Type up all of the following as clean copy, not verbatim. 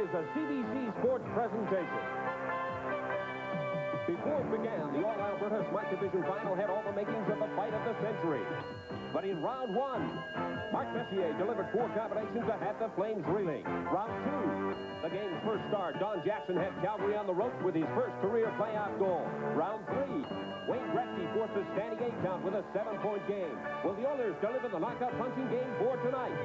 is a CBC Sports presentation. Before it began, the All-Alberta Smite Division Final had all the makings of the fight of the century. But in round one, Mark Messier delivered 4 combinations that had the Flames reeling. Round two, the game's first star, Don Jackson, had Calgary on the ropes with his first career playoff goal. Round three, Wayne Gretzky forced a standing 8 count with a 7-point game. Will the Oilers deliver the knockout punching game for tonight?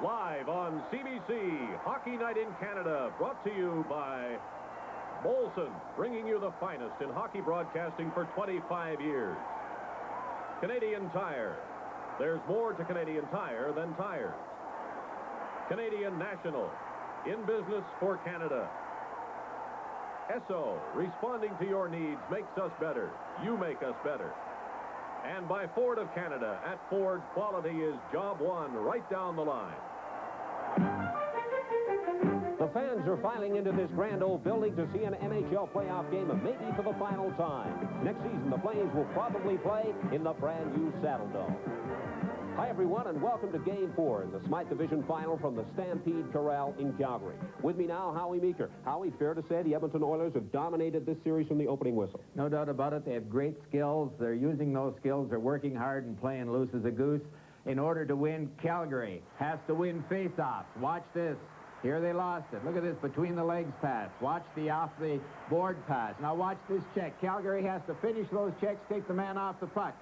Live on CBC, Hockey Night in Canada, brought to you by Molson, bringing you the finest in hockey broadcasting for 25 years. Canadian Tire. There's more to Canadian Tire than tires. Canadian National, in business for Canada. Esso, responding to your needs makes us better. You make us better. And by Ford of Canada. At Ford, quality is job one right down the line. The fans are filing into this grand old building to see an NHL playoff game, maybe for the final time. Next season, the Flames will probably play in the brand new Saddledome. Hi, everyone, and welcome to Game 4 in the Smite Division Final from the Stampede Corral in Calgary. With me now, Howie Meeker. Howie, fair to say the Edmonton Oilers have dominated this series from the opening whistle. No doubt about it. They have great skills. They're using those skills. They're working hard and playing loose as a goose. In order to win, Calgary has to win face-offs. Watch this. Here they lost it. Look at this between the legs pass. Watch the off the board pass. Now watch this check. Calgary has to finish those checks, take the man off the puck.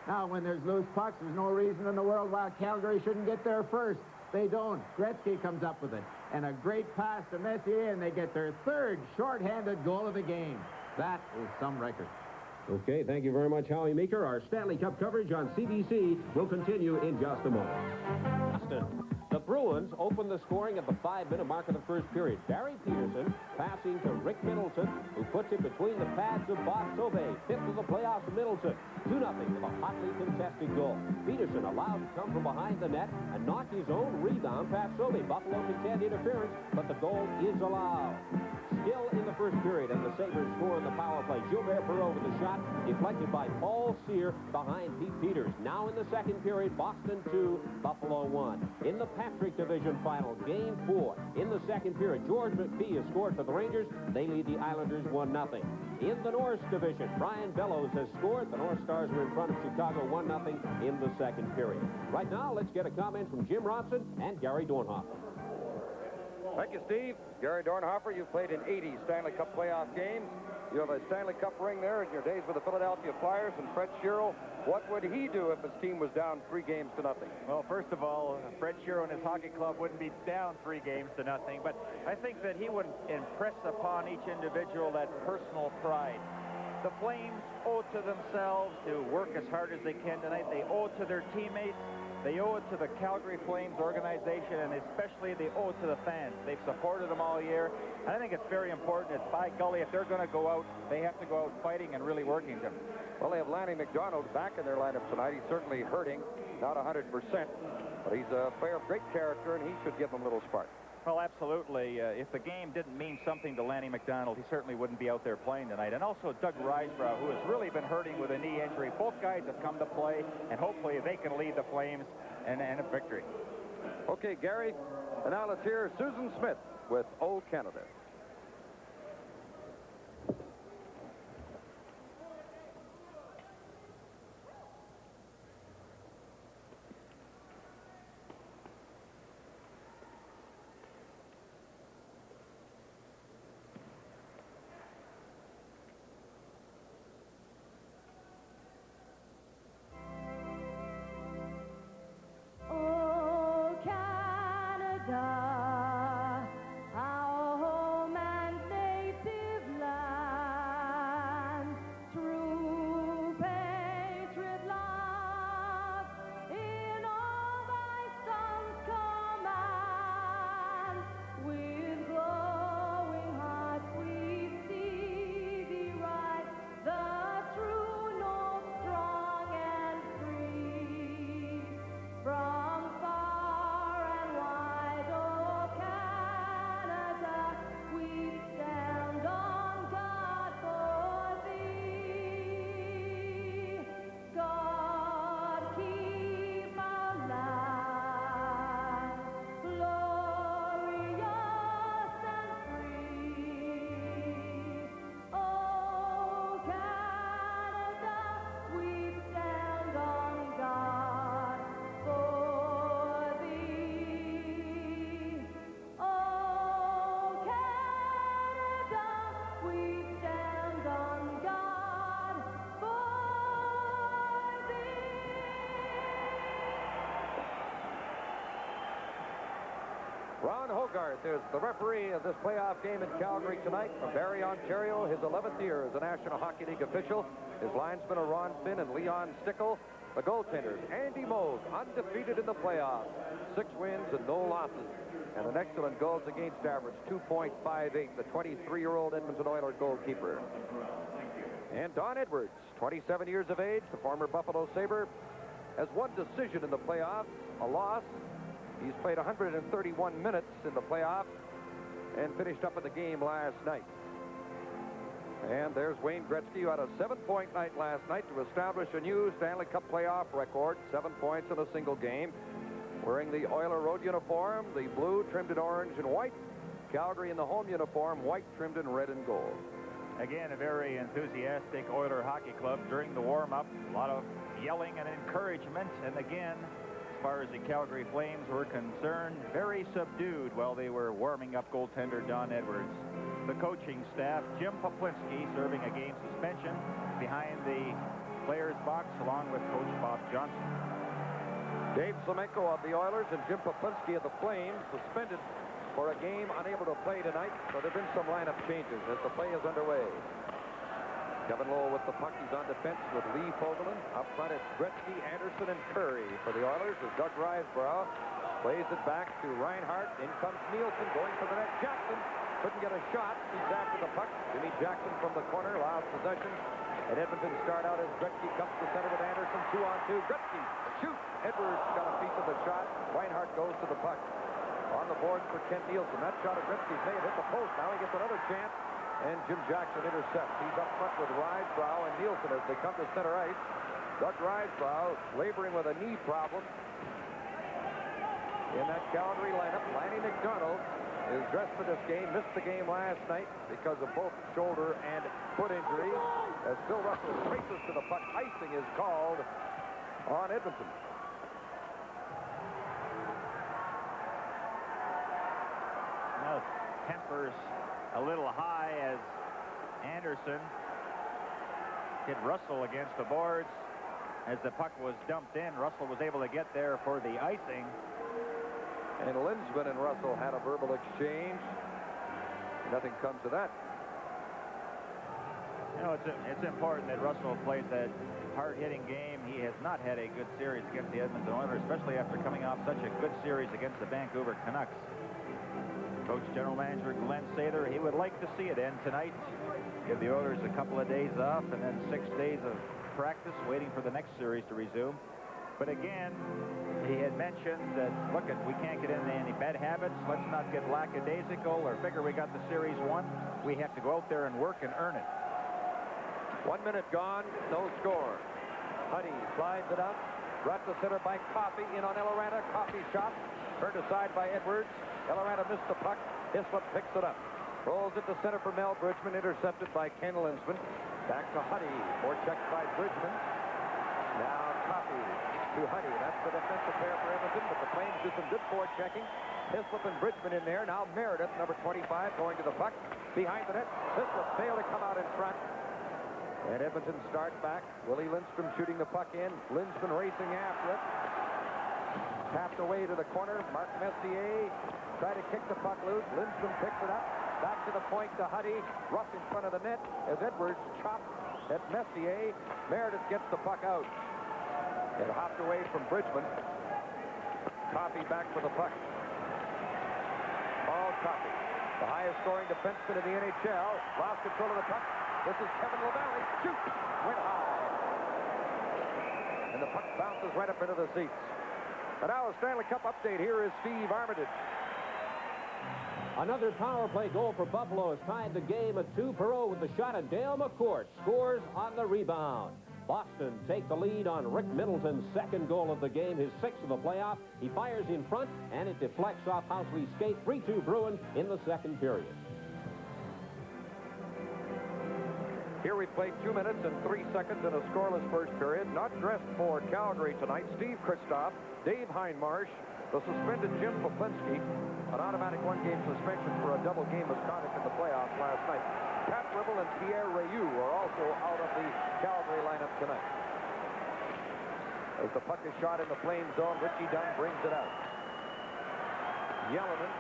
Now when there's loose pucks, there's no reason in the world why Calgary shouldn't get there first. They don't. Gretzky comes up with it. And a great pass to Messier, and they get their third shorthanded goal of the game. That is some record. Okay, thank you very much, Howie Meeker. Our Stanley Cup coverage on CBC will continue in just a moment. Boston. The Bruins open the scoring at the 5-minute mark of the first period. Barry Peterson passing to Rick Middleton, who puts it between the pads of Bob Sobey. Fifth of the playoffs of Middleton. 2-0 with a hotly contested goal. Peterson allowed to come from behind the net and knock his own rebound past Sobey. Buffalo contend interference, but the goal is allowed. Still in the first period, and the Sabres score in the power play. Gilbert Perreault with the shot, deflected by Paul Sear behind Pete Peters. Now in the second period, Boston 2, Buffalo 1. In the Patrick Division Final, Game 4. In the second period, George McPhee has scored for the Rangers. They lead the Islanders 1-0. In the North Division, Brian Bellows has scored. The North Stars are in front of Chicago 1-0 in the second period. Right now, let's get a comment from Jim Robson and Gary Dornhofer. Thank you, Steve. Gary Dornhofer, you've played in 80 Stanley Cup playoff games. You have a Stanley Cup ring there in your days with the Philadelphia Flyers. And Fred Shero, what would he do if his team was down 3 games to nothing? Well, first of all, Fred Shero and his hockey club wouldn't be down 3 games to nothing. But I think that he would impress upon each individual that personal pride. The Flames owe it to themselves to work as hard as they can tonight. They owe it to their teammates. They owe it to the Calgary Flames organization, and especially they owe it to the fans. They've supported them all year, and I think it's very important. It's by golly, if they're going to go out, they have to go out fighting and really working them. Well, they have Lanny McDonald back in their lineup tonight. He's certainly hurting, not 100%, but he's a player of great character, and he should give them a little spark. Well, absolutely. If the game didn't mean something to Lanny McDonald, he certainly wouldn't be out there playing tonight. And also Doug Risebrough, who has really been hurting with a knee injury. Both guys have come to play, and hopefully they can lead the Flames and a victory. Okay, Gary, and now let's hear Susan Smith with Old Canada. Oh, Canada, how Ron Hogarth is the referee of this playoff game in Calgary tonight from Barrie, Ontario. His 11th year as a National Hockey League official. His linesmen are Ron Finn and Leon Stickle. The goaltenders, Andy Moog, undefeated in the playoffs. 6 wins and no losses. And an excellent goals against average, 2.58, the 23-year-old Edmonton Oilers goalkeeper. And Don Edwards, 27 years of age, the former Buffalo Sabre, has one decision in the playoffs, a loss. He's played 131 minutes in the playoffs and finished up in the game last night. And there's Wayne Gretzky, who had a 7-point night last night to establish a new Stanley Cup playoff record, 7 points in a single game. Wearing the Oiler road uniform, the blue trimmed in orange and white. Calgary in the home uniform, white trimmed in red and gold. Again, a very enthusiastic Oiler hockey club during the warm-up. A lot of yelling and encouragement. And again, as far as the Calgary Flames were concerned, very subdued while they were warming up goaltender Don Edwards. The coaching staff, Jim Poplinski, serving a game suspension behind the players' box along with Coach Bob Johnson. Dave Semenko of the Oilers and Jim Poplinski of the Flames suspended for a game unable to play tonight, so there have been some lineup changes as the play is underway. Kevin Lowe with the puck. He's on defense with Lee Fogelman. Up front it's Gretzky, Anderson, and Curry for the Oilers as Doug Risebrough plays it back to Reinhart. In comes Nielsen going for the net. Jackson couldn't get a shot. He's after the puck. Jimmy Jackson from the corner allows possession. And Edmonton start out as Gretzky comes to center with Anderson. 2-on-2. Gretzky shoots. Edwards got a piece of the shot. Reinhart goes to the puck. On the boards for Ken Nielsen. That shot of Gretzky's may have hit the post. Now he gets another chance. And Jim Jackson intercepts. He's up front with Risebrough and Nielsen as they come to center ice. Doug Risebrough laboring with a knee problem. In that Calgary lineup, Lanny McDonald is dressed for this game. Missed the game last night because of both shoulder and foot injuries. As Bill Russell races to the puck, icing is called on Edmonton. Now tempers a little high as Anderson hit Russell against the boards. As the puck was dumped in, Russell was able to get there for the icing. And Linsman and Russell had a verbal exchange. Nothing comes of that. You know, it's important that Russell plays that hard-hitting game. He has not had a good series against the Edmonton Oilers, especially after coming off such a good series against the Vancouver Canucks. Coach General Manager Glenn Sather, he would like to see it end tonight. Give the Oilers a couple of days off and then 6 days of practice waiting for the next series to resume. But again, he had mentioned that, look, we can't get into any bad habits. Let's not get lackadaisical or figure we got the series won. We have to go out there and work and earn it. 1 minute gone, no score. Huddy slides it up. Brought to center by Coffey. In on Eloranta. Coffey shot. Turned aside by Edwards. Eloranta missed the puck. Hislop picks it up. Rolls it to center for Mel Bridgman. Intercepted by Ken Linsman. Back to Huddy. More checked by Bridgman. Now Coffey to Huddy. That's the defensive pair for Edmonton, but the Flames do some good forechecking. Hislop and Bridgman in there. Now Meredith, number 25, going to the puck. Behind the net. Hislop failed to come out in front. And Edmonton starts back. Willie Lindstrom shooting the puck in. Linsman racing after it. Tapped away to the corner. Mark Messier tried to kick the puck loose. Lindstrom picks it up. Back to the point to Huddy. Rough in front of the net as Edwards chops at Messier. Meredith gets the puck out. It hopped away from Bridgman. Coffey back for the puck. Paul Coffey, the highest scoring defenseman in the NHL. Lost control of the puck. This is Kevin LaValle. Shoots. Went high. And the puck bounces right up into the seats. And now a Stanley Cup update. Here is Steve Armitage. Another power play goal for Buffalo has tied the game at 2-0 with the shot of Dale McCourt. Scores on the rebound. Boston take the lead on Rick Middleton's second goal of the game, his 6th of the playoff. He fires in front, and it deflects off Housley's skate. 3-2 Bruins in the second period. Here we played 2 minutes and 3 seconds in a scoreless first period. Not dressed for Calgary tonight, Steve Kristoff, Dave Hindmarsh, the suspended Jim Poplinski, an automatic 1-game suspension for a double game misconduct in the playoffs last night. Pat Ribble and Pierre Rayou are also out of the Calgary lineup tonight. As the puck is shot in the Flame zone, Richie Dunn brings it out. Yellowman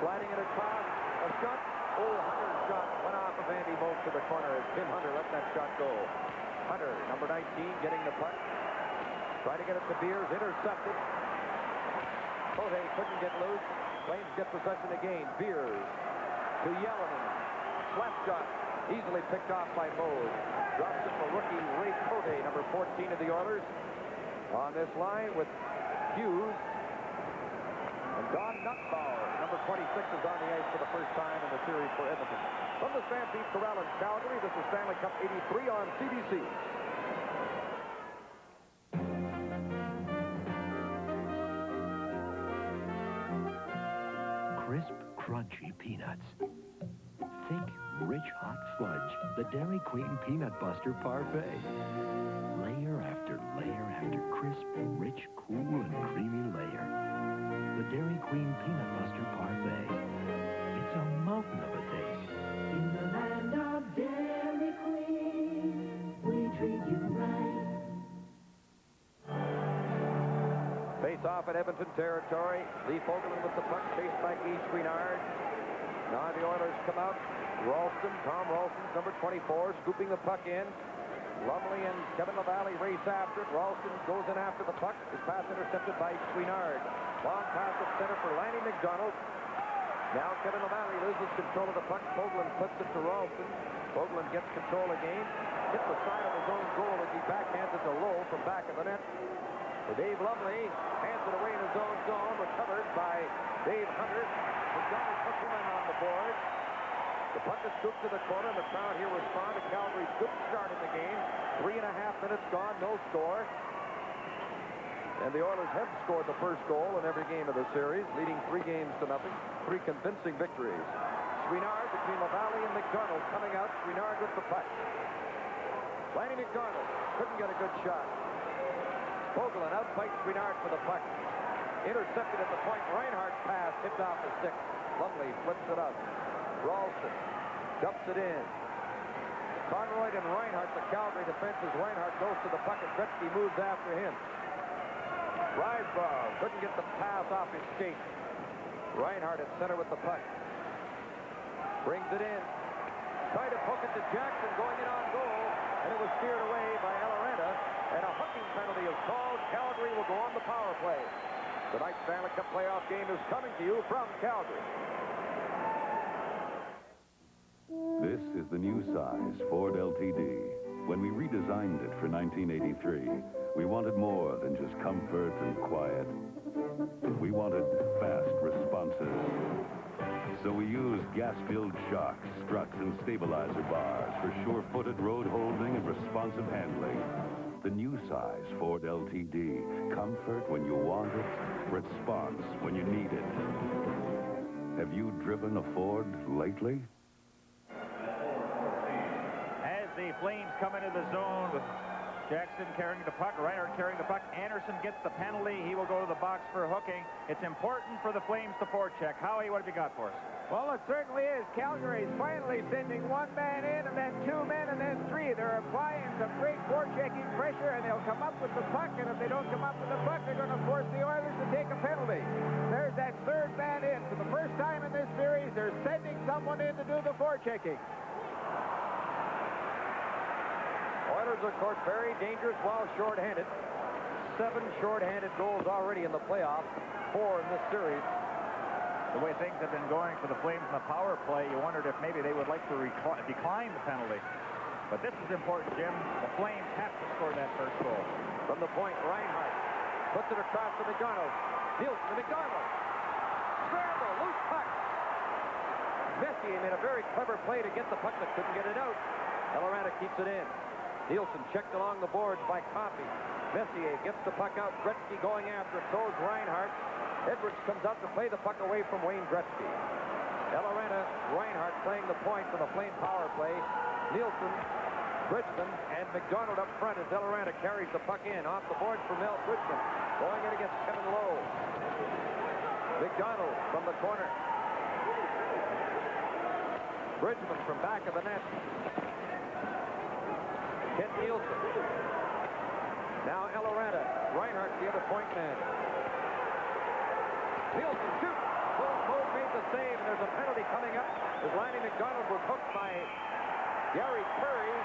Sliding it across. A shot. Oh, Hunter's shot went off of Andy Moak to the corner as Tim Hunter let that shot go. Hunter, number 19, getting the puck. Trying to get it to Beers. Intercepted. Cote couldn't get loose. Flames get possession again. Beers to Yellowman. Slap shot. Easily picked off by Moak. Drops it for rookie Ray Cote, number 14 of the Oilers. On this line with Hughes. And Don Nuttbauer, number 26, is on the ice for the first time in the series for Edmonton. From the Stampede Corral in Calgary, this is Stanley Cup 83 on CBC. Crisp, crunchy peanuts. Thick, rich, hot fudge. The Dairy Queen Peanut Buster Parfait. Layer after crisp, rich, cool, and creamy layer. The Dairy Queen Peanut Buster Parfait. It's a mountain of a taste. In the land of Dairy Queen, we treat you right. Face off at Edmonton territory. Lee Fogelman with the puck, chased by Guy Chouinard. Now the Oilers come out. Ralston, Tom Ralston's number 24, scooping the puck in. Lumley and Kevin LaValle race after it. Ralston goes in after the puck. His pass intercepted by Chouinard. Long pass at center for Lanny McDonald. Now Kevin LaValle loses control of the puck. Fogelman flips it to Ralston. Fogelman gets control again. Hits the side of his own goal as he backhands it to Lowe from back of the net. To Dave Lumley. Hands it away in his own zone. Recovered by Dave Hunter. McDonald puts him in on the board. The puck is scooped to the corner, and the crowd here respond to Calgary's good start in the game. 3.5 minutes gone, no score. And the Oilers have scored the first goal in every game of the series, leading 3-0. 3 convincing victories. Chouinard between LaValle and McDonald coming out. Chouinard with the puck. Lanny McDonald couldn't get a good shot. Fogelman outfights Chouinard for the puck. Intercepted at the point. Reinhardt's pass tipped off the stick. Lumley flips it up. Ralston dumps it in. Conroy and Reinhardt, the Calgary defense, as Reinhardt goes to the puck and Gretzky moves after him. Rysbrough couldn't get the pass off his skate. Reinhardt at center with the puck. Brings it in. Tried to poke it to Jackson, going in on goal, and it was steered away by Alaranta, and a hooking penalty is called. Calgary will go on the power play. Tonight's Stanley Cup playoff game is coming to you from Calgary. This is the new size Ford LTD. When we redesigned it for 1983, we wanted more than just comfort and quiet. We wanted fast responses. So we used gas-filled shocks, struts, and stabilizer bars for sure-footed road holding and responsive handling. The new size Ford LTD. Comfort when you want it, response when you need it. Have you driven a Ford lately? The Flames come into the zone with Jackson carrying the puck, Reinhardt carrying the puck. Anderson gets the penalty. He will go to the box for hooking. It's important for the Flames to forecheck. Howie, what have you got for us? Well, it certainly is. Calgary is finally sending 1 man in, and then 2 men, and then 3. They're applying some great forechecking pressure, and they'll come up with the puck, and if they don't come up with the puck, they're going to force the Oilers to take a penalty. There's that 3rd man in. For the first time in this series, they're sending someone in to do the forechecking. Oilers are, of course, very dangerous while shorthanded. 7 shorthanded goals already in the playoffs. 4 in this series. The way things have been going for the Flames in the power play, you wondered if maybe they would like to decline the penalty. But this is important, Jim. The Flames have to score that first goal. From the point, Reinhardt puts it across to McDonald. Nielsen to McDonald. Scramble, loose puck. Messier made a very clever play to get the puck, but couldn't get it out. Alaranta keeps it in. Nielsen checked along the boards by Coffey. Messier gets the puck out. Gretzky going after it. Throws Reinhardt. Edwards comes out to play the puck away from Wayne Gretzky. Alaranta, Reinhardt playing the point for the Flame power play. Nielsen, Bridgman, and McDonald up front as Alaranta carries the puck in. Off the boards for Mel Bridgman. Going in against Kevin Lowe. McDonald from the corner. Bridgman from back of the net. Kent Nielsen. Now Alaranta. Reinhardt the other point man. Nielsen shoots. Moog made the save, and there's a penalty coming up as Lanny McDonald was hooked by Gary Curry,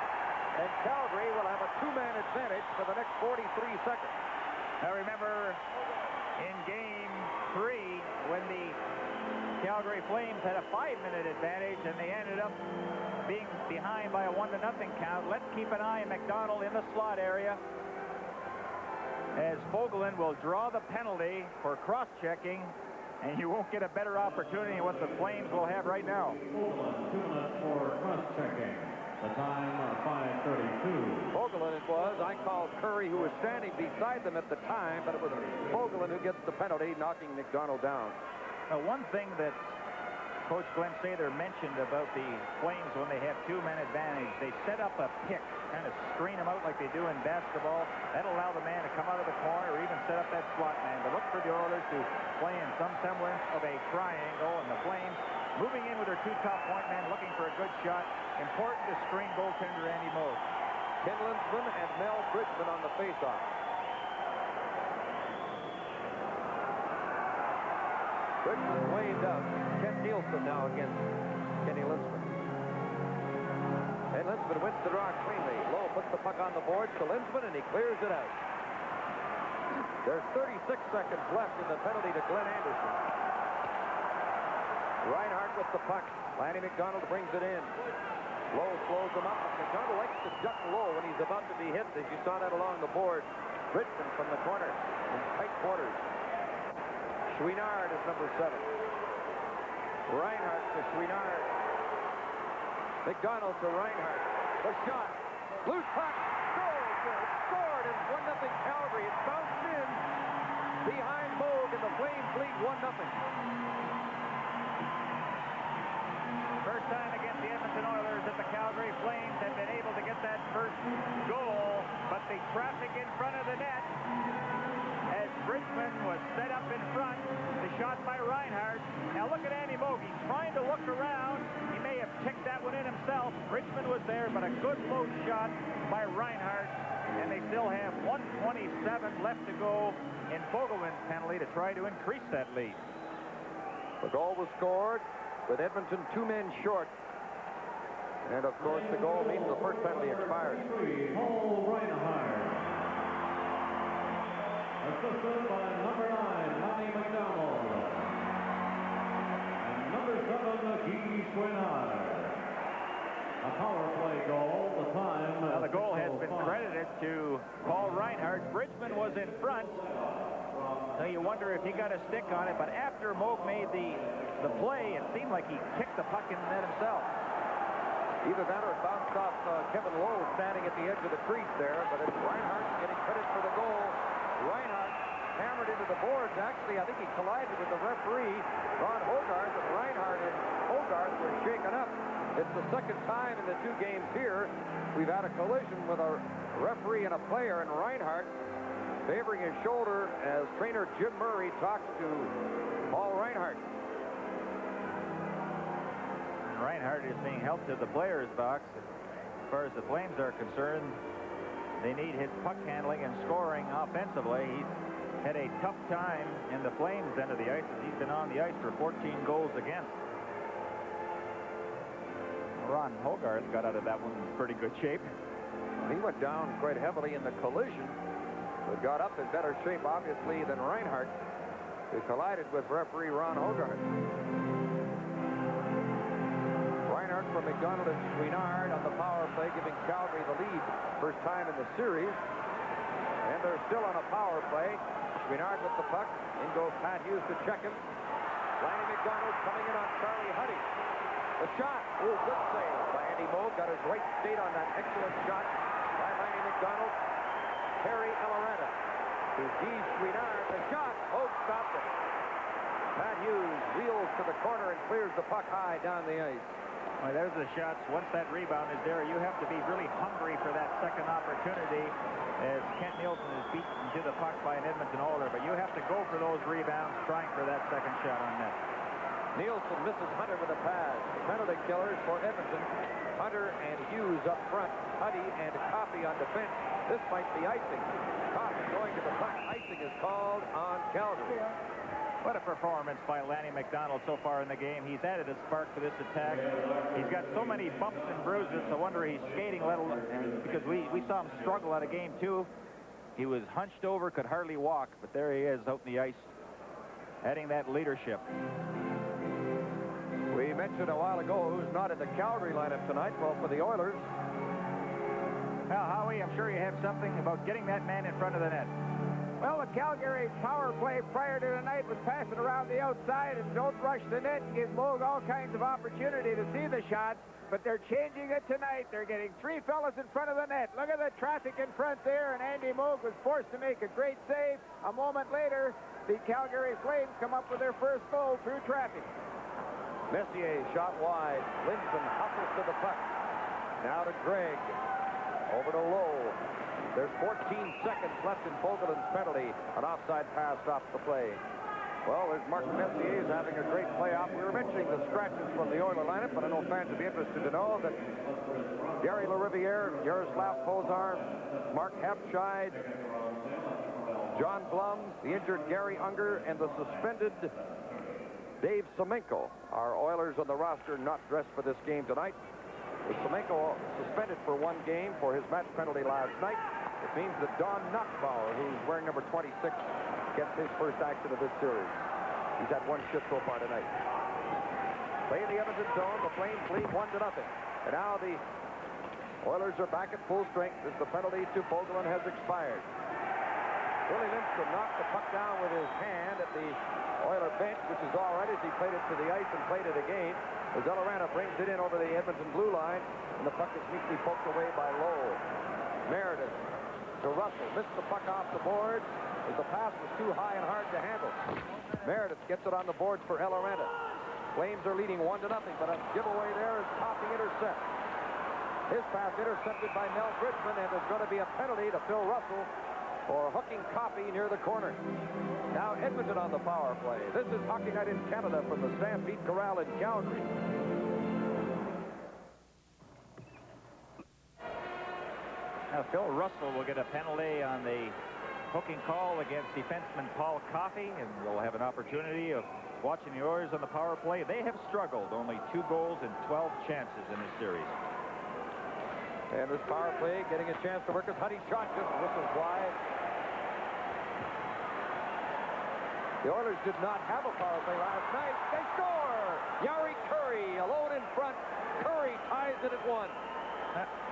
and Calgary will have a two-man advantage for the next 43 seconds. I remember in Game 3 when the Calgary Flames had a 5-minute advantage and they ended up being behind by a 1-0 count. Let's keep an eye on McDonald in the slot area as Fogelin will draw the penalty for cross-checking, and you won't get a better opportunity than what the Flames will have right now. 2 minutes for cross-checking. The time of 5:32. Fogelin it was. I called Curry, who was standing beside them at the time, but it was Fogelin who gets the penalty, knocking McDonald down. Now, one thing that Coach Glenn Sather mentioned about the Flames when they have two-man advantage, they set up a pick, kind of screen them out like they do in basketball. That'll allow the man to come out of the corner or even set up that slot man. But look for the Oilers to play in some semblance of a triangle, and the Flames moving in with their two top point men, looking for a good shot. Important to screen goaltender Andy Moog. Ken Linsman and Mel Bridgman on the faceoff. Bridgman waved up. Ken Nielsen now against Kenny Linsman. And Linsman wins the draw cleanly. Lowe puts the puck on the board to Linsman, and he clears it out. There's 36 seconds left in the penalty to Glenn Anderson. Reinhart with the puck. Lanny McDonald brings it in. Lowe slows him up. McDonald likes to duck low when he's about to be hit, as you saw that along the board. Bridgman from the corner in tight quarters. Chouinard is number 7. Reinhart to Chouinard. McDonald to Reinhart. The shot. Loose puck. Scored. It's 1-0 Calgary. It bounced in behind Moog, and the Flames lead 1-0. First time against the Edmonton Oilers that the Calgary Flames have been able to get that first goal, but the traffic in front of the net as Bridgman was set up in front. The shot by Reinhart. Now look at Andy Moog. He's trying to look around. He may have kicked that one in himself. Bridgman was there, but a good low shot by Reinhart. And they still have 1:27 left to go in Fogelman's penalty to try to increase that lead. The goal was scored with Edmonton 2 men short. And of course the goal means the first penalty expires. Paul Reinhart. Assisted by number 9, Lanny McDonald. And number 7, Guy Chouinard. A power play goal. The time. Now the goal has been credited to Paul Reinhart. Bridgman was in front. So you wonder if he got a stick on it, but after Moog made the play, it seemed like he kicked the puck in the net himself. Either that or it bounced off Kevin Lowe standing at the edge of the crease there, but it's Reinhart getting credit for the goal. Reinhart hammered into the boards. Actually, I think he collided with the referee, Ron Hogarth, and Reinhart and Hogarth were shaken up. It's the second time in the 2 games here we've had a collision with a referee and a player, and Reinhart favoring his shoulder as trainer Jim Murray talks to Paul Reinhart. Reinhart is being helped to the players' box. As far as the Flames are concerned, they need his puck handling and scoring offensively. He's had a tough time in the Flames' end of the ice as he's been on the ice for 14 goals against. Ron Hogarth got out of that one in pretty good shape. He went down quite heavily in the collision, but got up in better shape, obviously, than Reinhart, who collided with referee Ron Hogarth. Reinhart from McDonald and Chouinard on the power play, giving Calgary the lead. First time in the series. And they're still on a power play. Chouinard with the puck. In goes Pat Hughes to check him. Lanny McDonald coming in on Charlie Huddy. The shot. Oh, good save by Andy Moog. Got his right skate on that excellent shot by Lanny McDonald. Terry Eloranta to Guy Chouinard. The shot. Moog stopped it. Pat Hughes wheels to the corner and clears the puck high down the ice. Well, there's the shots. Once that rebound is there, you have to be really hungry for that second opportunity as Kent Nielsen is beaten to the puck by an Edmonton Oiler. But you have to go for those rebounds, trying for that second shot on net. Nielsen misses Hunter with a pass. The penalty killers for Edmonton. Hunter and Hughes up front. Huddy and Coffey on defense. This might be icing. Coffey going to the puck. Icing is called on Calgary. What a performance by Lanny McDonald so far in the game. He's added a spark to this attack. He's got so many bumps and bruises. I wonder he's skating a little, because we saw him struggle out of game 2. He was hunched over, could hardly walk, but there he is out in the ice, adding that leadership. We mentioned a while ago who's not in the Calgary lineup tonight. Well, for the Oilers. Now, Howie, I'm sure you have something about getting that man in front of the net. Well, the Calgary power play prior to tonight was passing around the outside and don't rush the net and give Moog all kinds of opportunity to see the shots, but they're changing it tonight. They're getting 3 fellas in front of the net. Look at the traffic in front there, and Andy Moog was forced to make a great save. A moment later, the Calgary Flames come up with their first goal through traffic. Messier shot wide. Lindson hustles to the puck. Now to Gregg. Over to Lowe. There's 14 seconds left in Fogeland's penalty. An offside pass stops the play. Well, there's Mark Messier having a great playoff. We were mentioning the scratches from the Oiler lineup, but I know fans would be interested to know that Gary LaRiviere, Jaroslav Pozar, Mark Hapscheid, John Blum, the injured Gary Unger, and the suspended Dave Semenko are Oilers on the roster not dressed for this game tonight. With Semenko suspended for 1 game for his match penalty last night, it means that Don Nussbauer, who's wearing number 26, gets his first action of this series. He's had 1 shift so far tonight. Play in the Edmonton zone. The Flames lead 1-0. And now the Oilers are back at full strength as the penalty to Fogelin has expired. Willie Lindstrom knocked the puck down with his hand at the Oiler bench, which is all right as he played it to the ice and played it again. As Eloranta brings it in over the Edmonton blue line, and the puck is neatly poked away by Lowe. Meredith to Russell. Missed the puck off the boards as the pass was too high and hard to handle. Meredith gets it on the boards for Eloranta. Flames are leading 1-0, but a giveaway there is Coffey intercept. His pass intercepted by Mel Bridgman, and there's going to be a penalty to Phil Russell for hooking Coffey near the corner. Now Edmonton on the power play. This is Hockey Night in Canada from the Stampede Corral in Calgary. Now, Phil Russell will get a penalty on the hooking call against defenseman Paul Coffey, and we'll have an opportunity of watching the Oilers on the power play. They have struggled. Only 2 goals and 12 chances in this series. And this power play getting a chance to work as Huddy shot just whistles wide. The Oilers did not have a power play last night. They score! Yari Curry alone in front. Curry ties it at 1.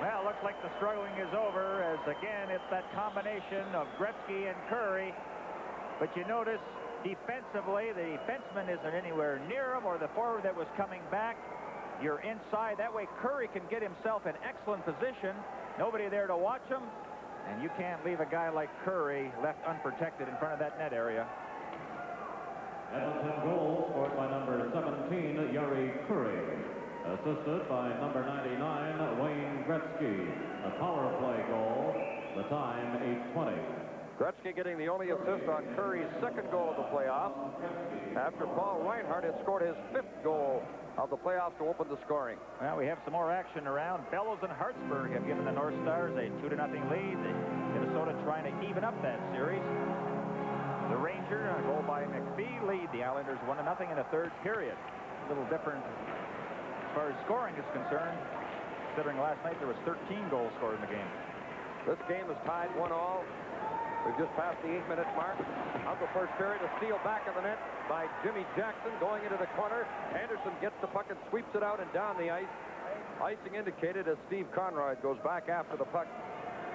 Well, looks like the struggling is over, as again it's that combination of Gretzky and Curry. But you notice defensively, the defenseman isn't anywhere near him, or the forward that was coming back. You're inside. That way Curry can get himself in excellent position. Nobody there to watch him. And you can't leave a guy like Curry left unprotected in front of that net area. Edmonton goal scored by number 17, Yari Curry. Assisted by number 99, Wayne Gretzky. A power play goal. The time, 8:20. Gretzky getting the only assist on Curry's 2nd goal of the playoffs, after Paul Reinhart had scored his 5th goal of the playoffs to open the scoring. Well, we have some more action around. Bellows and Hartsburg have given the North Stars a 2-0 lead. Minnesota trying to even up that series. The Ranger, a goal by McPhee, lead the Islanders 1-0 in the 3rd period. A little different as far as scoring is concerned, considering last night there was 13 goals scored in the game. This game is tied 1-all. We've just passed the 8-minute mark of the 1st period. A steal back of the net by Jimmy Jackson going into the corner. Anderson gets the puck and sweeps it out and down the ice. Icing indicated as Steve Conroy goes back after the puck.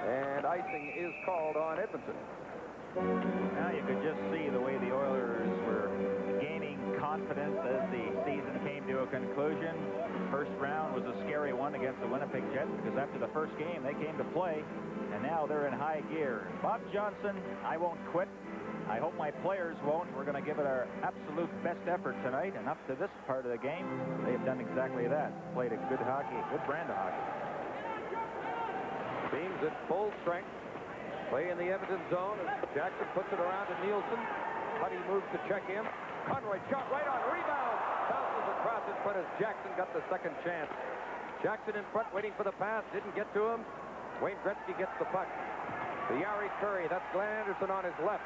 And icing is called on Edmonton. Now you could just see the way the Oilers were gaining confidence as the season came to a conclusion. First round was a scary one against the Winnipeg Jets, because after the first game they came to play, and now they're in high gear. Bob Johnson, I won't quit. I hope my players won't. We're going to give it our absolute best effort tonight, and up to this part of the game, they've done exactly that. Played a good hockey, a good brand of hockey. Teams at full strength. Play in the Edmonton zone as Jackson puts it around to Nielsen. Huddy moves to check him. Conroy shot right on. Rebound. Bounces across his foot as Jackson got the second chance. Jackson in front waiting for the pass. Didn't get to him. Wayne Gretzky gets the puck. To Yari Curry. That's Glenn Anderson on his left.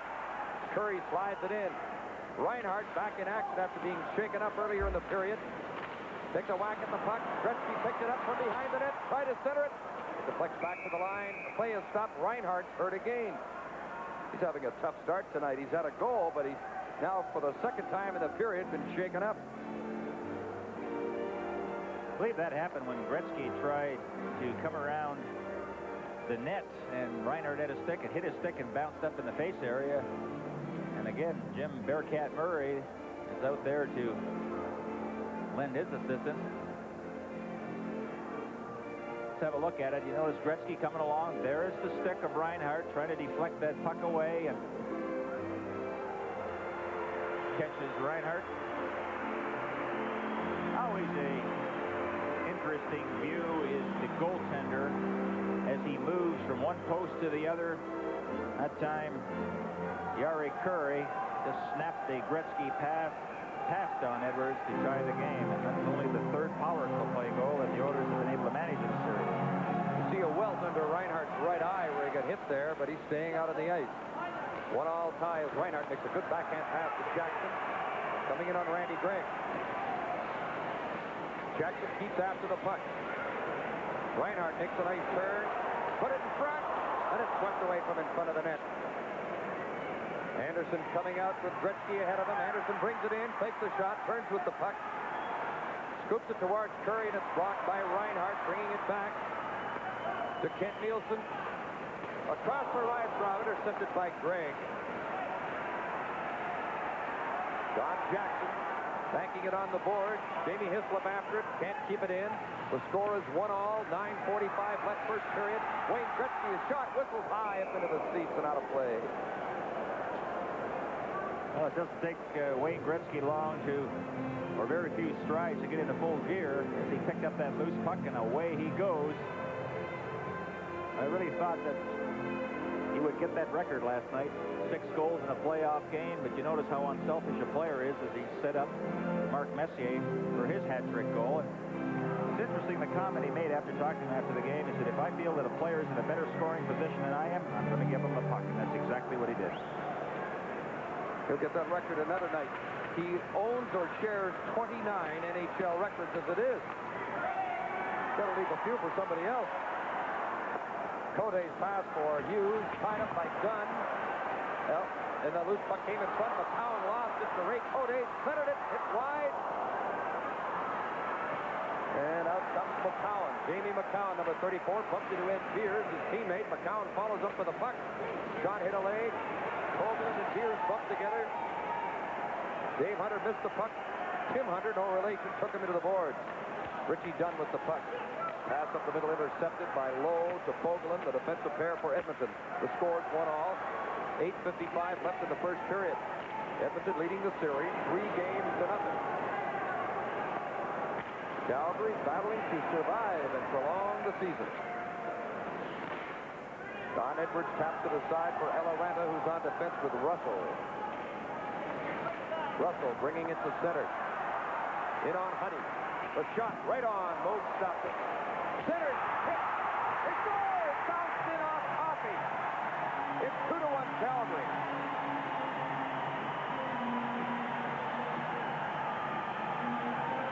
Curry slides it in. Reinhardt back in action after being shaken up earlier in the period. Takes a whack at the puck. Gretzky picked it up from behind the net. Tried to center it. Deflects back to the line. The play is stopped. Reinhardt's hurt again. He's having a tough start tonight. He's had a goal, but he's now, for the second time in the period, been shaken up. I believe that happened when Gretzky tried to come around the net, and Reinhardt had a stick. It hit his stick and bounced up in the face area. And again, Jim Bearcat Murray is out there to lend his assistance. Let's have a look at it. You notice Gretzky coming along. There is the stick of Reinhardt trying to deflect that puck away, and catches Reinhardt. Always a interesting view is the goaltender as he moves from one post to the other. That time, Jari Kurri just snapped a Gretzky pass past on Edwards to tie the game, and that's only the third power play goal that the Oilers have been able to manage in the series. You see a welt under Reinhardt's right eye where he got hit there, but he's staying out of the ice. 1-1 tie as Reinhardt makes a good backhand pass to Jackson. Coming in on Randy Gregg. Jackson keeps after the puck. Reinhardt makes a nice turn. Put it in front, and it's swept away from in front of the net. Anderson coming out with Gretzky ahead of him. Anderson brings it in, takes the shot, turns with the puck. Scoops it towards Kurri, and it's blocked by Reinhardt, bringing it back to Kent Nielsen. Across for Livestrov, intercepted by Gregg. John Jackson banking it on the board. Jamie Hislop after it, can't keep it in. The score is 1-1, 9:45 left first period. Wayne Gretzky is shot, whistles high up into the seats and out of play. Well, it doesn't take Wayne Gretzky long or very few strides to get into full gear as he picked up that loose puck, and away he goes. I really thought that he would get that record last night. 6 goals in a playoff game, but you notice how unselfish a player is as he set up Mark Messier for his hat-trick goal. And it's interesting the comment he made after talking to him after the game. He said, if I feel that a player is in a better scoring position than I am, I'm going to give him the puck, and that's exactly what he did. He'll get that record another night. He owns or shares 29 NHL records as it is. Got to leave a few for somebody else. Cote's pass for Hughes, tied up by Dunn. Well, and the loose puck came in front. McCown lost it to Ray Cote, centered it, hit wide. And out comes McCown. Jamie McCown, number 34, bumped into Ed Beers, his teammate. McCown follows up for the puck. Shot hit a leg. Copeland and Beers bumped together. Dave Hunter missed the puck. Tim Hunter, no relation, took him into the boards. Richie Dunn with the puck. Pass up the middle, intercepted by Lowe to Fogelin, the defensive pair for Edmonton. The score is 1-1. 8:55 left in the first period. Edmonton leading the series 3-0. Calgary battling to survive and prolong the season. Don Edwards taps it aside for Eloranta, who's on defense with Russell. Russell bringing it to center. In on Honey. The shot right on. Moog stopped it. Center. Hit. It goes. Bounced in off Coffey. It's 2-1 Calgary.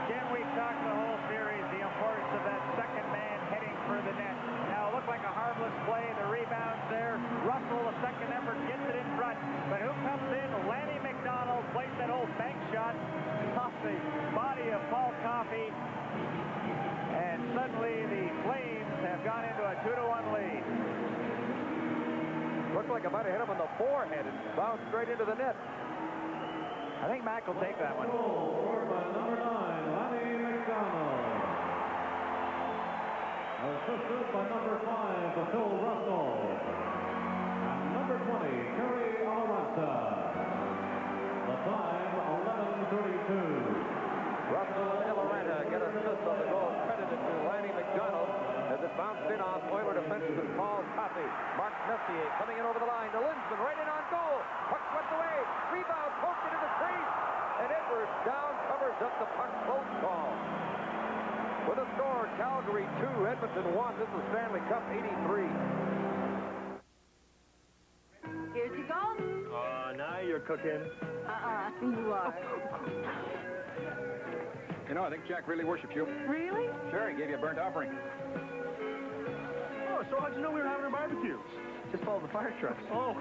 Jim, we've talked the whole series, the importance of that second man heading for the net. Now, it looked like a harmless play. The rebound's there. Russell, the second effort, gets it in front. But who comes in? Lanny McDonald plays that old bank shot off the body of Paul Coffey. And suddenly the Flames have gone into a 2-1 lead. Looked like it might have hit him on the forehead and bounced straight into the net. I think Mac will take that one. Scored by number 9, Lanny McDonald. Assisted by number 5, Phil Russell. And number 20, Kerry Alonso. The time, 11:32. Russell and Eloranta get a assist on the goal, credited to Lanny McDonald as it bounced in off Oiler defenseman Paul Coffey. Mark Messier coming in over the line to Lindstrom, right in on goal. Puck swept away. Rebound, poked into the crease. And Edwards down, covers up the puck, close call. With a score, Calgary 2, Edmonton 1. This is Stanley Cup 83. Here's your goal. Now you're cook in? You are. You know, I think Jack really worships you. Really? Sure, he gave you a burnt offering. Oh, so how'd you know we were having a barbecue? Just follow the fire trucks. Oh.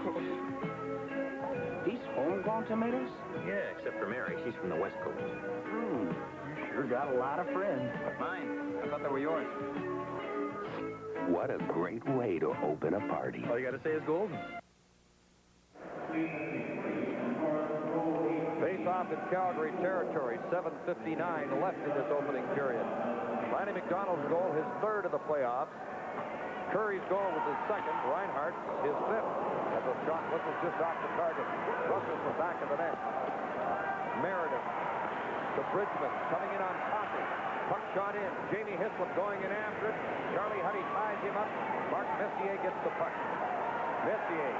These homegrown tomatoes? Yeah, except for Mary. She's from the West Coast. You sure got a lot of friends. Mine. I thought they were yours. What a great way to open a party. All you got to say is golden. Face-off in Calgary territory. 7:59 left in this opening period. Lanny McDonald's goal, his third of the playoffs. Curry's goal was his second. Reinhardt, his fifth. As a shot whistles just off the target. Russell's the back of the net. Meredith to Bridgman, coming in on Coffey. Puck shot in. Jamie Hislop going in after it. Charlie Huddy ties him up. Mark Messier gets the puck. Messier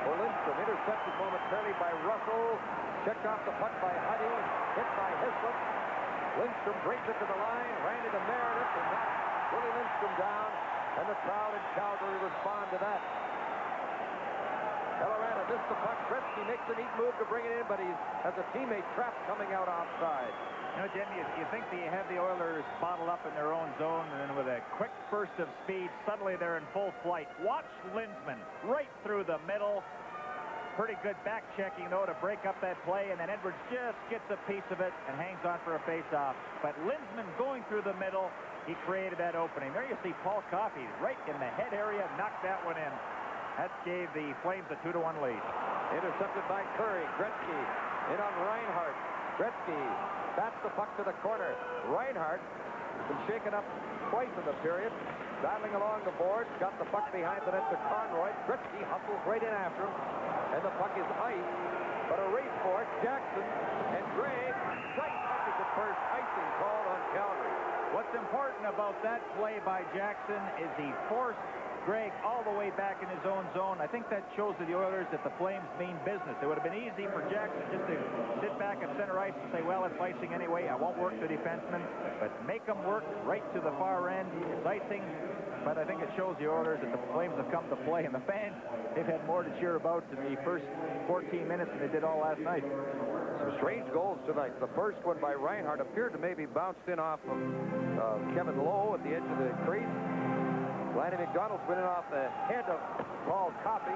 for Lindstrom. Intercepted momentarily by Russell. Checked off the puck by Huddy. Hit by Hislop. Lindstrom brings it to the line. Ran into Meredith and knocked Willie Lindstrom down. And the crowd in Calgary respond to that. Colorado missed the puck. Gretzky makes a neat move to bring it in, but he has a teammate trapped coming out offside. You know, Jim, you think that you have the Oilers bottled up in their own zone, and then with a quick burst of speed, suddenly they're in full flight. Watch Lindsman right through the middle. Pretty good back-checking, though, to break up that play, and then Edwards just gets a piece of it and hangs on for a face-off. But Lindsman going through the middle, he created that opening. There you see Paul Coffey right in the head area, knocked that one in. That gave the Flames a 2-1 lead. Intercepted by Curry. Gretzky in on Reinhardt. Gretzky bats the puck to the corner. Reinhardt has been shaken up twice in the period. Dialing along the boards. Got the puck behind the net to Conroy. Gretzky hustles right in after him. And the puck is iced. But a race for it. Jackson and Gray. Tight touches at first. Icing called on Calgary. What's important about that play by Jackson is he forced Greg all the way back in his own zone. I think that shows to the Oilers that the Flames mean business. It would have been easy for Jackson just to sit back at center ice and say, well, it's icing anyway. I won't work the defenseman. But make them work right to the far end. It's icing. But I think it shows the Oilers that the Flames have come to play. And the fans, they've had more to cheer about in the first 14 minutes than they did all last night. Some strange goals tonight. The first one by Reinhardt appeared to maybe bounced in off of Kevin Lowe at the edge of the crease. Lanny McDonald's winning off the head of Paul Coffey,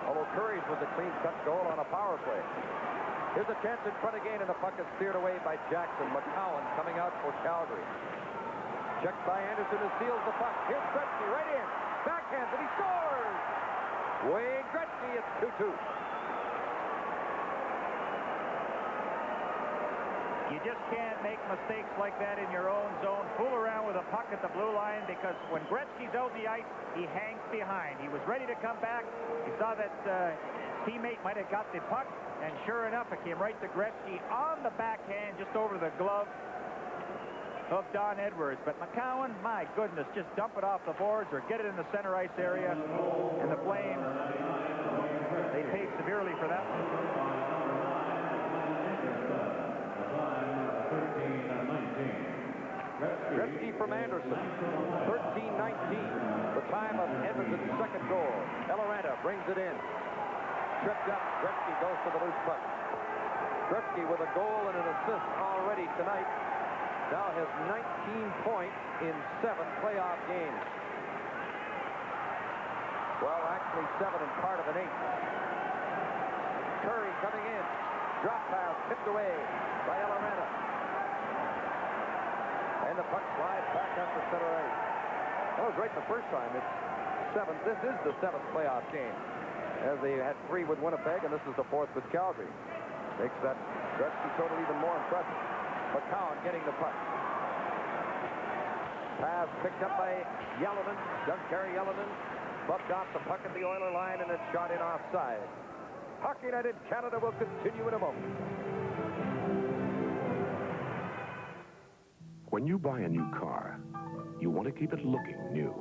although Curry's was a clean-cut goal on a power play. Here's a chance in front again, and the puck is steered away by Jackson. McCowan coming out for Calgary. Checked by Anderson, who steals the puck. Here's Gretzky right in. Backhands, and he scores! Wayne Gretzky, it's 2-2. You just can't make mistakes like that in your own zone. Fool around with a puck at the blue line, because when Gretzky's out in the ice, he hangs behind. He was ready to come back. He saw that teammate might have got the puck, and sure enough, it came right to Gretzky on the backhand, just over the glove of Don Edwards. But McCowan, my goodness, just dump it off the boards or get it in the center ice area. And the Flames, they paid severely for that one. Gretzky from Anderson, 13-19, the time of Edmonton's second goal. Eloranta brings it in. Tripped up, Gretzky goes to the loose puck. Gretzky with a goal and an assist already tonight. Now has 19 points in 7 playoff games. Well, actually 7 and part of an 8. Curry coming in. Drop pass, tipped away by Eloranta. And the puck slides back up to center ice. That was right the first time. It's 7th. This is the 7th playoff game, as they had 3 with Winnipeg, and this is the 4th with Calgary. Makes that Gretzky total even more impressive. McCowan getting the puck. Pass picked up by Yellowman. Doug Carey Yellowman bumped off the puck at the Oiler line, and it's shot in offside. Hockey Night in Canada will continue in a moment. When you buy a new car, you want to keep it looking new.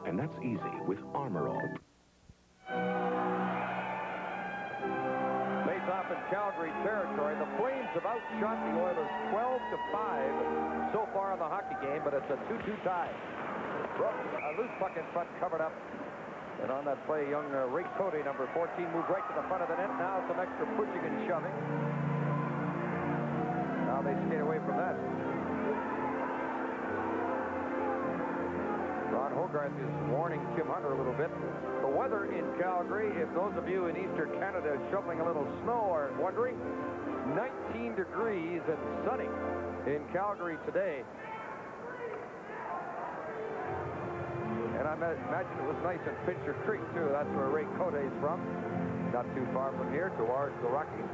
And that's easy with Armor All. Face-off in Calgary territory. The Flames have outshot the Oilers 12-5 so far in the hockey game, but it's a 2-2 tie. A loose puck in front, covered up. And on that play, young Ray Cody, number 14, moved right to the front of the net. Now some extra after pushing and shoving. Now they skate away from that. Ron Hogarth is warning Tim Hunter a little bit. The weather in Calgary, if those of you in eastern Canada shoveling a little snow are wondering, 19 degrees and sunny in Calgary today. And I imagine it was nice in Pincher Creek, too. That's where Ray Cote is from. Not too far from here, towards the Rockies.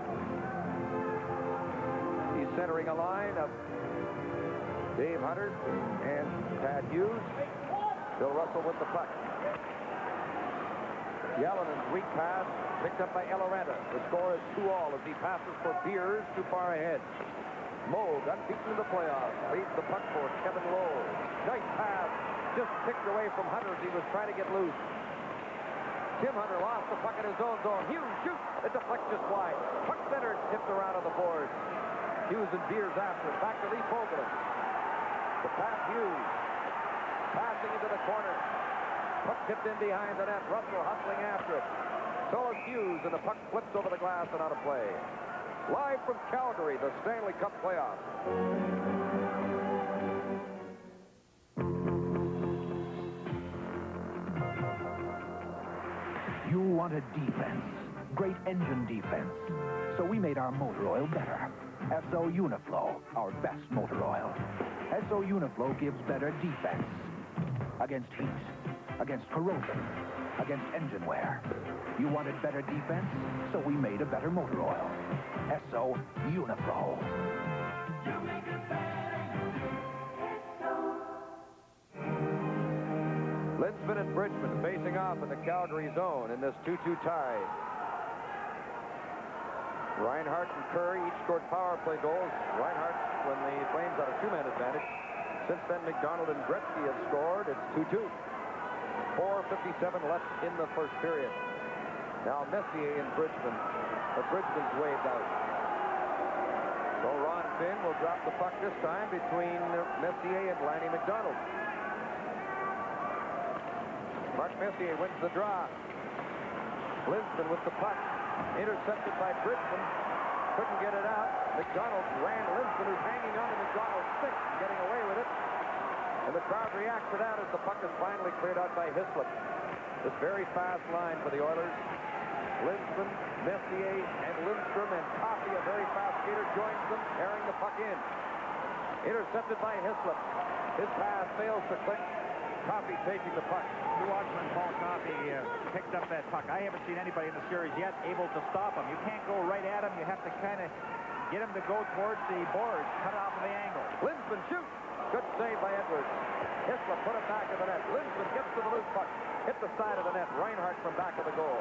He's centering a line of Dave Hunter and Pat Hughes. Bill Russell with the puck. Yellen's weak pass picked up by Eloranta. The score is 2-all as he passes for Beers too far ahead. Moog, unbeaten in the playoffs, leads the puck for Kevin Lowe. Nice pass, just picked away from Hunter as he was trying to get loose. Tim Hunter lost the puck in his own zone. Hughes shoots, it deflects just wide. Puck centered, tipped around on the boards. Hughes and Beers after it. Back to Lee Fogelin. To Pat Hughes. Passing into the corner. Puck tipped in behind the net. Russell hustling after it. So is Hughes, and the puck flips over the glass and out of play. Live from Calgary, the Stanley Cup playoffs. You wanted defense, great engine defense. So we made our motor oil better. SO Uniflow, our best motor oil. SO Uniflow gives better defense against heat, against corrosion, against engine wear. You wanted better defense, so we made a better motor oil. SO Uniflow. You make it better. Linsman and Bridgman facing off in the Calgary zone in this 2-2 tie. Reinhart and Curry each scored power play goals. Reinhart when the Flames had a two-man advantage. Since then, McDonald and Gretzky have scored. It's 2-2. 4:57 left in the first period. Now Messier and Bridgman. But Bridgman's waved out. So Ron Finn will drop the puck this time between Messier and Lanny McDonald. Mark Messier wins the draw. Linsman with the puck. Intercepted by Bridgman. Couldn't get it out. McDonald ran Linsman, who's hanging on to McDonald's stick, getting away with it. And the crowd reacts to that as the puck is finally cleared out by Hislop. This very fast line for the Oilers. Linsman, Messier, and Lindstrom, and Coffey, a very fast skater, joins them, carrying the puck in. Intercepted by Hislop. His pass fails to click. Coffey taking the puck. The watchman, Paul Coffey, picked up that puck. I haven't seen anybody in the series yet able to stop him. You can't go right at him. You have to kind of get him to go towards the boards, cut off of the angle. Linsman shoots. Good save by Edwards. Hislop put it back of the net. Linsman gets to the loose puck. Hit the side of the net. Reinhart from back of the goal.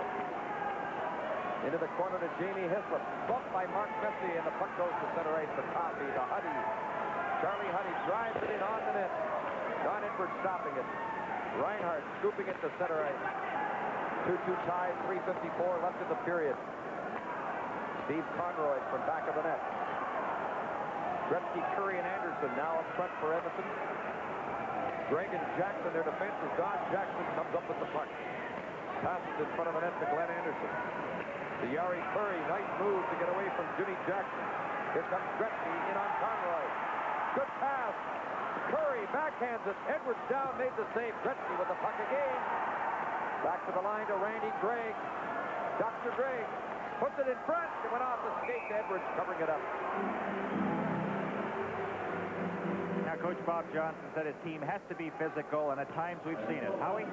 Into the corner to Jamie Hislop. Bumped by Mark Messier, and the puck goes to center ice to Coffey, to Huddy. Charlie Huddy drives it in on the net. Don Edwards stopping it. Reinhart scooping it to center ice. 2-2 tie, 3:54 left in the period. Steve Conroy from back of the net. Gretzky, Curry, and Anderson now up front for Edmonton. Greg and Jackson, their defense, as Don Jackson comes up with the puck. Passes in front of the net to Glenn Anderson. To Yari Curry, nice move to get away from Jimmy Jackson. Here comes Gretzky in on Conroy. Good pass. Curry backhands it. Edwards down, made the save. Gretzky with the puck again. Back to the line to Randy Gregg. Dr. Gregg puts it in front. It went off the skate to Edwards, covering it up. Now, Coach Bob Johnson said his team has to be physical, and at times we've seen it. Howie?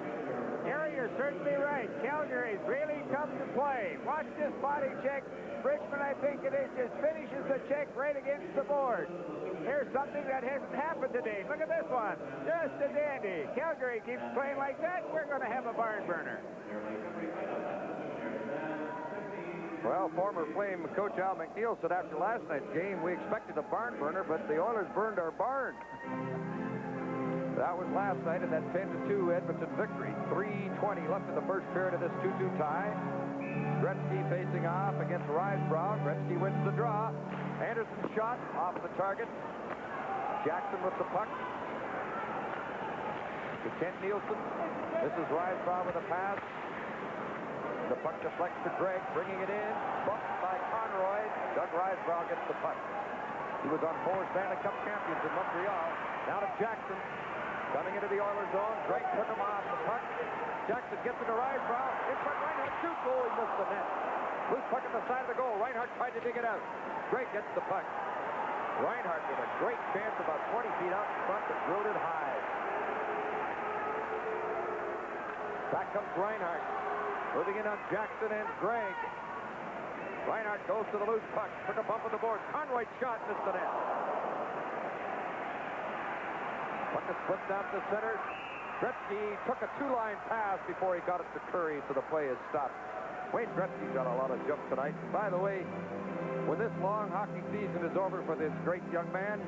Gary, you're certainly right. Calgary's really come to play. Watch this body check. Bridgman, I think it is, just finishes the check right against the board. Here's something that hasn't happened today. Look at this one. Just a dandy. Calgary keeps playing like that, we're going to have a barn burner. Well, former Flame coach Al McNeil said after last night's game, we expected a barn burner, but the Oilers burned our barn. That was last night in that 10-2 Edmonton victory. 3:20 left in the first period of this 2-2 tie. Gretzky facing off against Ricebrown. Gretzky wins the draw. Anderson shot off the target. Jackson with the puck. To Kent Nielsen. This is Ricebrown with a pass. The puck deflects to Gregg, bringing it in. Bumped by Brow gets the puck. He was on 4 Stanley Cup champions in Montreal. Now to Jackson. Coming into the Oilers zone. Drake took him off the puck. Jackson gets it to Reinhardt. In front, Reinhardt shoots. Oh, he missed the net. Loose puck at the side of the goal. Reinhardt tried to dig it out. Drake gets the puck. Reinhardt with a great chance about 20 feet out in front, but drilled it high. Back comes Reinhardt. Moving in on Jackson and Gregg. Reinhardt goes to the loose puck. Took a bump on the board. Conroy's shot missed the net. Puck is flipped out to center. Gretzky took a 2-line pass before he got it to Curry, so the play is stopped. Wayne Gretzky got a lot of jumps tonight. By the way, when this long hockey season is over for this great young man,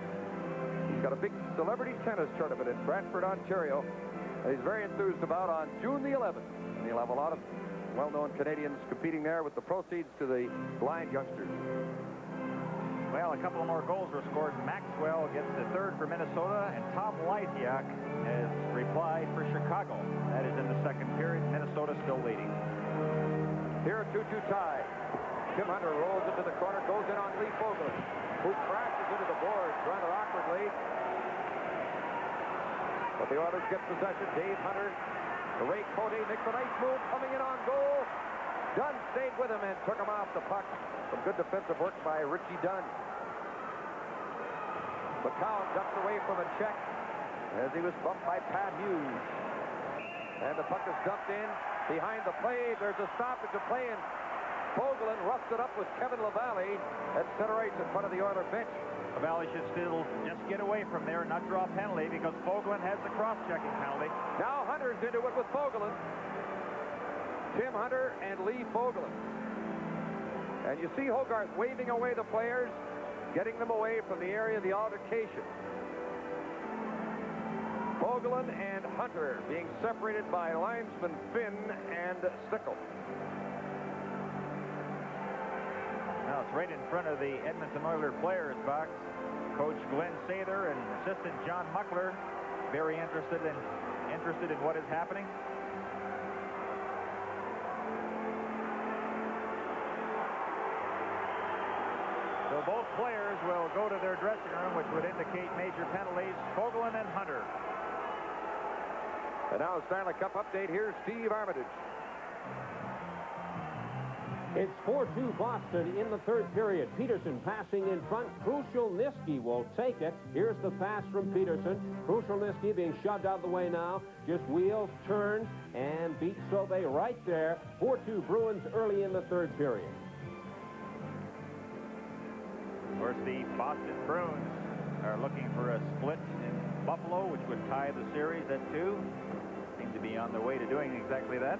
he's got a big celebrity tennis tournament in Brantford, Ontario, that he's very enthused about on June the 11th. And he'll have a lot of well-known Canadians competing there with the proceeds to the blind youngsters. Well, a couple of more goals were scored. Maxwell gets the third for Minnesota, and Tom Lysiak has replied for Chicago. That is in the second period. Minnesota still leading. Here a 2-2 tie. Tim Hunter rolls into the corner, goes in on Lee Fogelin, who crashes into the boards rather awkwardly. But the Oilers get possession. Dave Hunter, the Ray Cody makes a nice move, coming in on goal. Dunn stayed with him and took him off the puck. Some good defensive work by Richie Dunn. McCown ducks away from a check as he was bumped by Pat Hughes. And the puck is dumped in behind the play. There's a stoppage of play, and Fogelin roughs it up with Kevin LaValle at center ice in front of the Oiler bench. LaValle should still just get away from there and not draw a penalty because Fogelin has the cross-checking penalty. Now Hunter's into it with Fogelin. Tim Hunter and Lee Fogelin. And you see Hogarth waving away the players, getting them away from the area of the altercation. Fogelin and Hunter being separated by linesman Finn and Stickle. Now it's right in front of the Edmonton Oilers players box. Coach Glenn Sather and assistant John Muckler very interested in what is happening. So both players will go to their dressing room, which would indicate major penalties. Fogelin and Hunter. And now a Stanley Cup update. Here's Steve Armitage. It's 4-2 Boston in the third period. Peterson passing in front. Krushelnyski will take it. Here's the pass from Peterson. Krushelnyski being shoved out of the way now. Just wheels, turns, and beats Sauvé right there. 4-2 Bruins early in the third period. Of course, the Boston Bruins are looking for a split in Buffalo, which would tie the series at 2. Seem to be on their way to doing exactly that.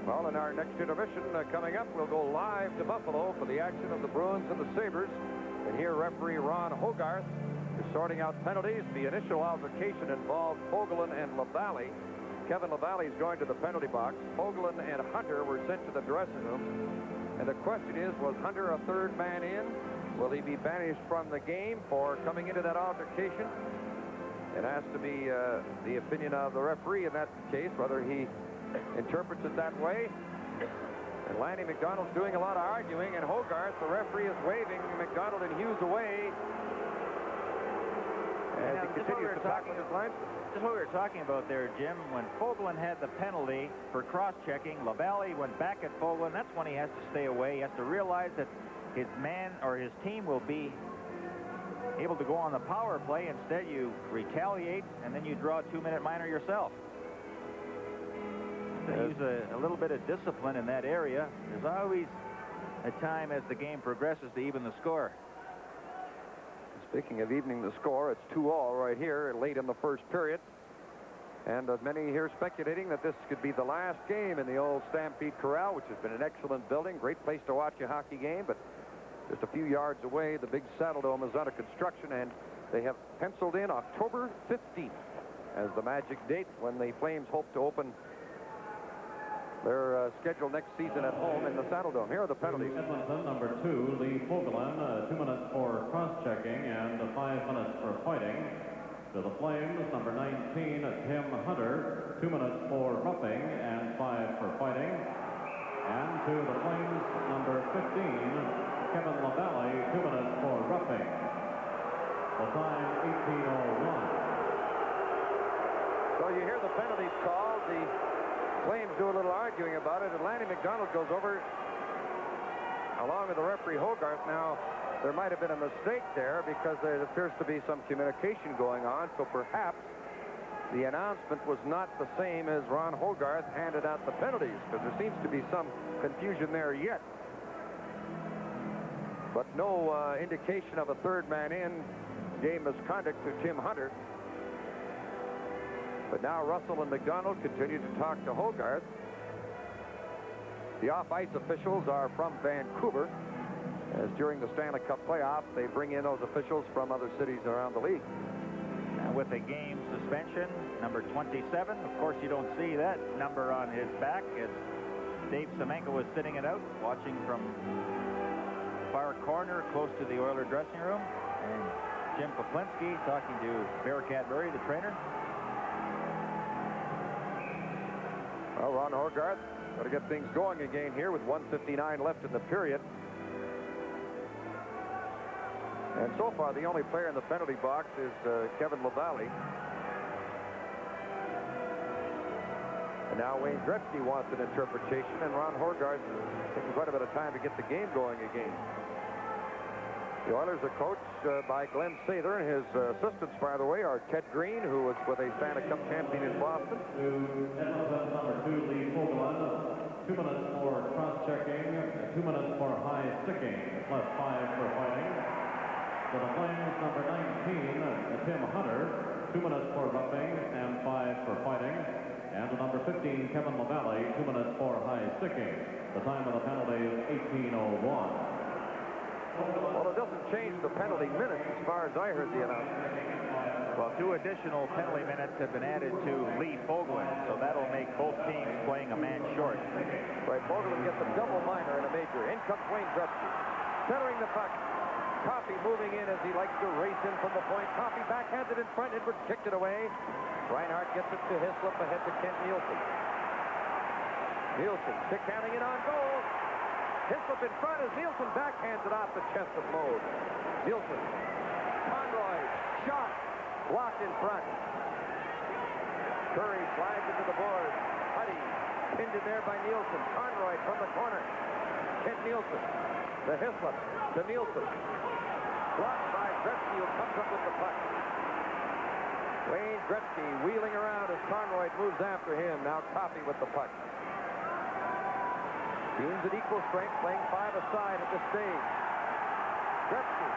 Well, in our next intermission coming up, we'll go live to Buffalo for the action of the Bruins and the Sabres. And here referee Ron Hogarth is sorting out penalties. The initial altercation involved Fogelin and LaValle. Kevin LaValle is going to the penalty box. Fogelin and Hunter were sent to the dressing room. And the question is, was Hunter a third man in? Will he be banished from the game for coming into that altercation? It has to be the opinion of the referee in that case, whether he interprets it that way. And Lanny McDonald's doing a lot of arguing, and Hogarth, the referee, is waving McDonald and Hughes away as he continues to talk with his line. Just what we were talking about there, Jim. When Fogelin had the penalty for cross-checking, LaValle went back at Fogelin. That's when he has to stay away. He has to realize that his man or his team will be able to go on the power play. Instead, you retaliate, and then you draw a 2-minute minor yourself. To use a little bit of discipline in that area. There's always a time as the game progresses to even the score. Speaking of evening the score, it's 2-2 right here late in the first period. And many here speculating that this could be the last game in the old Stampede Corral, which has been an excellent building. Great place to watch a hockey game, but just a few yards away, the big Saddle Dome is under construction, and they have penciled in October 15th as the magic date when the Flames hope to open their schedule next season at home in the Saddle Dome. Here are the penalties. Edmonton, number 2, Lee Fogelin, 2 minutes for cross-checking and 5 minutes for fighting. To the Flames, number 19, Tim Hunter, 2 minutes for roughing and 5 for fighting. And to the Flames, number 15, Kevin LaValle, 2 minutes The time, 18:01. So you hear the penalties called. The Flames do a little arguing about it, and Lanny McDonald goes over along with the referee Hogarth. Now, there might have been a mistake there because there appears to be some communication going on, so perhaps the announcement was not the same as Ron Hogarth handed out the penalties, because there seems to be some confusion there yet. But no indication of a third man in, game misconduct to Tim Hunter. But now Russell and McDonald continue to talk to Hogarth. The off-ice officials are from Vancouver, as during the Stanley Cup playoffs, they bring in those officials from other cities around the league. And with a game suspension, number 27, of course you don't see that number on his back, as Dave Semenko was sitting it out, watching from far corner close to the Oiler dressing room, and Jim Poplinski talking to Bearcat Murray, the trainer. Well, Ron Hogarth got to get things going again here with 1:59 left in the period. And so far, the only player in the penalty box is Kevin LaValle. And now Wayne Gretzky wants an interpretation, and Ron Hogarth is taking quite a bit of time to get the game going again. The Oilers are coached by Glenn Sather, and his assistants, by the way, are Ted Green, who was with a Stanley Cup champion in Boston. Edmonton, number 2, Lee Fogelman. 2 minutes for cross-checking, 2 minutes for high sticking, plus 5 for fighting. For the Flames, number 19, Tim Hunter, 2 minutes for roughing and 5 for fighting. And the number 15, Kevin LaValle, 2 minutes for high sticking. The time of the penalty is 18:01. Well, it doesn't change the penalty minutes as far as I heard the announcement. Well, 2 additional penalty minutes have been added to Lee Fogelman, so that'll make both teams playing a man short. Right, Fogelman gets a double minor and a major. In comes Wayne Gretzky, centering the puck. Coffey moving in as he likes to race in from the point. Coffey backhanded in front. Edwards kicked it away. Reinhart gets it to Hislop, ahead to Kent Nielsen. Nielsen stick-handing it on goal. Hislop in front as Nielsen backhands it off the chest of Mode. Nielsen. Conroy. Shot. Blocked in front. Curry flags it to the board. Huddy pinned in there by Nielsen. Conroy from the corner. Kent Nielsen. The Hislop to Nielsen. Blocked by Gretzky, who comes up with the puck. Wayne Gretzky wheeling around as Conroy moves after him. Now Coffey with the puck. Teams at equal strength playing 5 aside at this stage. Gretzky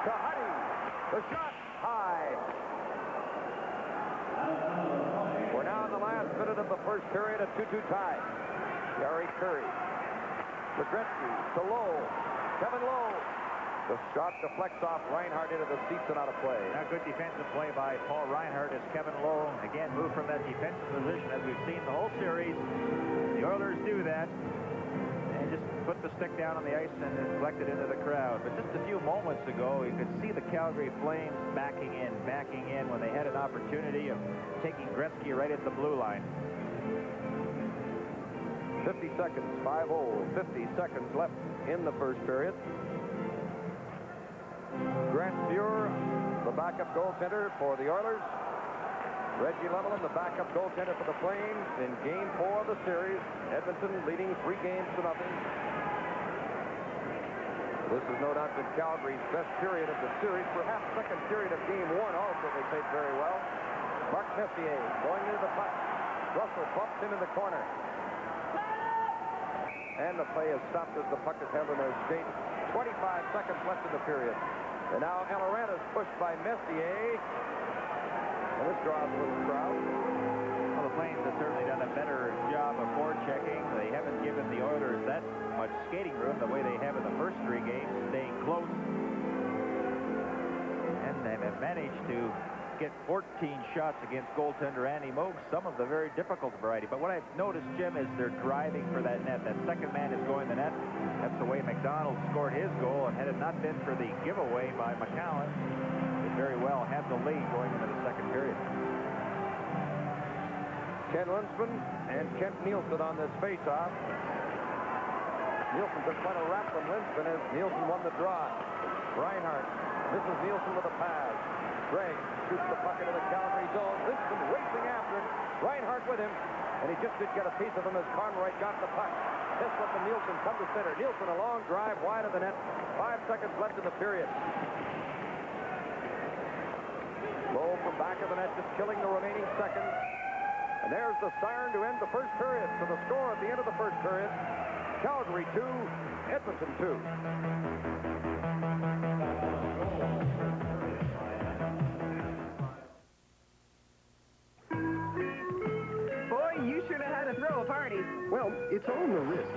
to Huddy. The shot high. We're now in the last minute of the first period, a 2-2 tie. Gary Curry to Gretzky to Lowe. Kevin Lowe. The shot deflects off Reinhart into the seats and out of play. Now, good defensive play by Paul Reinhart as Kevin Lowe again moved from that defensive position as we've seen the whole series. The Oilers do that and just put the stick down on the ice and deflect it into the crowd. But just a few moments ago, you could see the Calgary Flames backing in when they had an opportunity of taking Gretzky right at the blue line. 50 seconds, 5-0, 50 seconds left in the first period. Grant Fuhr, the backup goaltender for the Oilers. Reggie Lemelin, the backup goaltender for the Flames in Game 4 of the series. Edmonton leading 3-0. This is no doubt been Calgary's best period of the series. Perhaps second period of Game 1 also they played very well. Mark Messier going into the puck. Russell bumps him in the corner. And the play is stopped as the puck is held in their skate. 25 seconds left in the period. And now Eloranta is pushed by Messier. And this draws a little crowd. Well, the Flames have certainly done a better job of forechecking. They haven't given the Oilers that much skating room the way they have in the first 3 games, staying close. And they have managed to get 14 shots against goaltender Andy Moog, some of the very difficult variety. But what I've noticed, Jim, is they're driving for that net. That second man is going to the net. That's the way McDonald scored his goal, and had it not been for the giveaway by McCowan, they very well had the lead going into the second period. Ken Lunsman and Kent Nielsen on this face-off. Nielsen took quite a rap from Lunsman as Nielsen won the draw. Reinhardt. This is Nielsen with a pass. Gregg shoots the puck into the Calgary zone. Lindstrom racing after it. Reinhardt with him. And he just did get a piece of him as Conroy got the puck. This one from Nielsen. Come to center. Nielsen a long drive wide of the net. 5 seconds left in the period. Low from back of the net, just killing the remaining seconds. And there's the siren to end the first period. So the score at the end of the first period, Calgary 2, Edmonton 2. Boy, you sure know how to throw a party. Well, it's on the wrist.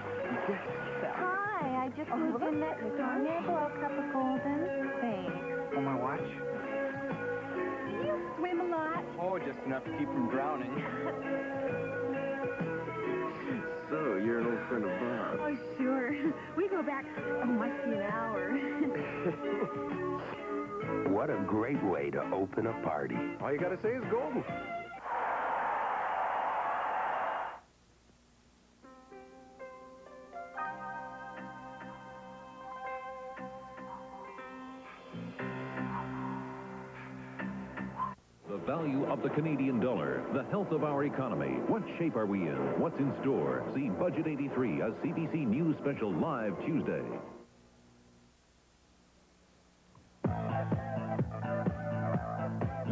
Hi, I just moved in that storm. Here, blow a cup of golden. Thanks. On my watch? You swim a lot? Oh, just enough to keep from drowning. So, you're an old friend of Bob's. Oh, sure. We go back, must be an hour. What a great way to open a party. All you gotta say is golden. The value of the Canadian dollar, the health of our economy. What shape are we in? What's in store? See Budget 83, a CBC News special live Tuesday.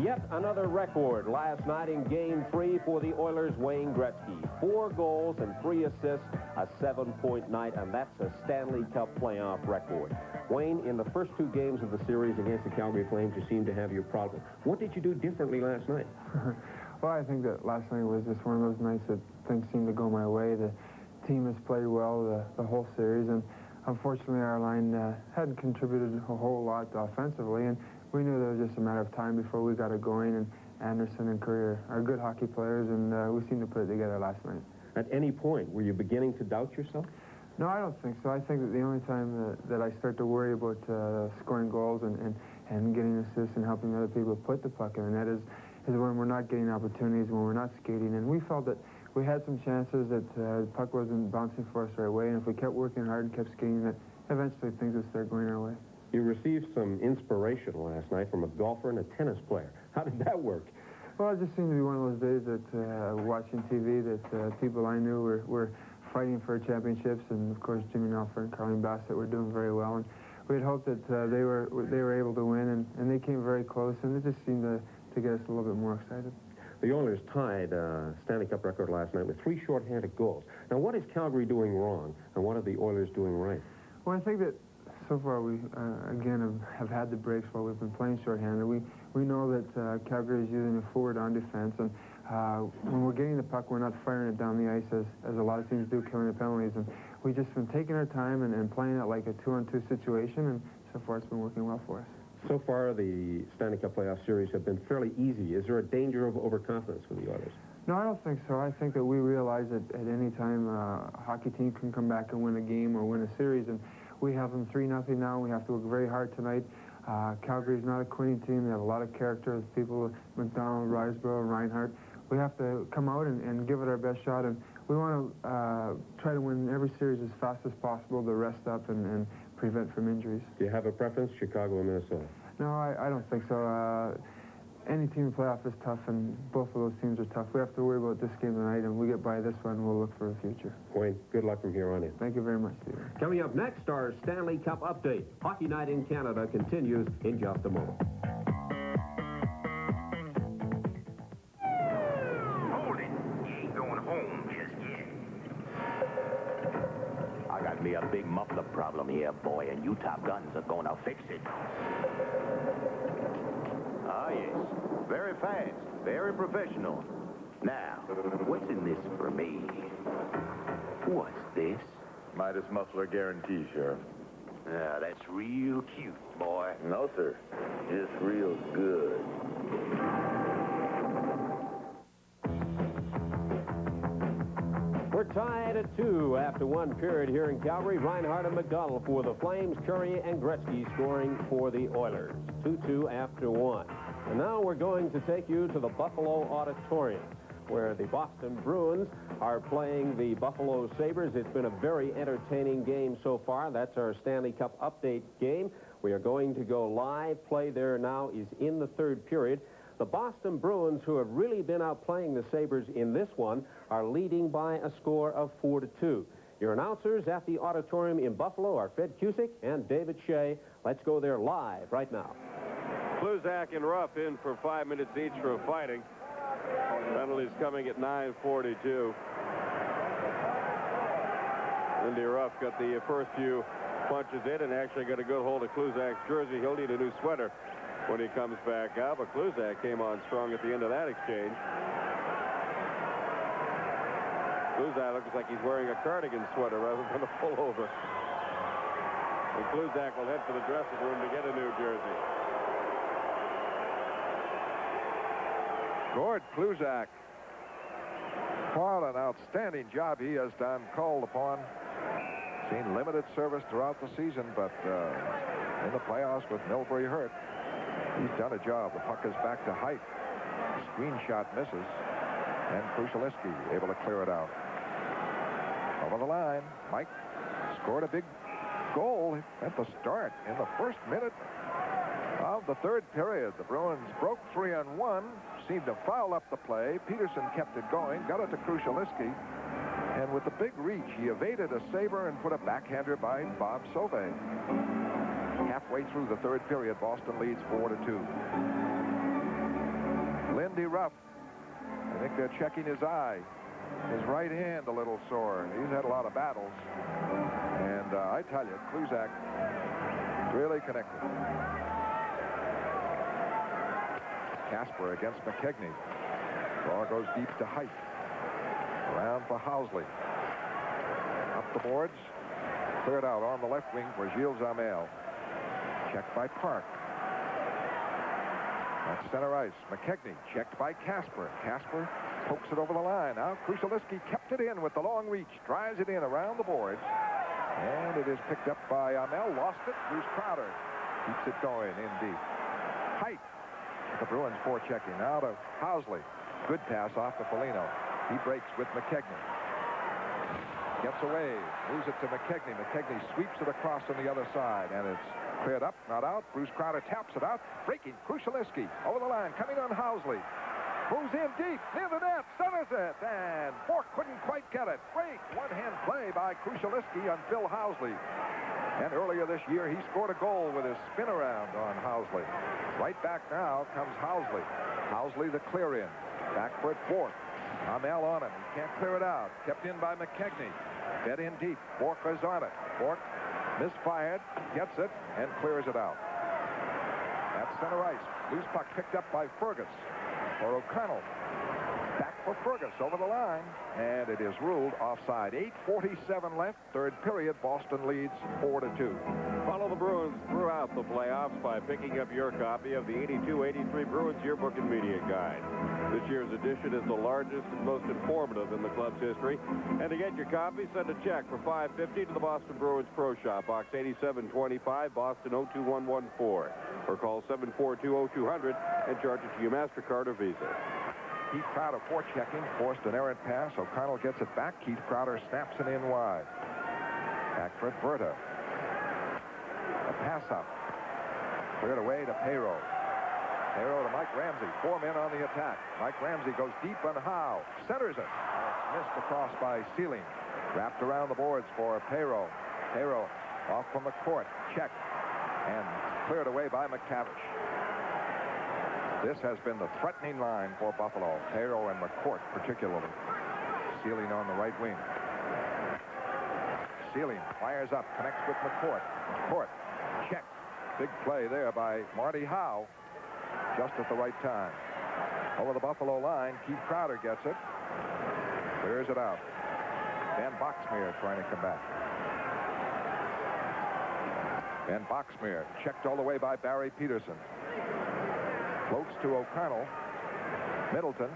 Yet another record last night in Game 3 for the Oilers' Wayne Gretzky. 4 goals and 3 assists, a 7-point night, and that's a Stanley Cup playoff record. Wayne, in the first 2 games of the series against the Calgary Flames, you seemed to have your problem. What did you do differently last night? Well, I think that last night was just one of those nights that things seemed to go my way. The team has played well the whole series, and unfortunately our line hadn't contributed a whole lot offensively, and we knew that it was just a matter of time before we got it going, and Anderson and Curry are good hockey players, and we seemed to put it together last night. At any point, were you beginning to doubt yourself? No, I don't think so. I think that the only time that I start to worry about scoring goals and getting assists and helping other people put the puck in the net is when we're not getting opportunities, when we're not skating. And we felt that we had some chances that the puck wasn't bouncing for us right away, and if we kept working hard and kept skating, that eventually things would start going our way. You received some inspiration last night from a golfer and a tennis player. How did that work? Well, it just seemed to be one of those days that watching TV that people I knew were fighting for championships, and of course Jimmy Nelfer and Carleen Bassett were doing very well, and we had hoped that they were able to win, and they came very close, and it just seemed to get us a little bit more excited. The Oilers tied Stanley Cup record last night with 3 shorthanded goals. Now, what is Calgary doing wrong, and what are the Oilers doing right? Well, I think that so far we, again, have had the breaks while we've been playing shorthanded. We know that Calgary is using a forward on defense, and when we're getting the puck, we're not firing it down the ice as a lot of teams do, killing the penalties. And we've just been taking our time and playing it like a 2-on-2 situation, and so far it's been working well for us. So far, the Stanley Cup playoff series have been fairly easy. Is there a danger of overconfidence for the Oilers? No, I don't think so. I think that we realize that at any time a hockey team can come back and win a game or win a series, and we have them 3-0 now. We have to work very hard tonight. Calgary is not a quitting team. They have a lot of character. People, McDonald, Riseborough, Reinhardt. We have to come out and give it our best shot, and we want to try to win every series as fast as possible to rest up and prevent from injuries. Do you have a preference, Chicago or Minnesota? No, I don't think so. Any team in the playoff is tough, and both of those teams are tough. We have to worry about this game tonight, and we get by this one, we'll look for a future. Wayne, good luck from here on in. Thank you very much, Steve. Coming up next, our Stanley Cup update. Hockey Night in Canada continues in just a moment. Hold it. You ain't going home just yet. I got me a big muffler problem here, boy, and you Top Guns are going to fix it. Ah, yes. Very fast. Very professional. Now, what's in this for me? What's this? Midas Muffler Guarantee, Sheriff. Ah, that's real cute, boy. No, sir. Just real good. We're tied at 2 after 1 period here in Calgary. Reinhardt and McDonald for the Flames. Curry and Gretzky scoring for the Oilers. 2-2 after 1. And now we're going to take you to the Buffalo Auditorium. where the Boston Bruins are playing the Buffalo Sabres. It's been a very entertaining game so far. That's our Stanley Cup update game. We are going to go live. Play there now is in the third period. The Boston Bruins, who have really been outplaying the Sabres in this one, are leading by a score of 4-2. Your announcers at the auditorium in Buffalo are Fred Cusick and David Shea. Let's go there live right now. Kluzak and Ruff in for 5 minutes each for fighting. Penalties coming at 9:42. Lindy Ruff got the first few punches in and actually got a good hold of Kluzak's jersey. He'll need a new sweater when he comes back out, but Kluzak came on strong at the end of that exchange. Kluzak looks like he's wearing a cardigan sweater rather than a pullover. And Kluzak will head for the dressing room to get a new jersey. Gord Kluzak. What an outstanding job he has done, called upon. Seen limited service throughout the season, but in the playoffs with Milbury hurt, he's done a job. The puck is back to Height. Screen shot misses, and Krushelnyski able to clear it out. Over the line, Mike scored a big goal at the start in the first minute of the third period. The Bruins broke 3-on-1, seemed to foul up the play. Peterson kept it going, got it to Krushelnyski, and with the big reach, he evaded a Sabre and put a backhander by Bob Sauvé. Halfway through the third period, Boston leads 4-2. Lindy Ruff, I think they're checking his eye. His right hand a little sore. He's had a lot of battles. And I tell you, Kluzak really connected. Casper against McKegney. Ball goes deep to Height. Around for Housley. Up the boards. Cleared out on the left wing for Gilles Amel. Checked by Park. That's center ice. McKegney checked by Casper. Casper pokes it over the line. Now Krushelnyski kept it in with the long reach. Drives it in around the boards. And it is picked up by Amel. Lost it. Bruce Crowder keeps it going in deep. Height. The Bruins forechecking. Now to Housley. Good pass off to Foligno. He breaks with McKegney. Gets away. Moves it to McKegney. McKegney sweeps it across on the other side. And it's cleared up, not out. Bruce Crowder taps it out. Breaking. Krushelnyski over the line. Coming on Housley. Moves in deep. Near the net. Centers it. And Bork couldn't quite get it. Great one-hand play by Krushelnyski on Phil Housley. And earlier this year, he scored a goal with his spin around on Housley. Right back now comes Housley. Housley the clear in. Back for it, Bork. Amel on him. He can't clear it out. Kept in by McKegney. Fed in deep. Bork is on it. Bork misfired. Gets it and clears it out. That's center ice. Loose puck picked up by Fergus. Or O'Connell. Back for Fergus over the line. And it is ruled offside. 8:47 left. Third period. Boston leads 4-2. Follow the Bruins throughout the playoffs by picking up your copy of the 82-83 Bruins Yearbook and Media Guide. This year's edition is the largest and most informative in the club's history. And to get your copy, send a check for $5.50 to the Boston Bruins Pro Shop, Box 8725, Boston 02114. Or call 742-0200 and charge it to your MasterCard or Visa. Keith Crowder forechecking, forced an errant pass. O'Connell gets it back. Keith Crowder snaps it in wide. Back for Berta. A pass up. Cleared away to Perreault. Perreault to Mike Ramsey. 4 men on the attack. Mike Ramsey goes deep on Howe. Centers it. And it's missed across by Sealing. Wrapped around the boards for Perreault. Perreault off from the court. Checked. And cleared away by McTavish. This has been the threatening line for Buffalo. Perreault and McCourt particularly. Sealing on the right wing. Sealing fires up, connects with McCourt. McCourt checked. Big play there by Marty Howe. Just at the right time. Over the Buffalo line, Keith Crowder gets it. Clears it out. Van Boxmeer trying to come back. Van Boxmeer checked all the way by Barry Peterson. Floats to O'Connell. Middleton.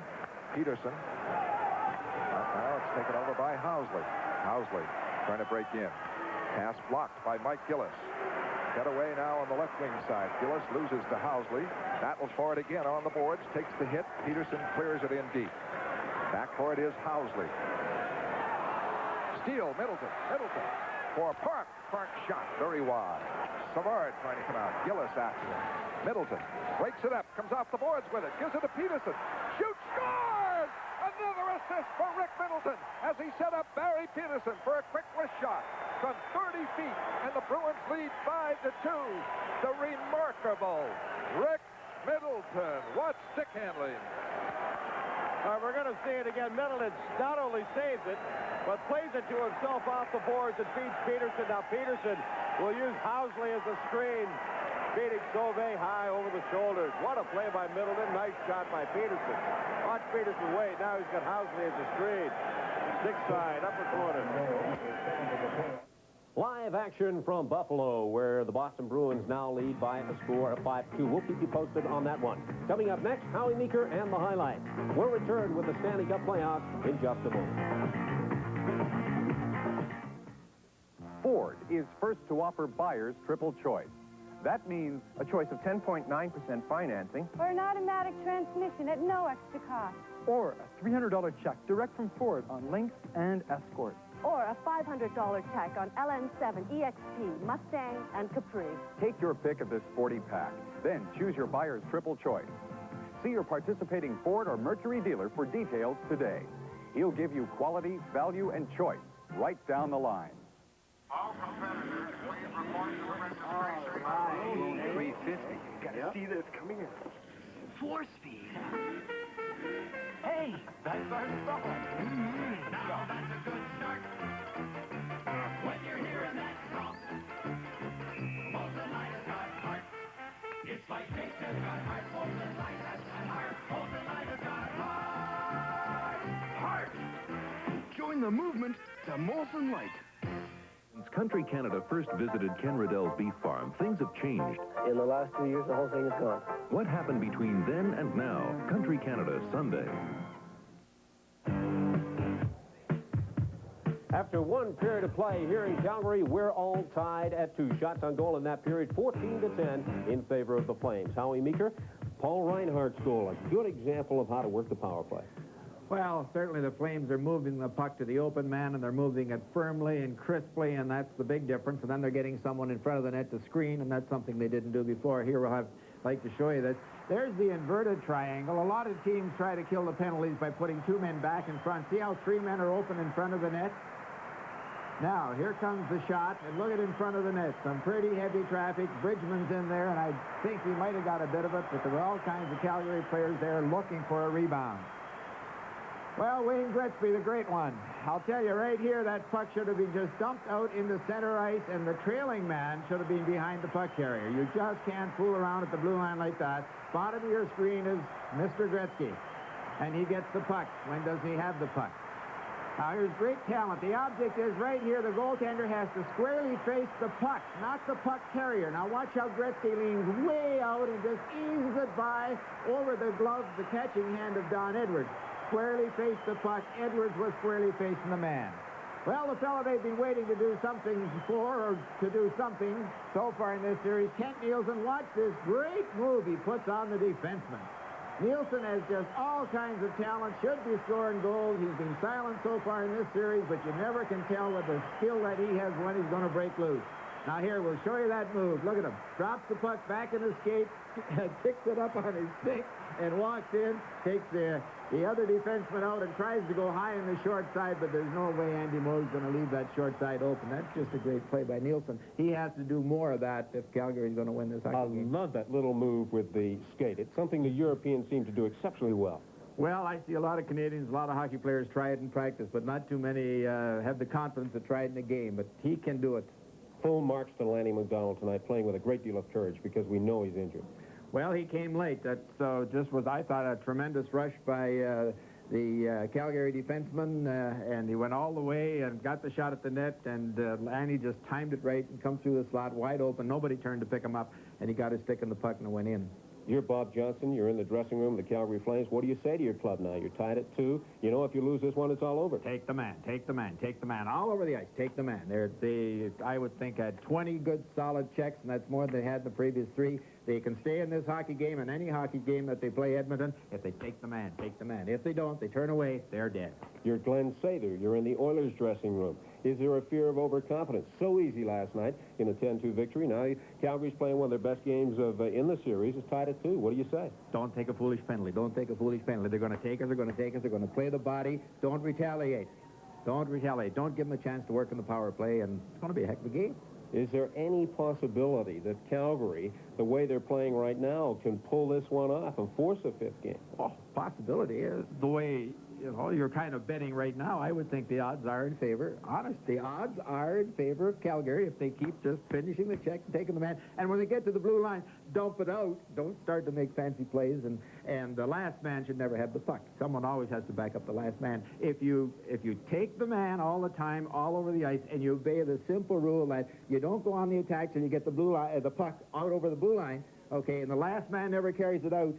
Peterson. Now it's taken over by Housley. Housley trying to break in. Pass blocked by Mike Gillis. Get away now on the left wing side. Gillis loses to Housley. Battles for it again on the boards. Takes the hit. Peterson clears it in deep. Back for it is Housley. Steele, Middleton. For Park. Park shot very wide. Savard trying to come out. Gillis after him. Middleton breaks it up. Comes off the boards with it. Gives it to Peterson. Shoots. Scores! Another assist for Rick Middleton as he set up Barry Peterson for a quick wrist shot from 30 feet. And the Bruins lead 5-2. The remarkable Rick Middleton. What stick handling. We're going to see it again. Middleton not only saves it, but plays it to himself off the boards and feeds Peterson. Now Peterson will use Housley as a screen, beating Sauvé high over the shoulders. What a play by Middleton. Nice shot by Peterson. Watch Peterson wait. Now he's got Housley as a screen. Stick side, upper corner. Live action from Buffalo, where the Boston Bruins now lead by a score of 5-2. We'll keep you posted on that one. Coming up next, Howie Meeker and the highlights. We'll return with the Stanley Cup playoffs in just a moment. Ford is first to offer buyers triple choice. That means a choice of 10.9% financing Or an automatic transmission at no extra cost. or a $300 check direct from Ford on Lynx and Escort. Or a $500 check on LN7, EXP, Mustang, and Capri. Take your pick of this sporty pack. Then choose your buyer's triple choice. See your participating Ford or Mercury dealer for details today. He'll give you quality, value, and choice right down the line. All competitors, please report to the registration. 350. Gotta see this. Come here. Force feed. Hey, that's our song. Now that's a good start. When you're hearing that song, Molson Light has got heart. It's like taste has got heart. Molson Light has got heart. Molson Light has got heart. Heart. Join the movement to Molson Light. Since Country Canada first visited Ken Riddell's beef farm, things have changed. In the last 2 years, the whole thing is gone. What happened between then and now? Country Canada, Sunday. After one period of play here in Calgary, we're all tied at 2 shots on goal in that period, 14-10 in favor of the Flames. Howie Meeker, Paul Reinhardt's goal, a good example of how to work the power play. Well, certainly the Flames are moving the puck to the open man, and they're moving it firmly and crisply, and that's the big difference. And then they're getting someone in front of the net to screen, and that's something they didn't do before. Here I'd like to show you this. There's the inverted triangle. A lot of teams try to kill the penalties by putting 2 men back in front. See how 3 men are open in front of the net? Now, here comes the shot, and look at in front of the net. Some pretty heavy traffic. Bridgman's in there, and I think he might have got a bit of it, but there were all kinds of Calgary players there looking for a rebound. Well, Wayne Gretzky, the great one. I'll tell you right here, that puck should have been just dumped out into center ice, and the trailing man should have been behind the puck carrier. You just can't fool around at the blue line like that. Bottom of your screen is Mr. Gretzky, and he gets the puck. When does he have the puck? Now, here's great talent. The object is right here. The goaltender has to squarely face the puck, not the puck carrier. Now, watch how Gretzky leans way out and just eases it by over the glove, the catching hand of Don Edwards. Squarely faced the puck. Edwards was squarely facing the man. Well, the fellow they've been waiting to do something for, or to do something so far in this series, Kent Nielsen. Watch this great move he puts on the defenseman. Nielsen has just all kinds of talent, should be scoring goals. He's been silent so far in this series, but you never can tell with the skill that he has when he's going to break loose. Now here, we'll show you that move. Look at him. Drops the puck back in his skate, picks it up on his stick, and walks in, takes the other defenseman out and tries to go high on the short side, but there's no way Andy Moe's going to leave that short side open. That's just a great play by Nielsen. He has to do more of that if Calgary's going to win this hockey game. I love that little move with the skate. It's something the Europeans seem to do exceptionally well. Well, I see a lot of Canadians, a lot of hockey players try it in practice, but not too many have the confidence to try it in the game, but he can do it. Full marks to Lanny McDonald tonight, playing with a great deal of courage because we know he's injured. Well, he came late. That just was, I thought, a tremendous rush by the Calgary defenseman, and he went all the way and got the shot at the net, and Lanny just timed it right and come through the slot wide open. Nobody turned to pick him up, and he got his stick in the puck and it went in. You're Bob Johnson. You're in the dressing room of the Calgary Flames. What do you say to your club now? You're tied at 2. You know, if you lose this one, it's all over. Take the man, take the man, take the man. All over the ice, take the man. I would think, had 20 good, solid checks, and that's more than they had in the previous 3. They can stay in this hockey game and any hockey game that they play Edmonton if they take the man, take the man. If they don't, they turn away, they're dead. You're Glenn Sather. You're in the Oilers dressing room. Is there a fear of overconfidence? So easy last night in a 10-2 victory. Now Calgary's playing one of their best games in the series. It's tied at 2. What do you say? Don't take a foolish penalty. Don't take a foolish penalty. They're going to take us. They're going to take us. They're going to play the body. Don't retaliate. Don't retaliate. Don't give them a chance to work in the power play, and it's going to be a heck of a game. Is there any possibility that Calgary, the way they're playing right now, can pull this one off and force a 5th game? Oh, possibility is the way, you're kind of betting right now. I would think the odds are in favor. Honest, the odds are in favor of Calgary if they keep just finishing the check and taking the man. And when they get to the blue line, dump it out. Don't start to make fancy plays. And the last man should never have the puck. Someone always has to back up the last man. If you take the man all the time, all over the ice, and you obey the simple rule that you don't go on the attack till you get the puck out over the blue line, okay, and the last man never carries it out,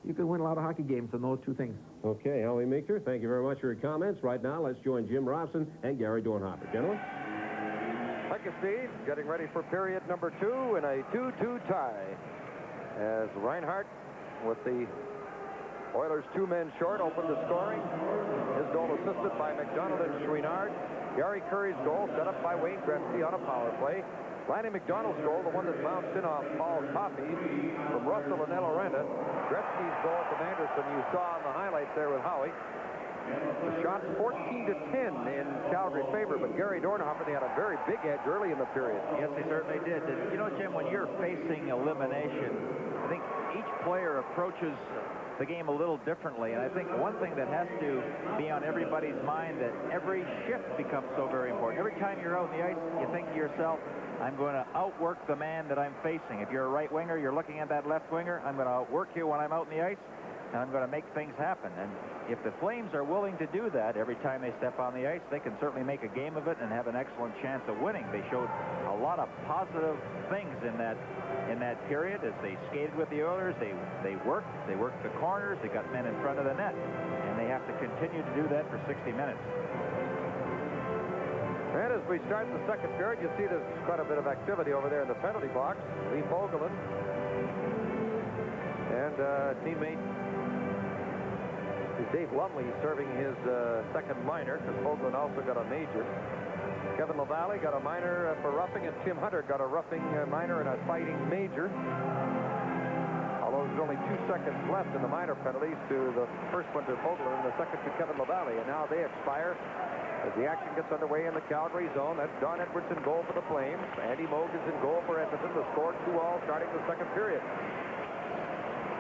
you can win a lot of hockey games on those 2 things. Okay, Howie Meeker, thank you very much for your comments. Right now, let's join Jim Robson and Gary Dornhofer. Gentlemen? Thank you, Steve. Getting ready for period number 2 in a 2-2 tie. As Reinhart, with the Oilers 2 men short, opened the scoring. His goal assisted by McDonald and Chouinard. Gary Curry's goal set up by Wayne Gretzky on a power play. Lanny McDonald's goal, the one that bounced in off Paul Coffey from Russell and Elorenda. Gretzky's goal from Anderson, you saw on the highlights there with Howie. The shot 14-10 in Calgary's favor, but Gary Dornhofer, they had a very big edge early in the period. Yes, they certainly did. You know, Jim, when you're facing elimination, I think each player approaches the game a little differently, and I think one thing that has to be on everybody's mind, that every shift becomes so very important. Every time you're out on the ice, you think to yourself, I'm going to outwork the man that I'm facing. If you're a right winger, you're looking at that left winger, I'm going to outwork you when I'm out in the ice, and I'm going to make things happen. And if the Flames are willing to do that every time they step on the ice, they can certainly make a game of it and have an excellent chance of winning. They showed a lot of positive things in that period as they skated with the Oilers. They worked the corners, they got men in front of the net, and they have to continue to do that for 60 minutes. And as we start the second period, you see there's quite a bit of activity over there in the penalty box. Lee Fogelin and teammate Dave Lumley serving his second minor, because Fogelin also got a major. Kevin LaValle got a minor for roughing, and Tim Hunter got a roughing minor and a fighting major. Although there's only 2 seconds left in the minor penalties, to the first one to Fogelin and the second to Kevin LaValle, and now they expire as the action gets underway in the Calgary zone. That's Don Edwards in goal for the Flames. Andy Moog is in goal for Edmonton. The score 2-all starting the second period.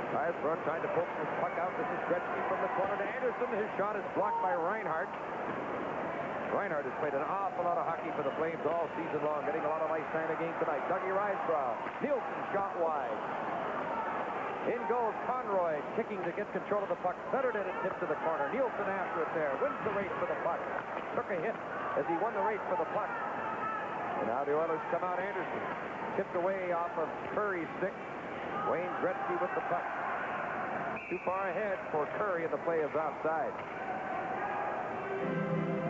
Guys front trying to poke this puck out. This is Gretzky from the corner to Anderson. His shot is blocked by Reinhart. Reinhart has played an awful lot of hockey for the Flames all season long, getting a lot of ice time again tonight. Dougie Risebrough. Nielsen shot wide. In goes Conroy, kicking to get control of the puck. Centered it and tipped to the corner. Nielsen after it there. Wins the race for the puck. Took a hit as he won the race for the puck. And now the Oilers come out. Anderson tipped away off of Curry's stick. Wayne Gretzky with the puck. Too far ahead for Curry, and the play is outside.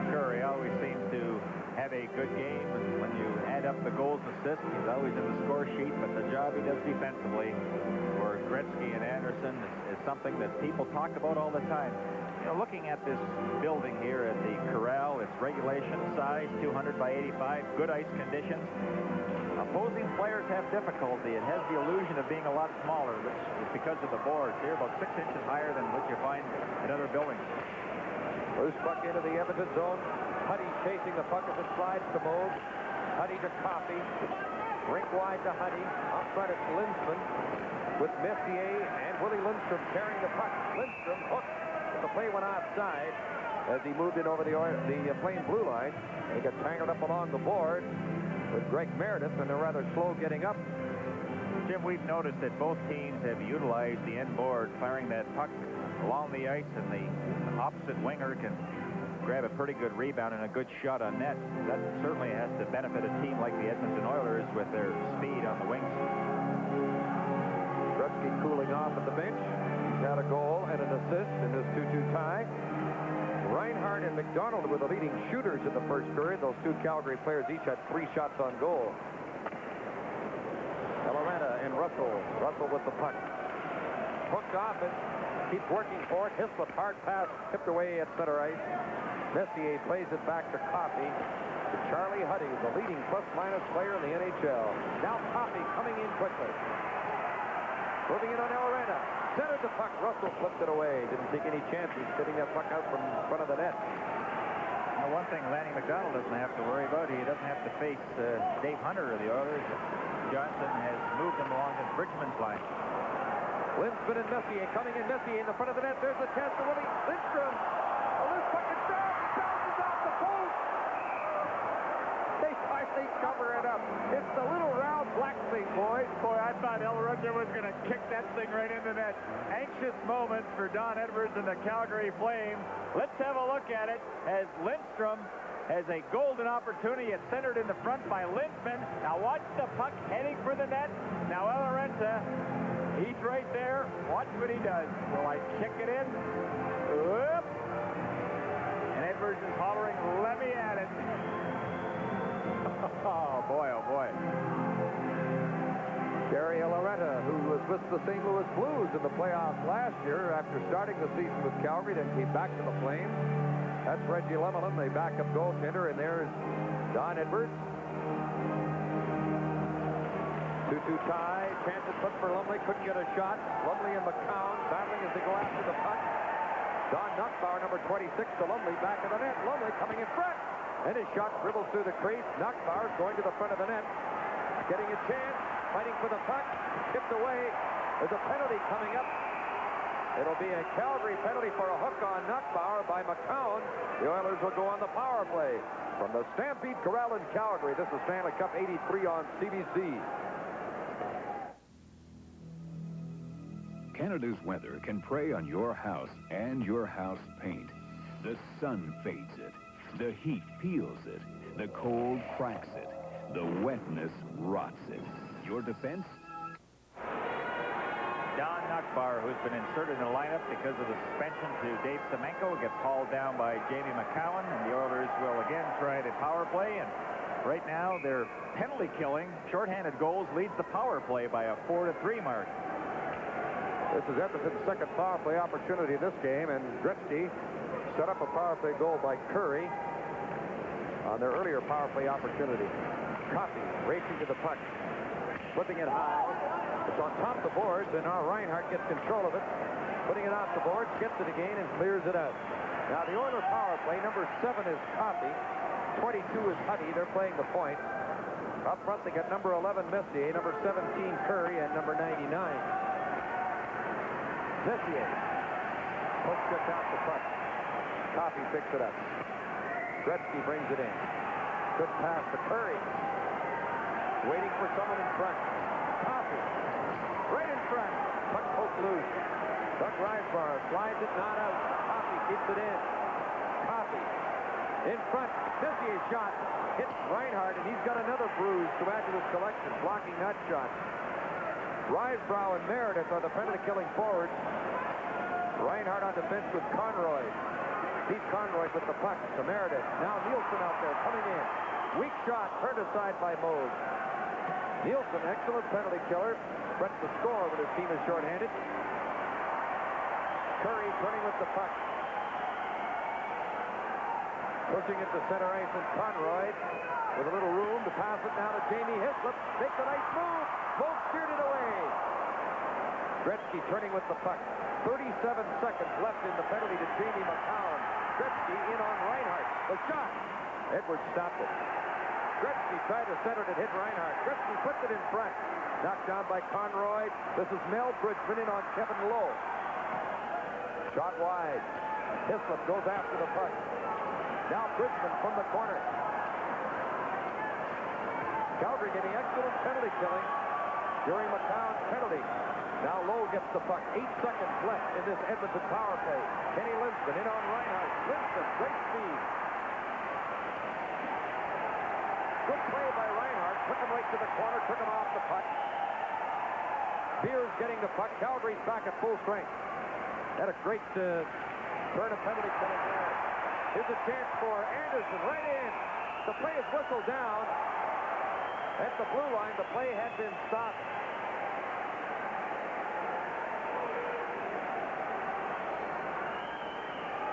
Curry always seems to have a good game, and when you add up the goals and assists, he's always in the score sheet, but the job he does defensively for Gretzky and Anderson is something that people talk about all the time. You know, looking at this building here at the Corral, its regulation size, 200 by 85, good ice conditions. Opposing players have difficulty. It has the illusion of being a lot smaller, which is because of the boards. They're about 6 inches higher than what you find in other buildings. Loose puck into the Edmonton zone. Huddy chasing the puck as it slides to Moog. Huddy to Coffey. Rink wide to Huddy. Up front it's Lindstrom with Messier and Willie Lindstrom carrying the puck. Lindstrom hooked, but the play went offside as he moved in over the Flame blue line. He got tangled up along the board with Greg Meredith, and they're rather slow getting up. Jim, we've noticed that both teams have utilized the end board, firing that puck along the ice, and the opposite winger can grab a pretty good rebound and a good shot on net. That certainly has to benefit a team like the Edmonton Oilers with their speed on the wings. Gretzky cooling off at the bench. He's had a goal and an assist in this 2-2 tie. Reinhardt and McDonald were the leading shooters in the first period. Those two Calgary players each had 3 shots on goal. Eloranta and Russell. Russell with the puck. Hooked off it. Keeps working for it. Hislop, hard pass, tipped away at center ice. Messier plays it back to Coffey. To Charlie Huddy, the leading plus-minus player in the NHL. Now Coffey coming in quickly. Moving in on Eloranta. Centered the puck. Russell flipped it away. Didn't take any chances getting that puck out from front of the net. Now, one thing Lanny McDonald doesn't have to worry about, he doesn't have to face Dave Hunter of the Oilers. Johnson has moved him along his Bridgman's line. Lindstrom and Messier coming in. Messier in the front of the net. There's a chance for Willie Lindstrom. Oh, this puck is down. It bounces off the post. They finally cover it up. It's the little round black thing, boys. Boy, I thought Eloranta was going to kick that thing right into that. Anxious moment for Don Edwards and the Calgary Flames. Let's have a look at it as Lindstrom has a golden opportunity. It's centered in the front by Lindman. Now watch the puck heading for the net. Now Eloranta, he's right there. Watch what he does. Will I kick it in? Whoop. And Edwards is hollering, let me at it. Oh, boy, oh, boy. Gary Eloranta, who was with the St. Louis Blues in the playoffs last year after starting the season with Calgary, then came back to the Flames. That's Reggie Lemelin, the backup goaltender, and there's Don Edwards. 2-2 tie. Chance at putt for Lumley. Couldn't get a shot. Lumley and McCown battling as they go after the puck. Don Nuckbauer, number 26, to Lumley, back of the net. Lumley coming in front. And his shot dribbles through the crease. Nuckbauer's going to the front of the net. Getting a chance. Fighting for the puck. Tipped away. There's a penalty coming up. It'll be a Calgary penalty for a hook on Nuckbauer by McCown. The Oilers will go on the power play. From the Stampede Corral in Calgary, this is Stanley Cup 83 on CBC. Canada's weather can prey on your house and your house paint. The sun fades it. The heat peels it. The cold cracks it. The wetness rots it. Your defense? Don Nuckbauer, who's been inserted in the lineup because of the suspension to Dave Semenko, gets hauled down by Jamie McCowan, and the Oilers will again try the power play. And right now, their penalty killing, shorthanded goals, leads the power play by a 4-3 mark. This is Edmonton's second power play opportunity in this game, and Gretzky set up a power play goal by Curry on their earlier power play opportunity. Coffey racing to the puck, flipping it high. It's on top of the boards, and now Reinhardt gets control of it, putting it off the boards, gets it again, and clears it out. Now the Oilers power play, number 7 is Coffey, 22 is Huddy. They're playing the point. Up front, they got number 11 Messier, number 17 Curry, and number 99 Messier. Push gets out the puck. Coffey picks it up. Gretzky brings it in. Good pass to Curry. Waiting for someone in front. Coffey. Right in front. Puck poked loose. Doug Reisbar slides it, not out. Coffey keeps it in. Coffey. In front. Messier shot. Hits Reinhardt, and he's got another bruise to add to his collection, blocking that shot. Risebrough and Meredith are the penalty-killing forwards. Reinhardt on defense with Conroy. Pete Conroy with the puck to Meredith. Now Nielsen out there coming in. Weak shot, turned aside by Mose. Nielsen, excellent penalty killer. Threats to score when his team is shorthanded. Curry turning with the puck. Pushing it to center ice, and Conroy with a little room to pass it now to Jamie Hislop. Makes a nice move. Mose steered it away. Gretzky turning with the puck. 37 seconds left in the penalty to Jamie McCown. Gretzky in on Reinhardt. The shot. Edwards stopped it. Gretzky tried to center it, hit Reinhardt. Gretzky puts it in front. Knocked down by Conroy. This is Mel Bridgman in on Kevin Lowe. Shot wide. Hislop goes after the puck. Now Bridgman from the corner. Calgary getting excellent penalty killing during McCown's penalty. Now Lowe gets the puck. 8 seconds left in this Edmonton power play. Kenny Lindstrom in on Reinhardt. Lindstrom, great speed. Good play by Reinhardt. Took him right to the corner. Took him off the puck. Pierce getting the puck. Calgary's back at full strength. Had a great turn of penalty killing there. Here's a chance for Anderson right in. The play is whistled down. At the blue line, the play had been stopped.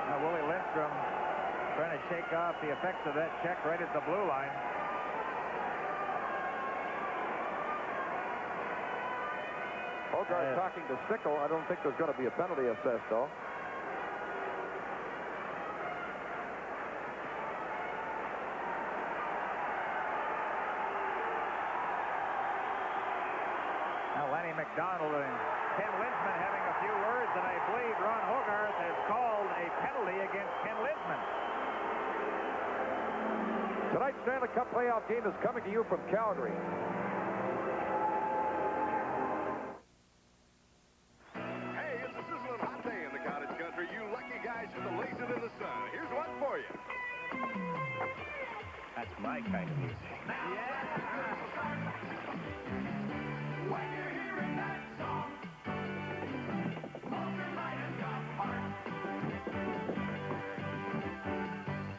Now Willie Lindstrom trying to shake off the effects of that check right at the blue line. Hogarth talking to Sickle. I don't think there's going to be a penalty assessed, though. Now Lanny McDonald and Ken Linsman having a few words, and I believe Ron Hogarth has called a penalty against Ken Linsman. Tonight's Stanley Cup playoff game is coming to you from Calgary. Hey, it's a sizzling hot day in the cottage country. You lucky guys just to lace it in the sun. Here's one for you. That's my kind of music. When you're hearing that song, Molson Light has got heart.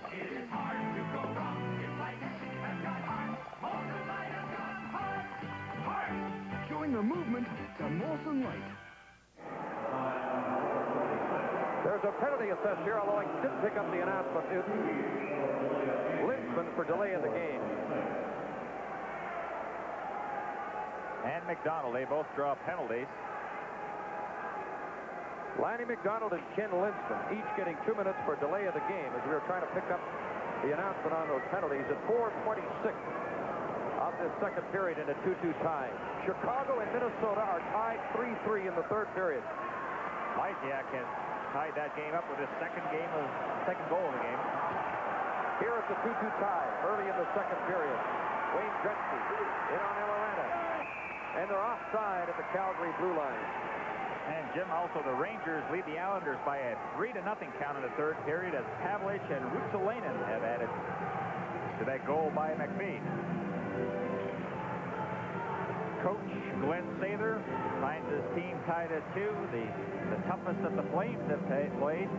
It is hard to go wrong. It's like has got heart. Molson Light has got heart. Heart. Join the movement to Molson Light. There's a penalty assessed here, although I didn't pick up the announcement. It's Linsman for delay in the game. And McDonald, they both draw penalties. Lanny McDonald and Ken Linsman each getting 2 minutes for delay of the game as we were trying to pick up the announcement on those penalties at 4:26 of this second period in a 2-2 tie. Chicago and Minnesota are tied 3-3 in the third period. Lysiak has tied that game up with his second goal of the game. Here it's a 2-2 tie early in the second period. Wayne Gretzky in on Eloranta. And they're offside at the Calgary blue line. And Jim, also the Rangers lead the Islanders by a 3-0 count in the third period as Pavlich and Ruotsalainen have added to that goal by McPhee. Coach Glenn Sather finds his team tied at 2, the toughest that the Flames have played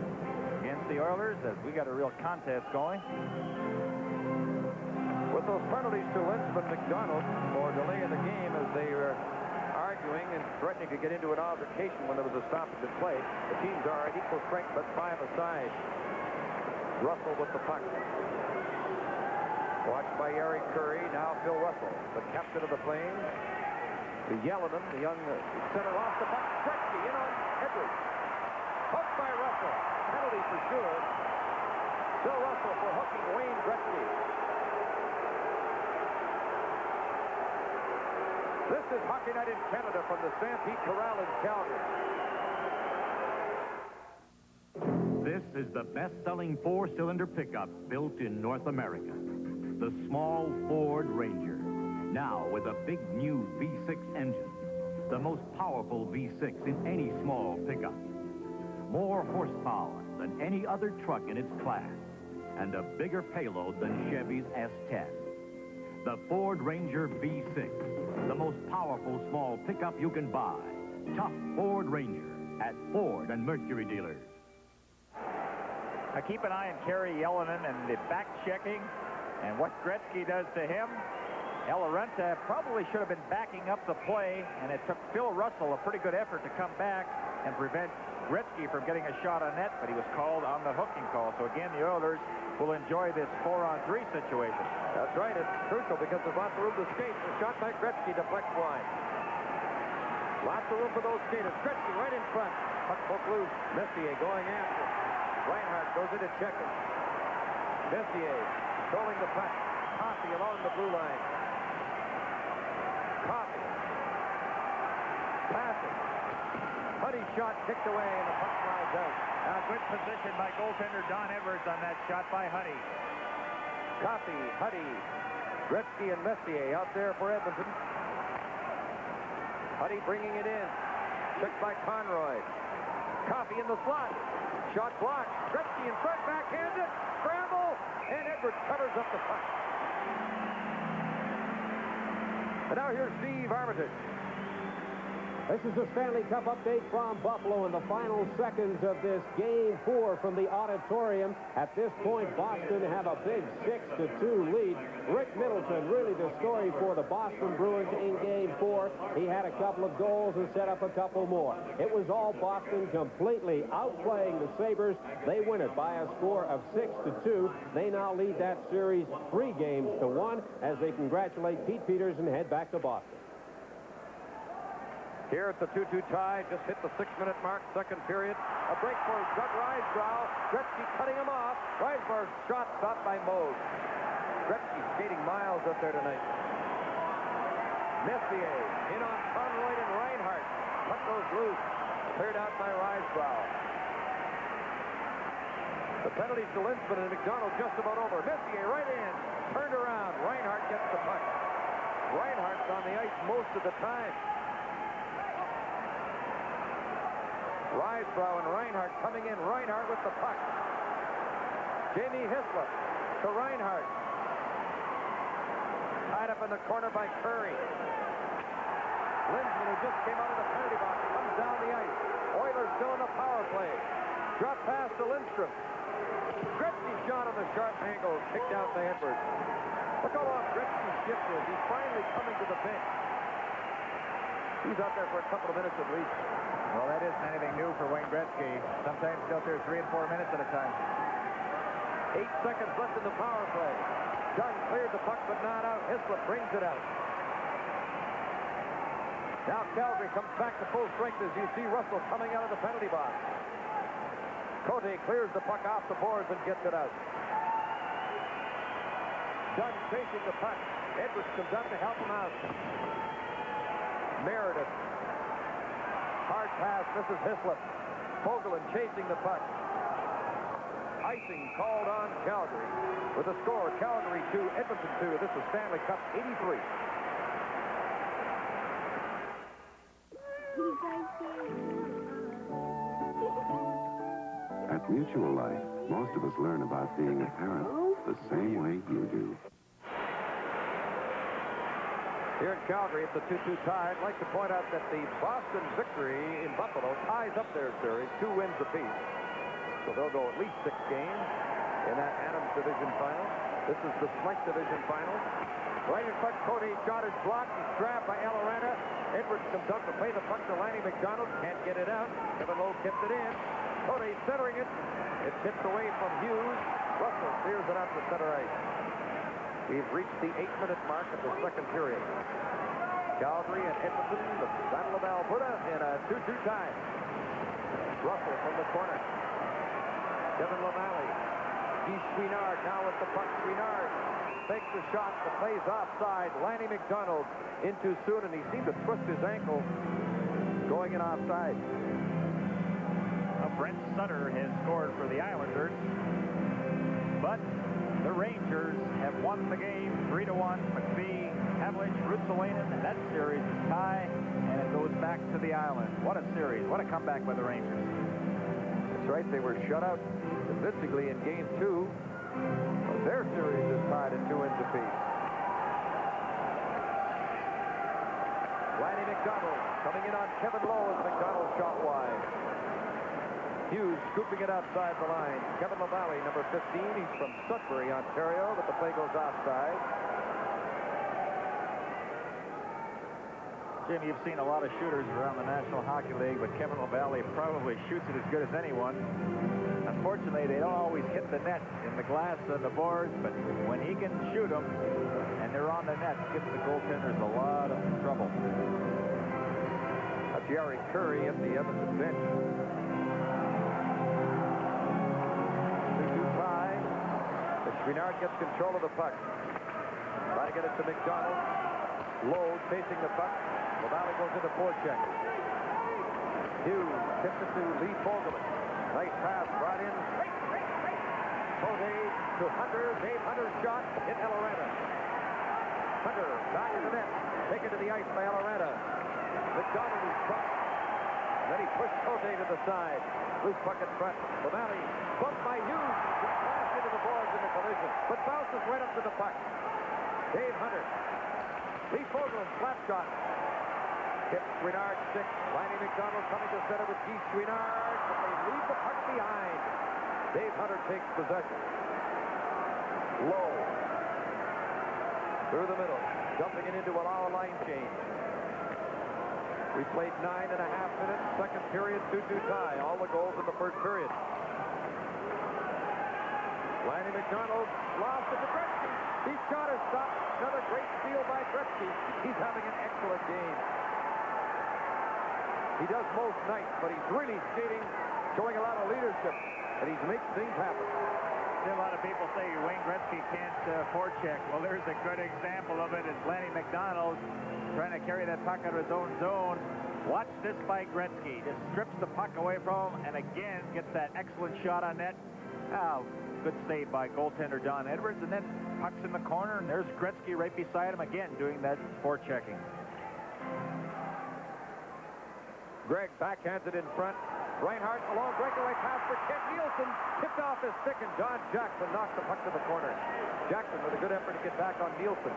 against the Oilers, as we got a real contest going. With those penalties to Linsman McDonald for delay in the game as they were arguing and threatening to get into an altercation when there was a stoppage in play. The teams are at equal strength but 5 aside. Russell with the puck. Watched by Eric Curry, now Phil Russell, the captain of the Flames. To Yellowman, the young center off the puck. Gretzky in on Edwards. Hooked by Russell. Penalty for sure. Phil Russell for hooking Wayne Gretzky. This is Hockey Night in Canada from the Stampede Corral in Calgary. This is the best-selling 4-cylinder pickup built in North America. The small Ford Ranger. Now with a big new V6 engine. The most powerful V6 in any small pickup. More horsepower than any other truck in its class. And a bigger payload than Chevy's S10. The Ford Ranger V6. The most powerful small pickup you can buy. Tough Ford Ranger at Ford and Mercury dealers. Now keep an eye on Kerry Yellowman and the back checking and what Gretzky does to him. Eloranta probably should have been backing up the play, and it took Phil Russell a pretty good effort to come back and prevent Gretzky from getting a shot on net, but he was called on the hooking call. So again, the Oilers will enjoy this 4-on-3 situation. That's right. It's crucial because there's lots of room to skate. The shot by Gretzky deflects wide. Lots of room for those skaters. Gretzky right in front. Puck poked loose. Messier going after. Reinhardt goes into checking. Messier controlling the puck. Coffey along the blue line. Coffey. Passing. Huddy's shot kicked away and the puck flies out. Now good position by goaltender Don Edwards on that shot by Huddy. Coffey, Huddy, Gretzky, and Messier out there for Edmonton. Huddy bringing it in. Checked by Conroy. Coffey in the slot. Shot blocked. Gretzky in front, backhanded. Scramble, and Edwards covers up the puck. And now here's Steve Armitage. This is the Stanley Cup update from Buffalo in the final seconds of this Game 4 from the auditorium. At this point, Boston have a big 6-2 lead. Rick Middleton, really the story for the Boston Bruins in Game 4. He had a couple of goals and set up a couple more. It was all Boston completely outplaying the Sabres. They win it by a score of 6-2. They now lead that series 3-1 as they congratulate Pete Peters and head back to Boston. Here at the 2-2 tie, just hit the 6-minute mark, second period. A break for Doug Risebrough. Gretzky cutting him off. Risebrough's shot stopped by Moog. Gretzky skating miles up there tonight. Messier in on Conroy and Reinhart. Puck goes loose. Cleared out by Risebrough. The penalties to Linsman and McDonald just about over. Messier right in. Turned around. Reinhart gets the puck. Reinhart's on the ice most of the time. Risebrough and Reinhart coming in. Reinhart with the puck. Jamie Hislop to Reinhart. Tied up in the corner by Curry. Linsman, who just came out of the penalty box, comes down the ice. Oilers still in the power play. Drop pass to Lindstrom. Gretzky shot on the sharp angle. Kicked out to Edwards. Look how long Gretzky's shift is. He's finally coming to the bench. He's out there for a couple of minutes at least. Well, that isn't anything new for Wayne Gretzky. Sometimes he's out there 3 and 4 minutes at a time. 8 seconds left in the power play. Dunn cleared the puck, but not out. Hislop brings it out. Now Calgary comes back to full strength as you see Russell coming out of the penalty box. Cote clears the puck off the boards and gets it out. Dunn chasing the puck. Edwards comes up to help him out. Meredith. Hard pass, misses Hislop. Fogelin chasing the puck. Icing called on Calgary. With a score, Calgary 2, Edmonton 2. This is Stanley Cup 83. At Mutual Life, most of us learn about being a parent the same way you do. Here in Calgary, it's a 2-2 tie. I'd like to point out that the Boston victory in Buffalo ties up their series, 2 wins apiece. So they'll go at least 6 games in that Adams Division final. This is the Smythe Division final. Right in front, Cody shot is blocked. He's grabbed by Aloranda. Edwards comes up to play the puck to Lanny McDonald. Can't get it out. Kevin Lowe tipped it in. Cody centering it. It tipped away from Hughes. Russell clears it out to center ice. We've reached the 8-minute mark of the second period. Calgary and Edmonton, the Battle of Alberta, in a 2-2 tie. Russell from the corner. Kevin LaValle. Guy Chouinard now with the puck. Chouinard takes the shot. The play's offside. Lanny McDonald in too soon, and he seemed to twist his ankle going in offside. Brent Sutter has scored for the Islanders, but the Rangers have won the game 3-1. McPhee, Havlich, Ruotsalainen. That series is tie, and it goes back to the Island. What a series. What a comeback by the Rangers. That's right. They were shut out convincingly in Game 2. But their series is tied at 2 wins apiece. Lanny McDonald coming in on Kevin Lowe as McDonald shot wide. Hughes scooping it outside the line. Kevin LaValle, number 15. He's from Sudbury, Ontario, but the play goes offside. Jim, you've seen a lot of shooters around the National Hockey League, but Kevin LaValle probably shoots it as good as anyone. Unfortunately, they don't always hit the net in the glass and the boards, but when he can shoot them and they're on the net, it gives the goaltenders a lot of trouble. Jerry Curry at the Edmonton bench. Chouinard gets control of the puck. Trying to get it to McDonald. Lowe chasing the puck. LaValle goes into forecheck. Hughes tips it to Lee Fogelman. Nice pass brought in. Cote to Hunter. Dave Hunter's shot hit Aloranda. Hunter back in the net. Taken to the ice by Aloranda. McDonald is bumped. Then he pushed Cote to the side. Loose puck in front. LaValle bumped by Hughes. Into the boards in the collision, but bounces right up to the puck. Dave Hunter. Lee Fogelman, slap shot. Tip Chouinard 6. Lanny McDonald coming to center with Keith Chouinard, but they leave the puck behind. Dave Hunter takes possession. Low. Through the middle. Dumping it into our line change. We played 9.5 minutes. Second period, 2-2 tie. All the goals in the first period. Lanny McDonald lost it to Gretzky. He shot or stopped. Another great steal by Gretzky. He's having an excellent game. He does most nights, but he's really skating, showing a lot of leadership, and he's making things happen. A lot of people say Wayne Gretzky can't forecheck. Well, there's a good example of it. It's Lanny McDonald trying to carry that puck out of his own zone. Watch this by Gretzky. Just strips the puck away from him, and again gets that excellent shot on net. Oh, good save by goaltender Don Edwards, and then puck's in the corner, and there's Gretzky right beside him again doing that forechecking. Greg backhands it in front. Reinhardt, a long breakaway pass for Kent Nielsen. Tipped off his stick, and John Jackson knocks the puck to the corner. Jackson with a good effort to get back on Nielsen.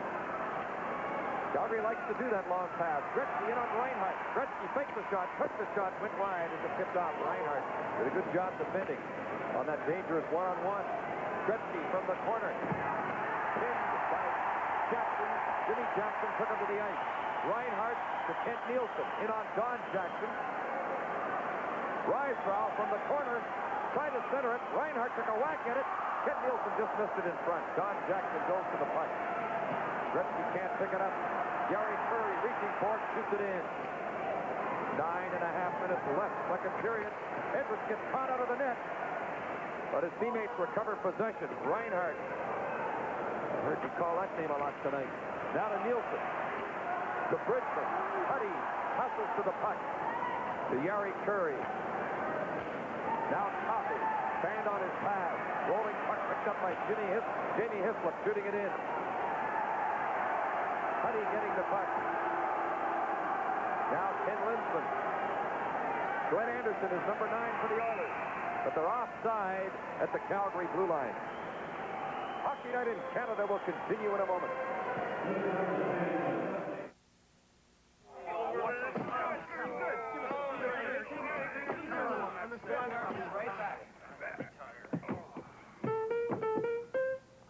Calgary likes to do that long pass. Gretzky in on Reinhardt. Gretzky faked the shot, took the shot, went wide as it tipped off. Reinhardt did a good job defending on that dangerous one-on-one. Gretzky from the corner. Pinned by Jackson. Jimmy Jackson took him to the ice. Reinhardt to Kent Nielsen. In on Don Jackson. Rysbrough from the corner. Tried to center it. Reinhardt took a whack at it. Kent Nielsen just missed it in front. Don Jackson goes to the puck. Gretzky can't pick it up. Gary Curry reaching for it. Shoots it in. 9.5 minutes left. Second period. Edwards gets caught out of the net. But his teammates recover possession. Reinhardt. I heard you call that name a lot tonight. Now to Nielsen. To Bridgman. Huddy hustles to the puck. To Gary Curry. Now Coffey. Band on his pass. Rolling puck picked up by Jamie Hislop shooting it in. Huddy getting the puck. Now Ken Linsman. Glenn Anderson is number 9 for the Oilers. But they're offside at the Calgary blue line. Hockey Night in Canada will continue in a moment.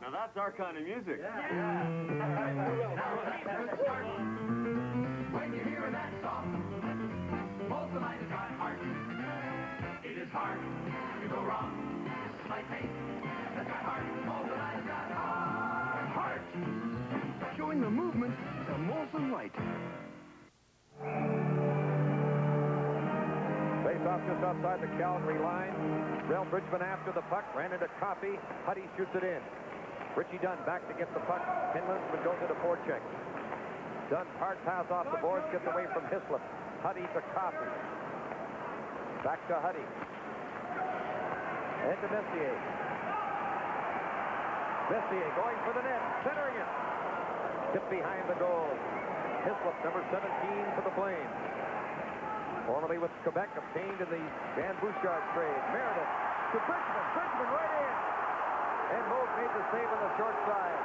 Now that's our kind of music. When you hear that song, most of life has got heart. It is hard to go wrong. It's like paint that's got heart. Most of life has got heart. Showing the movement, the Molson Light. Face off just outside the Calgary line. Rel Bridgman after the puck. Ran into Coffey. Huddy shoots it in. Richie Dunn back to get the puck. Ken Linsman goes into forecheck. Dunn hard pass off the boards. Gets away from Hislop. Huddy to Coffey. Back to Huddy. And to Messier. Messier going for the net. Centering it. Tip behind the goal. Hislop, number 17 for the Flames. Formerly with Quebec, obtained in the Van Bouchard trade. Meredith to Bridgman. Bridgman right in. And Moog made the save on the short side.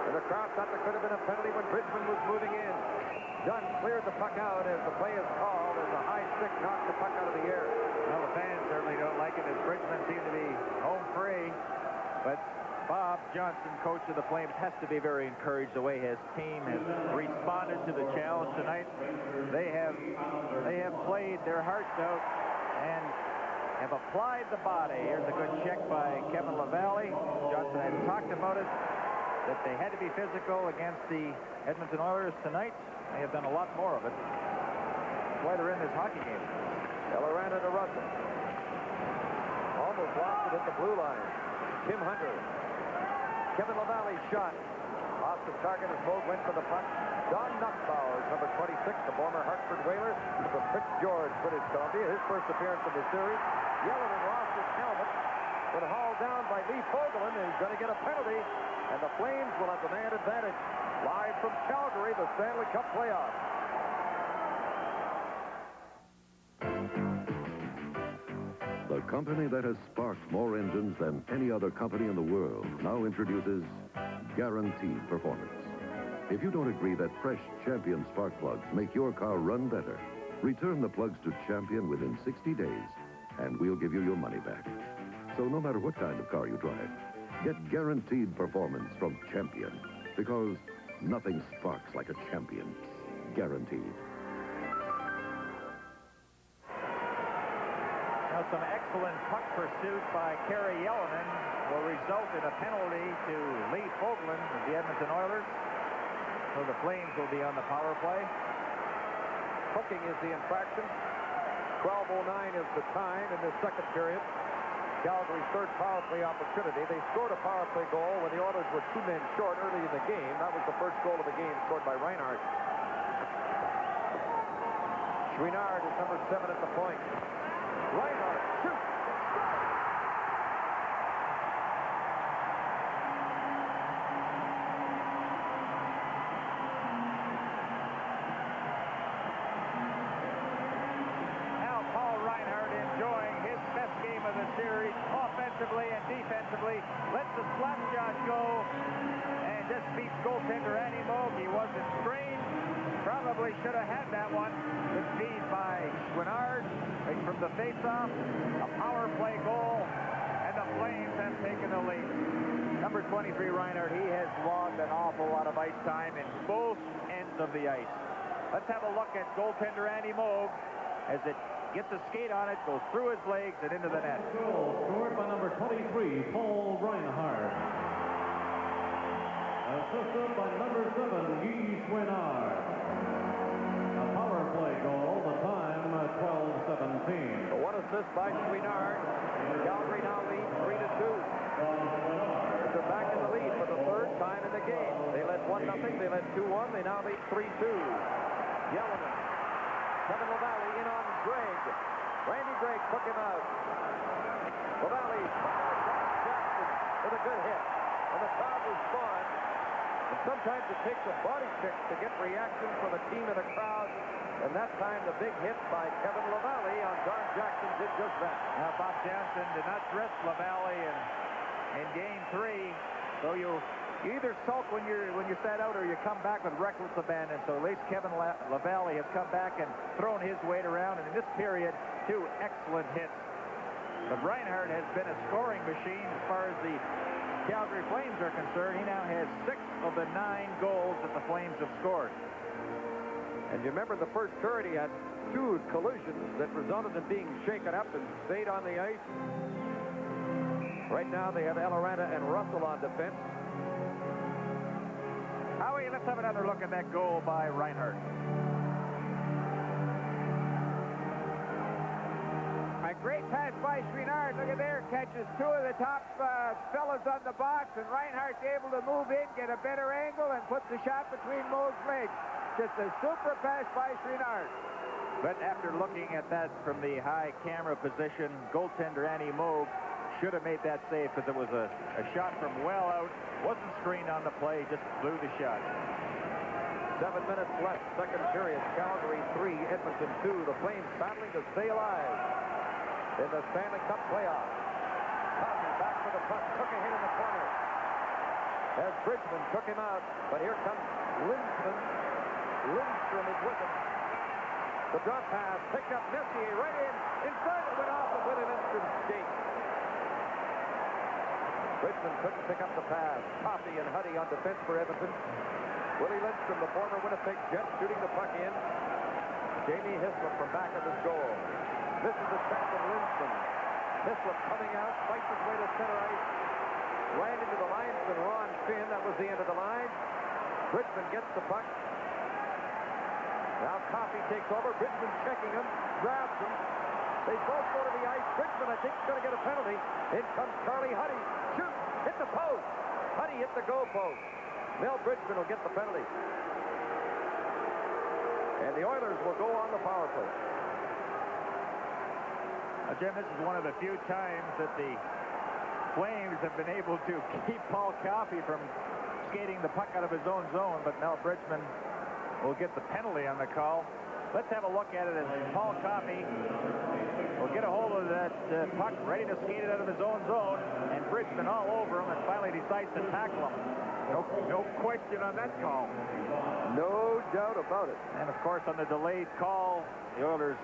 And the crowd thought there could have been a penalty when Bridgman was moving in. Dunn cleared the puck out as the play is called as a high stick knocked the puck out of the air. Well, the fans certainly don't like it as Bridgman seemed to be home free. But Bob Johnson, coach of the Flames, has to be very encouraged the way his team has responded to the challenge tonight. They have played their hearts out and have applied the body. Here's a good check by Kevin LaValle. Johnson had talked about it, that they had to be physical against the Edmonton Oilers tonight. They have done a lot more of it. That's why they're in this hockey game. Eloranta to Russell. Almost lost it at the blue line. Tim Hunter. Kevin LaValle shot. Off the target as Moog went for the puck. Don Nussbauer, number 26, the former Hartford Whalers from Prince George, British Columbia. His first appearance in the series. Yellowman lost his helmet, but hauled down by Lee Fogelin, and he's going to get a penalty. And the Flames will have the man advantage. Live from Calgary, the Stanley Cup playoffs. The company that has sparked more engines than any other company in the world now introduces Guaranteed Performance. If you don't agree that fresh Champion spark plugs make your car run better, return the plugs to Champion within 60 days, and we'll give you your money back. So no matter what kind of car you drive, get guaranteed performance from Champion, because nothing sparks like a Champion. Guaranteed. Now, some excellent puck pursuit by Kerry Yellowman will result in a penalty to Lee Fogelin of the Edmonton Oilers. So the Flames will be on the power play. Hooking is the infraction. 12:09 is the time in this second period. Calgary's third power play opportunity. They scored a power play goal when the Oilers were 2 men short early in the game. That was the first goal of the game, scored by Reinhart. Chouinard is number 7 at the point. Reinhart shoots. Now Paul Reinhart enjoying his best game of the series, offensively and defensively. Lets the slap shot go and just beats goaltender Annie Moog. He wasn't strained. Probably should have had that one. Good feed by Chouinard from the faceoff. A power play goal, and the Flames have taken the lead. Number 23, Reinhart, he has lost an awful lot of ice time in both ends of the ice. Let's have a look at goaltender Annie Moog as it gets a skate on it, goes through his legs and into the net. Goal scored by number 23, Paul Reinhart. Assisted by number 7, Guy Chouinard. A power play goal, the time 12:17. One assist by Chouinard. Calgary now leads 3-2. They're back in the lead for the third time in the game. They led 1-0, they led 2-1, they now lead 3-2. Yellowman. Kevin LaValle in on Gregg. Randy Gregg took him out. LaValle, Jackson with a good hit. And the crowd responds. And sometimes it takes a body check to get reaction from a team in a crowd. And that time the big hit by Kevin LaValle on Don Jackson did just that. Now Bob Jansen did not dress LaValle in game 3. So you either sulk when you sat out or you come back with reckless abandon. So at least Kevin LaValle has come back and thrown his weight around. And in this period, 2 excellent hits. But Reinhart has been a scoring machine as far as the Calgary Flames are concerned. He now has 6 of the 9 goals that the Flames have scored. And you remember the first period, he had 2 collisions that resulted in being shaken up and stayed on the ice. Right now they have Eloranta and Russell on defense. Howie, let's have another look at that goal by Reinhart. A great pass by Chouinard. Look at there. Catches 2 of the top fellas on the box, and Reinhart's able to move in, get a better angle, and put the shot between Moog's legs. Just a super pass by Chouinard. But after looking at that from the high camera position, goaltender Annie Moog should have made that save because it was a shot from well out. Wasn't screened on the play, just blew the shot. 7 minutes left, second period. Calgary 3, Edmonton 2. The Flames battling to stay alive in the Stanley Cup playoffs. Coffey back for the puck, took a hit in the corner as Bridgman took him out. But here comes Lindstrom. Lindstrom is with him. The drop pass picked up Messier right inside it, went off of Willie Lindstrom's skate. Bridgman couldn't pick up the pass. Coffey and Huddy on defense for Edmonton. Willie Lindstrom, the former Winnipeg Jet, shooting the puck in. Jamie Hislop from back of his goal. This is the check from Lindstrom. Hislop coming out, fights his way to center ice. Ran into the linesman, Ron Finn. That was the end of the line. Bridgman gets the puck. Now Coffey takes over. Bridgman checking him, grabs him. They both go to the ice. Bridgman, I think, is going to get a penalty. In comes Charlie Huddy. Shoot! Hit the post. Huddy hit the goal post. Mel Bridgman will get the penalty. And the Oilers will go on the power play. Jim, this is one of the few times that the Flames have been able to keep Paul Coffey from skating the puck out of his own zone, but Mel Bridgman will get the penalty on the call. Let's have a look at it as Paul Coffey will get a hold of that puck, ready to skate it out of his own zone, and Bridgman all over him and finally decides to tackle him. No question on that call. No doubt about it. And, of course, on the delayed call, the Oilers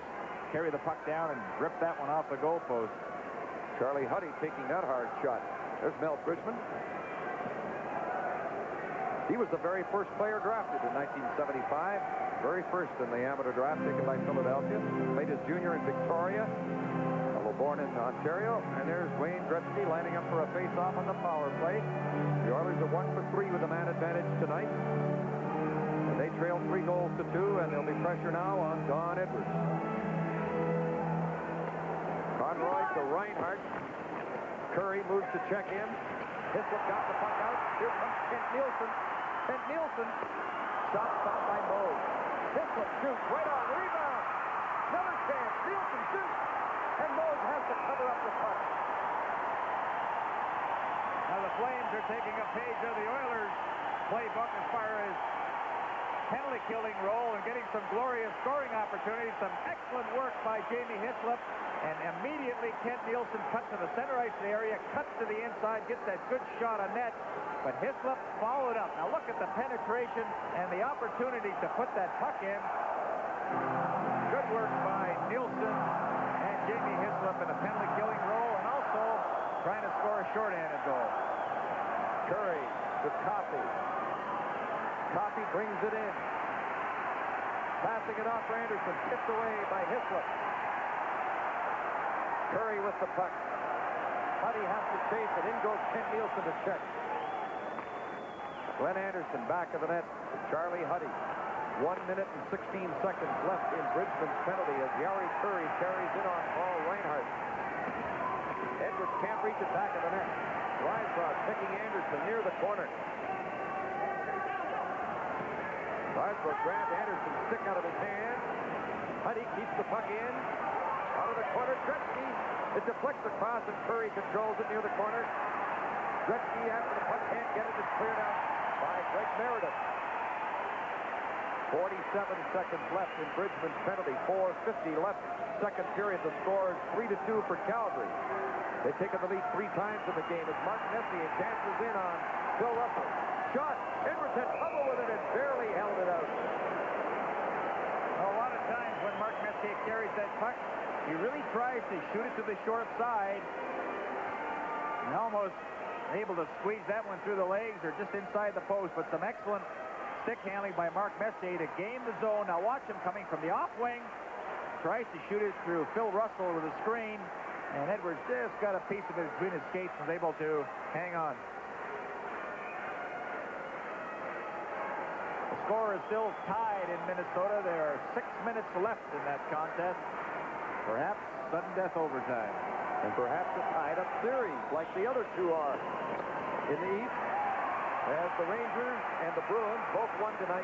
carry the puck down and rip that one off the goalpost. Charlie Huddy taking that hard shot. There's Mel Bridgman. He was the very first player drafted in 1975. Very first in the amateur draft taken by Philadelphia. Played his junior in Victoria. Although born in Ontario. And there's Wayne Gretzky lining up for a face-off on the power play. The Oilers are 1 for 3 with a man advantage tonight. And they trail 3 goals to 2, and there'll be pressure now on Don Edwards. Conroy to Reinhardt. Curry moves to check in. Hislop got the puck out. Here comes Kent Nielsen. Kent Nielsen. Shot stopped by Mose. Hislop shoots right on. Rebound. Another chance. Nielsen shoots. And Mose has to cover up the puck. Now the Flames are taking a page of the Oilers' playbook as far as penalty killing role and getting some glorious scoring opportunities. Some excellent work by Jamie Hislop. And immediately Kent Nielsen cuts to the center ice of the area, cuts to the inside, gets that good shot on net. But Hislop followed up. Now look at the penetration and the opportunity to put that puck in. Good work by Nielsen and Jamie Hislop in a penalty killing role, and also trying to score a shorthanded goal. Curry to Coffey. Coffey brings it in. Passing it off for Anderson. Tipped away by Hislop. Curry with the puck. Huddy has to chase it. In goes Kent Nielsen to check. Glenn Anderson back of the net to Charlie Huddy. 1 minute and 16 seconds left in Bridgman's penalty as Yari Curry carries in on Paul Reinhardt. Edwards can't reach it back of the net. Reinhardt picking Anderson near the corner. Reinhardt grabbed Anderson's stick out of his hand. Huddy keeps the puck in. Out of the corner, Gretzky. It deflects across, and Curry controls it near the corner. Gretzky, after the puck can't get it, is cleared out by Greg Meredith. 47 seconds left in Bridgman's penalty. 4:50 left. Second period. The score is 3-2 for Calgary. They've taken the lead 3 times in the game as Mark Messier dances in on Phil Russell. Shot. Edwards had trouble with it and barely held it out. A lot of times when Mark Messier carries that puck, he really tries to shoot it to the short side and almost able to squeeze that one through the legs or just inside the post, but some excellent stick handling by Mark Messier to gain the zone. Now watch him coming from the off wing. Tries to shoot it through Phil Russell with a screen, and Edwards just got a piece of it between his skates and was able to hang on. The score is still tied in Minnesota. There are 6 minutes left in that contest. Perhaps sudden death overtime. And perhaps a tied-up series like the other 2 are. In the East, as the Rangers and the Bruins both won tonight.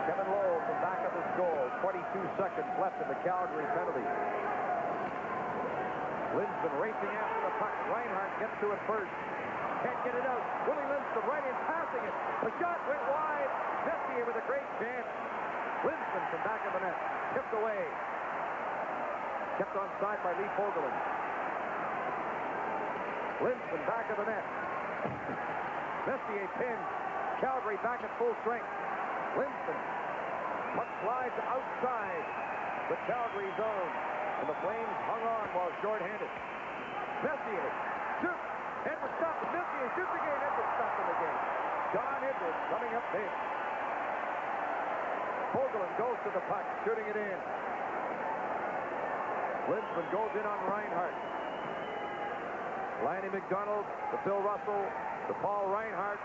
Kevin Lowe from back of his goal. 22 seconds left in the Calgary penalty. Lindstrom racing after the puck. Reinhardt gets to it first. Can't get it out. Willie Lindstrom right in, passing it. The shot went wide. Messier with a great chance. Lindstrom from back of the net. Tipped away. Kept onside by Lee Fogelin. Lindstrom back of the net. Messier pinned. Calgary back at full strength. Lindstrom. Puck slides outside the Calgary zone. And the Flames hung on while short-handed. Messier shoots. Edwards stops. Messier shoots again. Edwards stops him again. Don Edwards coming up big. Fogelin goes to the puck, shooting it in. Lindstrom goes in on Reinhardt. Lanny McDonald to Phil Russell to Paul Reinhardt.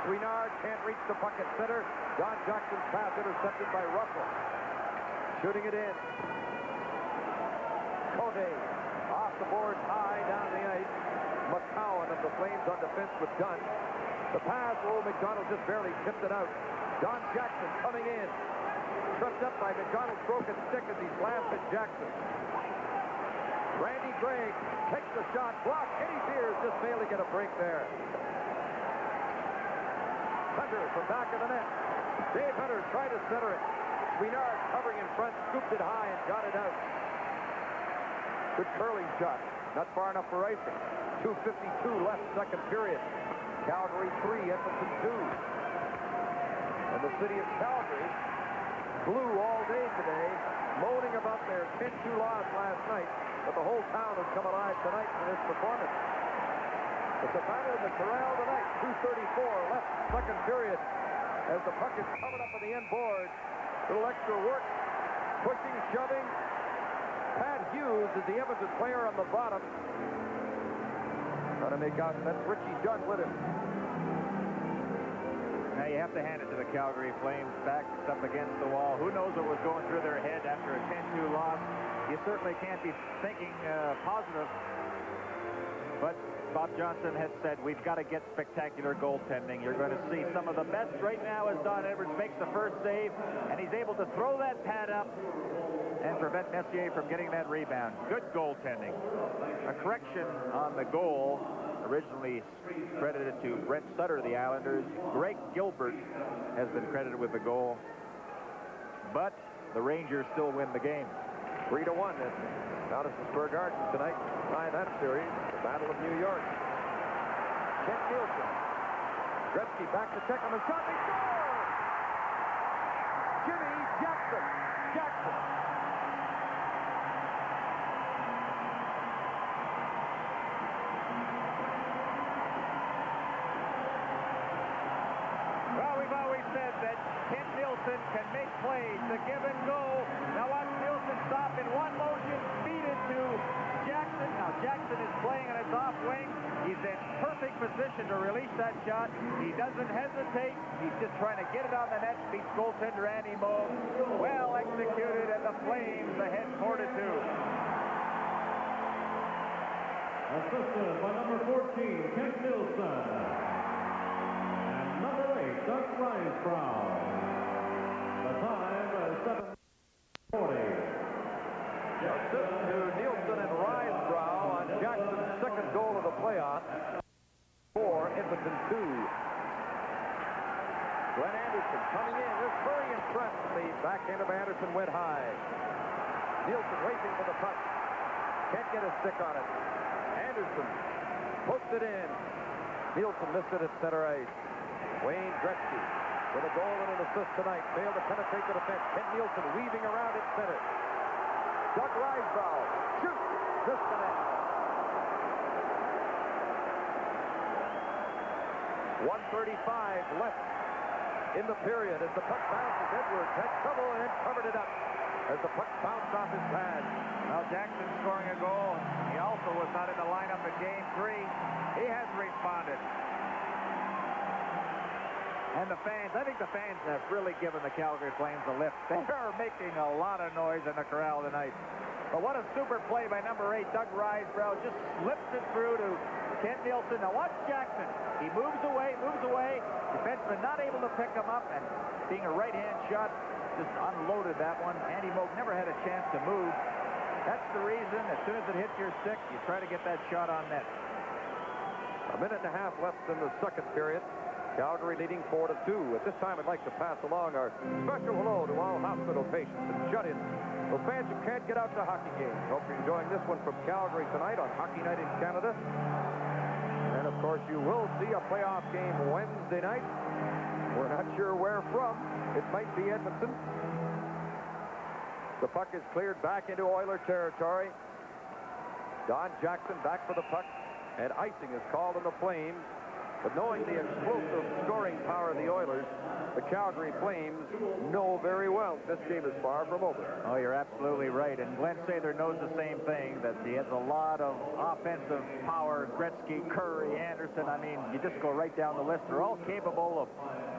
Chouinard can't reach the puck at center. Don Jackson's pass intercepted by Russell. Shooting it in. Cote off the board high down the ice. McCowan of the Flames on defense with Dunn. The pass, McDonald just barely tipped it out. Don Jackson coming in. Tripped up by McDonald's broken stick as he blasted Jackson. Randy Gregg takes the shot, blocked. Eddie Beers just failed to get a break there. Hunter from back of the net. Dave Hunter tried to center it. Sweenard covering in front, scooped it high and got it out. Good curling shot. Not far enough for icing. 2:52 left, second period. Calgary 3, Edmonton 2. And the city of Calgary blue all day today, moaning about their 10-2 loss last night, but the whole town has come alive tonight for this performance. It's a battle in the corral tonight. 2:34 left, second period, as the puck is coming up on the end board. Little extra work, pushing, shoving. Pat Hughes is the Edmonton player on the bottom. Trying to make out, that's Richie Dunn with him. Now you have to hand it to the Calgary Flames, backed up against the wall. Who knows what was going through their head after a 10-2 loss? You certainly can't be thinking positive. But Bob Johnson has said, we've got to get spectacular goaltending. You're going to see some of the best right now as Don Edwards makes the first save, and he's able to throw that pad up and prevent Messier from getting that rebound. Good goaltending. A correction on the goal, originally credited to Brent Sutter of the Islanders. Greg Gilbert has been credited with the goal, but the Rangers still win the game. 3-1 at Madison Square Garden tonight. By that series, the Battle of New York. Kent Nielsen. Gretzky back to check on the shot. They score! Jimmy Jackson. Well, we've always said that Kent Nielsen can make plays, the give and go. Now watch Nielsen stop in one motion, feed it to Jackson. Now Jackson is playing on his off wing. He's in perfect position to release that shot. He doesn't hesitate. He's just trying to get it on the net. Beats goaltender Andy Moe. Well executed, and the Flames ahead 4-2. Assisted by number 14, Kent Nielsen. And number 8, Doug Risebrow. The time is 7:40. Assist to Nielsen and Risebrow on Jackson's second goal of the playoffs. 4, Edmonton 2. Glenn Anderson coming in. There's Murray in front. The backhand of Anderson went high. Nielsen racing for the puck. Can't get a stick on it. Anderson puts it in. Nielsen missed it at center ice. Wayne Gretzky with a goal and an assist tonight. Failed to penetrate the defense. Kent Nielsen weaving around at center. Doug Risebrow shoots. Missed the net. 1:35 left in the period as the puck bounces. Edwards had trouble and covered it up as the puck bounced off his pad. Well, Jackson scoring a goal. He also was not in the lineup in Game 3. He has responded. And the fans, I think the fans have really given the Calgary Flames a lift. They are making a lot of noise in the corral tonight. But what a super play by number 8, Doug Risebrow. Just slips it through to Kent Nielsen. Now watch Jackson. He moves away. Defenseman not able to pick him up, and being a right-hand shot, just unloaded that one. Andy Moak never had a chance to move. That's the reason, as soon as it hits your stick, you try to get that shot on net. A minute and a half left in the second period. Calgary leading 4-2. At this time, I'd like to pass along our special hello to all hospital patients and shut-ins. For fans who can't get out to hockey games, hope you're enjoying this one from Calgary tonight on Hockey Night in Canada. And, of course, you will see a playoff game Wednesday night. We're not sure where from. It might be Edmonton. The puck is cleared back into Oiler territory. Don Jackson back for the puck, and icing is called on the Flames. But knowing the explosive scoring power of the Oilers, the Calgary Flames know very well this game is far from over. Oh, you're absolutely right. And Glenn Sather knows the same thing, that he has a lot of offensive power. Gretzky, Curry, Anderson. I mean, you just go right down the list. They're all capable of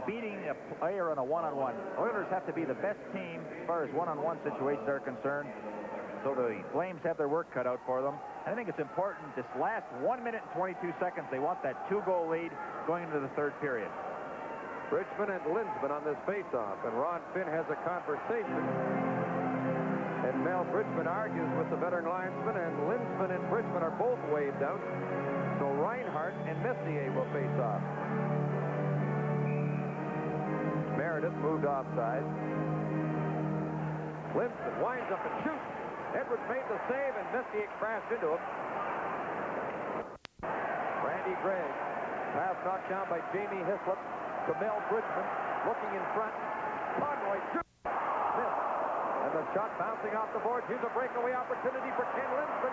beating a player in a one-on-one. Oilers have to be the best team as far as one-on-one situations are concerned. So the Flames have their work cut out for them. And I think it's important, this last 1 minute and 22 seconds, they want that 2-goal lead going into the third period. Bridgman and Linsman on this faceoff, and Ron Finn has a conversation. And Mel Bridgman argues with the veteran linesman, and Linsman and Bridgman are both waved out. So Reinhardt and Messier will face off. Meredith moved offside. Lindstrom winds up and shoots. Edwards made the save, and Messier crashed into him. Randy Gregg. Pass knocked down by Jamie Hislop to Mel Bridgman. Looking in front. Conroy shoots. Missed. And the shot bouncing off the boards. Here's a breakaway opportunity for Ken Lindstrom.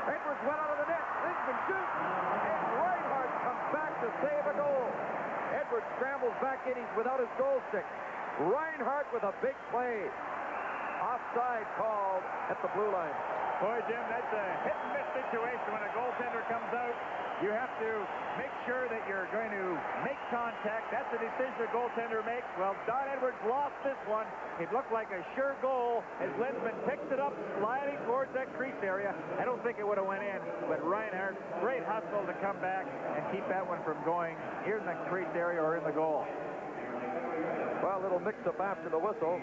Edwards went out of the net. Lindstrom shoots. And Reinhardt comes back to save a goal. Edwards scrambles back in. He's without his goal stick. Reinhardt with a big play. Offside called at the blue line. Boy, Jim, that's a hit-and-miss situation when a goaltender comes out. You have to make sure that you're going to make contact. That's the decision the goaltender makes. Well, Don Edwards lost this one. It looked like a sure goal as Lindstrom picks it up, sliding towards that crease area. I don't think it would have went in, but Reinhardt, great hustle to come back and keep that one from going here in the crease area or in the goal. Well, a little mix-up after the whistle.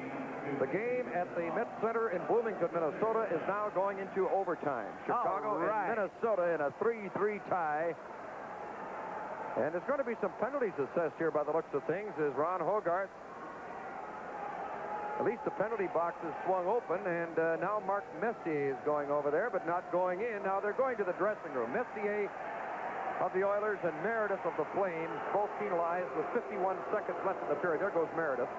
The game at the Met Center in Bloomington, Minnesota is now going into overtime. Chicago and Minnesota in a 3-3 tie. And there's going to be some penalties assessed here by the looks of things as Ron Hogarth. At least the penalty box is swung open, and now Mark Messier is going over there, but not going in. Now they're going to the dressing room. Messier of the Oilers and Meredith of the Flames, both penalized with 51 seconds left in the period. There goes Meredith.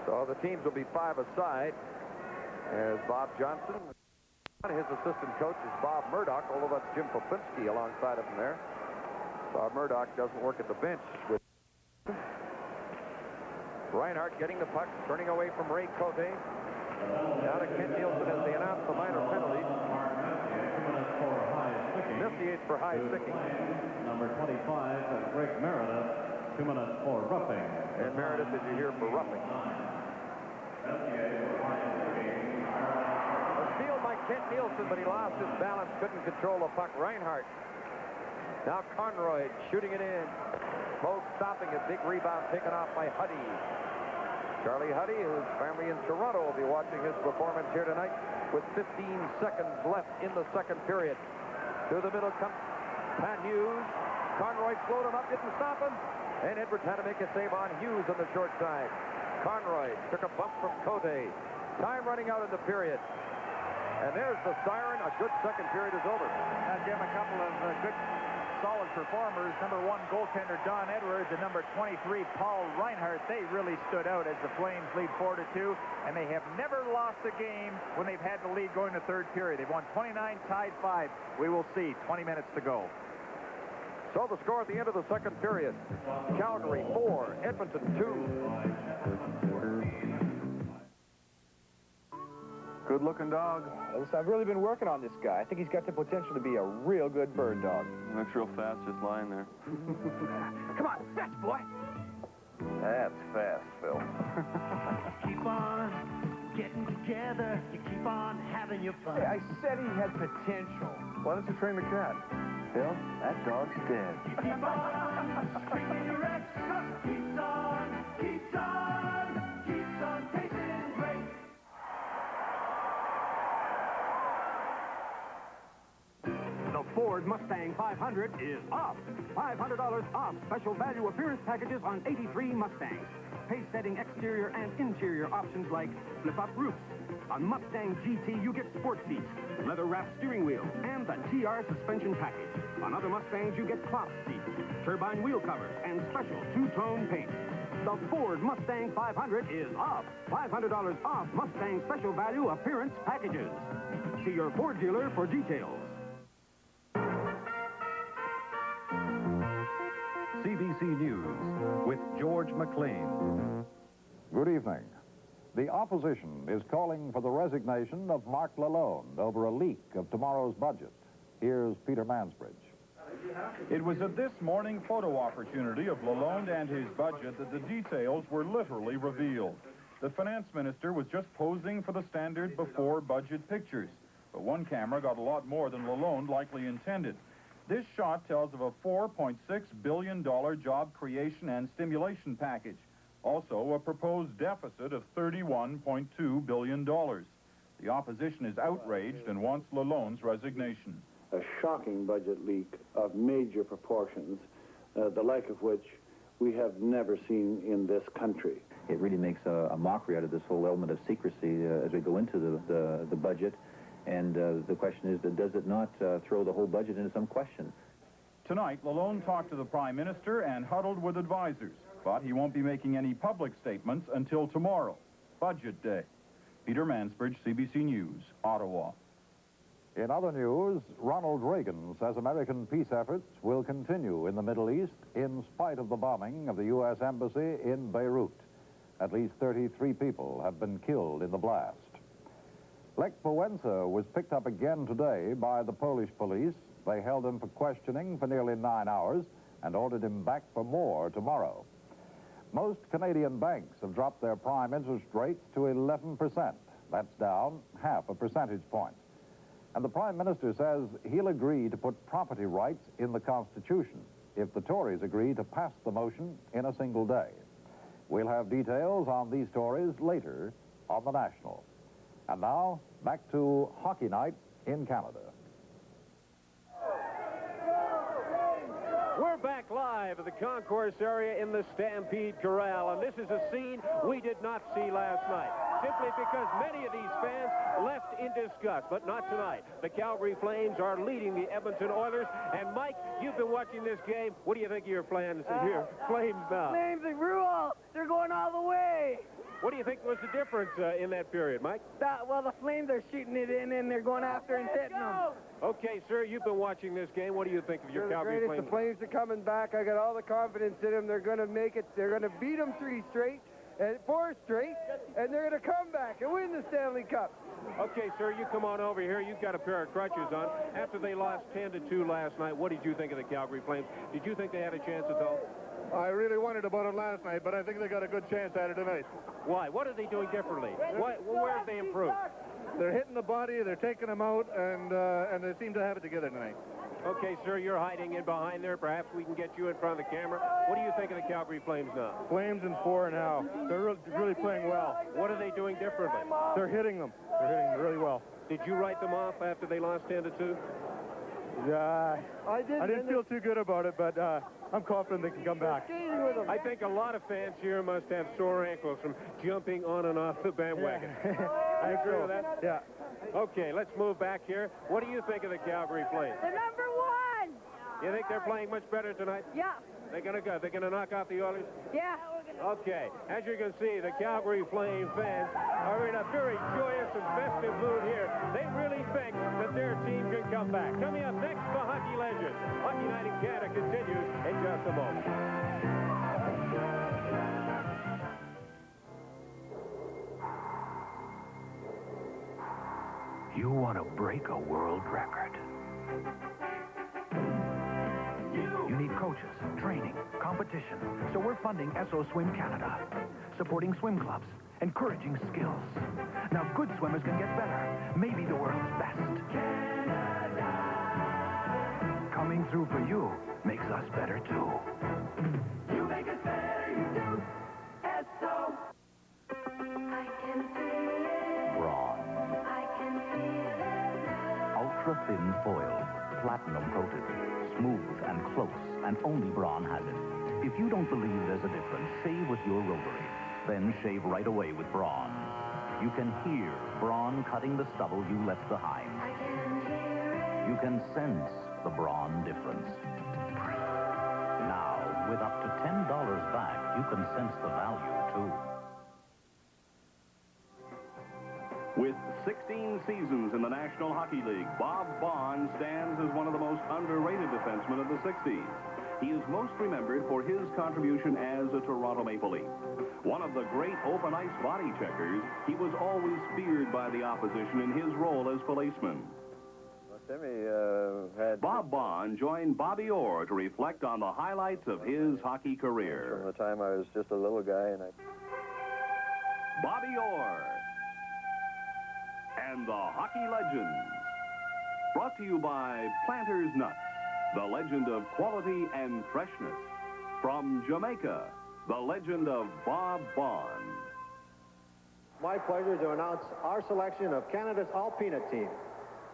So the teams will be 5 aside as Bob Johnson. His assistant coach is Bob Murdoch, although that's Jim Popinski alongside of him there. Bob Murdoch doesn't work at the bench. With Reinhardt getting the puck, turning away from Ray Cote. Down to Ken Nielsen as they announce the minor penalties. Missie's for high sticking. Number 25, Greg Meredith, 2 minutes for roughing. And Meredith, as you hear, for roughing. A steal by Kent Nielsen, but he lost his balance, couldn't control the puck. Reinhardt. Now Conroy shooting it in. Moog stopping it. Big rebound taken off by Huddy. Charlie Huddy, whose family in Toronto will be watching his performance here tonight with 15 seconds left in the second period. To the middle comes Pat Hughes. Conroy slowed him up, didn't stop him. And Edwards had to make a save on Hughes on the short side. Conroy took a bump from Cote. Time running out in the period. And there's the siren. A good second period is over. Now, Jim, a couple of good, solid performers. Number 1, goaltender Don Edwards, and number 23, Paul Reinhardt. They really stood out as the Flames lead 4-2, and they have never lost a game when they've had the lead going to third period. They've won 29, tied 5. We will see. 20 minutes to go. So the score at the end of the second period. Calgary 4, Edmonton 2. Good-looking dog. I've really been working on this guy. I think he's got the potential to be a real good bird dog. Looks real fast just lying there. Come on, fetch, boy. That's fast, Phil. Keep on getting together. You keep on having your fun. Hey, I said he had potential. Why don't you train the cat? Phil, that dog's dead. Keep on stringing your ex. Keeps on, keeps on, keeps on tasting great. The Ford Mustang 500 is off. $500 off special value appearance packages on 83 Mustangs. Pace-setting exterior and interior options like flip-up roofs. On Mustang GT, you get sport seats, leather-wrapped steering wheel, and the TR suspension package. On other Mustangs, you get cloth seats, turbine wheel covers, and special two-tone paint. The Ford Mustang 500 is off. $500 off Mustang special value appearance packages. See your Ford dealer for details. CBC News with George McLean. Good evening. The opposition is calling for the resignation of Mark Lalonde over a leak of tomorrow's budget. Here's Peter Mansbridge. It was at this morning photo opportunity of Lalonde and his budget that the details were literally revealed. The finance minister was just posing for the standard before budget pictures. But one camera got a lot more than Lalonde likely intended. This shot tells of a $4.6 billion job creation and stimulation package. Also, a proposed deficit of $31.2 billion. The opposition is outraged and wants Lalonde's resignation. a shocking budget leak of major proportions, the like of which we have never seen in this country. It really makes a mockery out of this whole element of secrecy as we go into the budget. And the question is, does it not throw the whole budget into some question? Tonight, Lalonde talked to the Prime Minister and huddled with advisors, but he won't be making any public statements until tomorrow, Budget Day. Peter Mansbridge, CBC News, Ottawa. In other news, Ronald Reagan says American peace efforts will continue in the Middle East in spite of the bombing of the U.S. Embassy in Beirut. At least 33 people have been killed in the blast. Lech Wałęsa was picked up again today by the Polish police. They held him for questioning for nearly 9 hours and ordered him back for more tomorrow. Most Canadian banks have dropped their prime interest rates to 11%. That's down half a percentage point. And the Prime Minister says he'll agree to put property rights in the Constitution if the Tories agree to pass the motion in a single day. We'll have details on these stories later on The National. And now, back to Hockey Night in Canada. We're back live at the concourse area in the Stampede Corral, and this is a scene we did not see last night, simply because many of these fans left in disgust, but not tonight. The Calgary Flames are leading the Edmonton Oilers, and Mike, you've been watching this game. What do you think of your Flames now? Flames and rule. They're going all the way. What do you think was the difference in that period, Mike? Well, the Flames are shooting it in, and they're going after and hitting them. Okay, sir, you've been watching this game. What do you think of your Calgary Flames? The Flames are coming back. I got all the confidence in them. They're going to make it. They're going to beat them 3 straight and 4 straight, and they're going to come back and win the Stanley Cup. Okay, sir, you come on over here. You've got a pair of crutches on. After they lost 10-2 last night, what did you think of the Calgary Flames? Did you think they had a chance at all? I really wondered about it last night, but I think they got a good chance at it tonight. Why? What are they doing differently? Where have they improved? They're hitting the body, they're taking them out, and they seem to have it together tonight. Okay, sir, you're hiding in behind there. Perhaps we can get you in front of the camera. What do you think of the Calgary Flames now? Flames in 4 now. They're really playing well. What are they doing differently? They're hitting them. They're hitting them really well. Did you write them off after they lost 10-2? Yeah, I didn't feel too good about it, but I'm confident they can come back. I think a lot of fans here must have sore ankles from jumping on and off the bandwagon. I agree with that? Yeah. Okay, let's move back here. What do you think of the Calgary Flames? They're number 1. You think they're playing much better tonight? Yeah. They're gonna knock out the Oilers? Yeah. Okay, as you can see, the Calgary Flame fans are in a very joyous and festive mood here. They really think that their team can come back. Coming up next, the Hockey Legends. Hockey Night in Canada continues in just a moment. You want to break a world record. You need coaches, training, competition. So we're funding SO Swim Canada, supporting swim clubs, encouraging skills. Now good swimmers can get better, maybe the world's best. Canada. Coming through for you makes us better too. You make us better, you do. SO. I can feel it. Brawn. I can feel it now. Ultra-thin foil, platinum-coated, smooth and close, and only Braun has it. If you don't believe there's a difference, save with your rotary. Then shave right away with Braun. You can hear Braun cutting the stubble you left behind. I can hear it. You can sense the Braun difference. Now, with up to $10 back, you can sense the value, too. With 16 seasons in the National Hockey League, Bob Bond stands as one of the most underrated defensemen of the 60s. He is most remembered for his contribution as a Toronto Maple Leaf. One of the great open ice body checkers, he was always feared by the opposition in his role as policeman. Bob Bond joined Bobby Orr to reflect on the highlights of his hockey career. From the time I was just a little guy, and Bobby Orr and the Hockey Legends. Brought to you by Planters Nuts, the legend of quality and freshness. From Jamaica, the legend of Bob Bond. My pleasure to announce our selection of Canada's all-peanut team.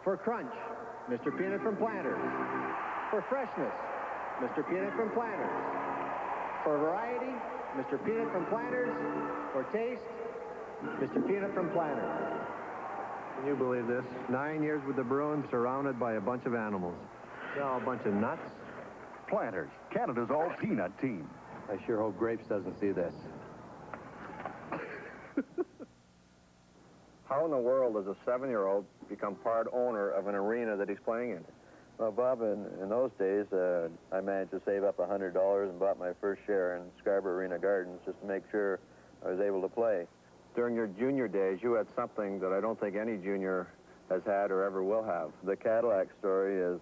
For Crunch, Mr. Peanut from Planters. For freshness, Mr. Peanut from Planters. For variety, Mr. Peanut from Planters. For taste, Mr. Peanut from Planters. Can you believe this? 9 years with the Bruins, surrounded by a bunch of animals. They're all a bunch of nuts. Planters, Canada's all-peanut team. I sure hope Grapes doesn't see this. How in the world does a 7-year-old become part owner of an arena that he's playing in? Well, Bob, in those days, I managed to save up $100 and bought my first share in Scarborough Arena Gardens just to make sure I was able to play. During your junior days, you had something that I don't think any junior has had or ever will have. The Cadillac story is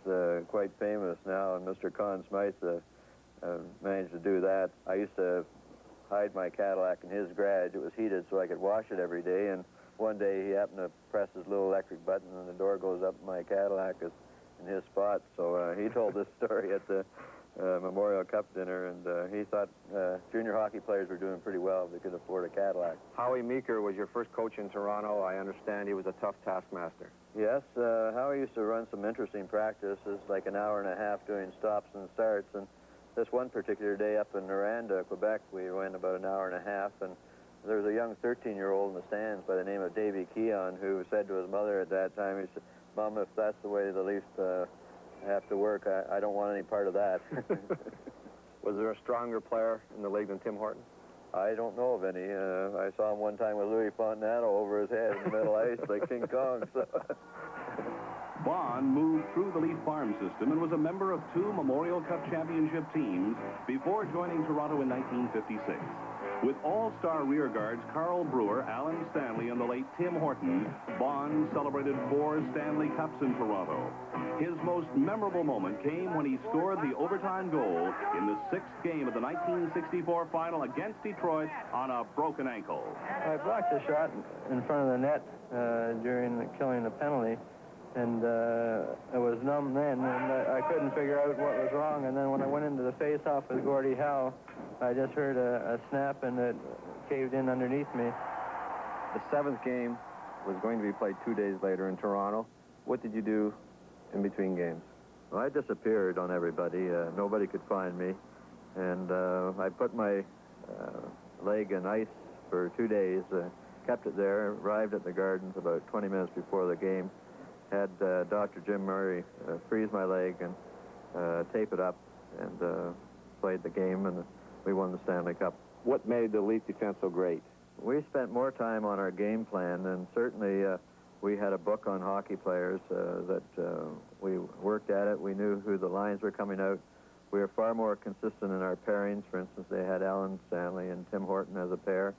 quite famous now, and Mr. Conn Smythe managed to do that. I used to hide my Cadillac in his garage. It was heated so I could wash it every day, and one day he happened to press his little electric button, and the door goes up, and my Cadillac is in his spot. So he told this story at the Memorial Cup dinner, and he thought junior hockey players were doing pretty well if they could afford a Cadillac. Howie Meeker was your first coach in Toronto. I understand he was a tough taskmaster. Yes, Howie used to run some interesting practices, like an hour and a half doing stops and starts, and this one particular day up in Noranda, Quebec, we went about an hour and a half, and there was a young 13-year-old in the stands by the name of Davy Keon who said to his mother at that time, he said, "Mom, if that's the way the Leafs have to work, I don't want any part of that." Was there a stronger player in the league than Tim Horton? I don't know of any. I saw him one time with Louis Fontanano over his head in the middle ice like King Kong. So. Bond moved through the Leaf farm system and was a member of 2 Memorial Cup championship teams before joining Toronto in 1956. With all-star rear guards Carl Brewer, Alan Stanley, and the late Tim Horton, Bond celebrated 4 Stanley Cups in Toronto. His most memorable moment came when he scored the overtime goal in the 6th game of the 1964 final against Detroit on a broken ankle. I blocked a shot in front of the net during killing the penalty, and I was numb then, and I couldn't figure out what was wrong. And then when I went into the face-off with Gordie Howe, I just heard a snap, and it caved in underneath me. The 7th game was going to be played 2 days later in Toronto. What did you do in between games? Well, I disappeared on everybody. Nobody could find me. And I put my leg in ice for 2 days, kept it there, arrived at the Gardens about 20 minutes before the game, had Dr. Jim Murray freeze my leg and tape it up, and played the game, and we won the Stanley Cup. What made the Leaf defense so great? We spent more time on our game plan, and certainly we had a book on hockey players that we worked at it. We knew who the lines were coming out. We were far more consistent in our pairings. For instance, they had Alan Stanley and Tim Horton as a pair,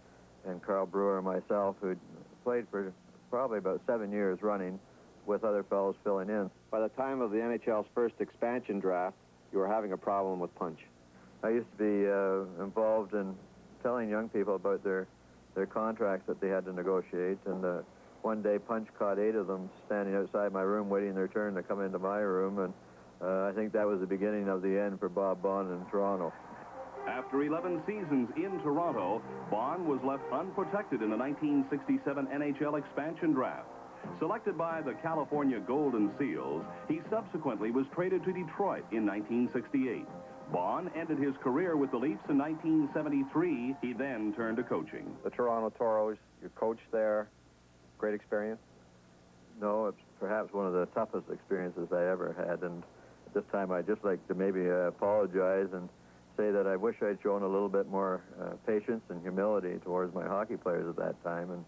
and Carl Brewer and myself, who'd played for probably about 7 years running, with other fellows filling in. By the time of the NHL's first expansion draft, you were having a problem with punch. I used to be involved in telling young people about their contracts that they had to negotiate, and one day punch caught 8 of them standing outside my room waiting their turn to come into my room, and I think that was the beginning of the end for Bob Bond in Toronto. After 11 seasons in Toronto, Bond was left unprotected in the 1967 NHL expansion draft. Selected by the California Golden Seals, he subsequently was traded to Detroit in 1968. Bond ended his career with the Leafs in 1973. He then turned to coaching. The Toronto Toros, you coached there. Great experience? No, it's perhaps one of the toughest experiences I ever had, and at this time I'd just like to maybe apologize and say that I wish I'd shown a little bit more patience and humility towards my hockey players at that time, and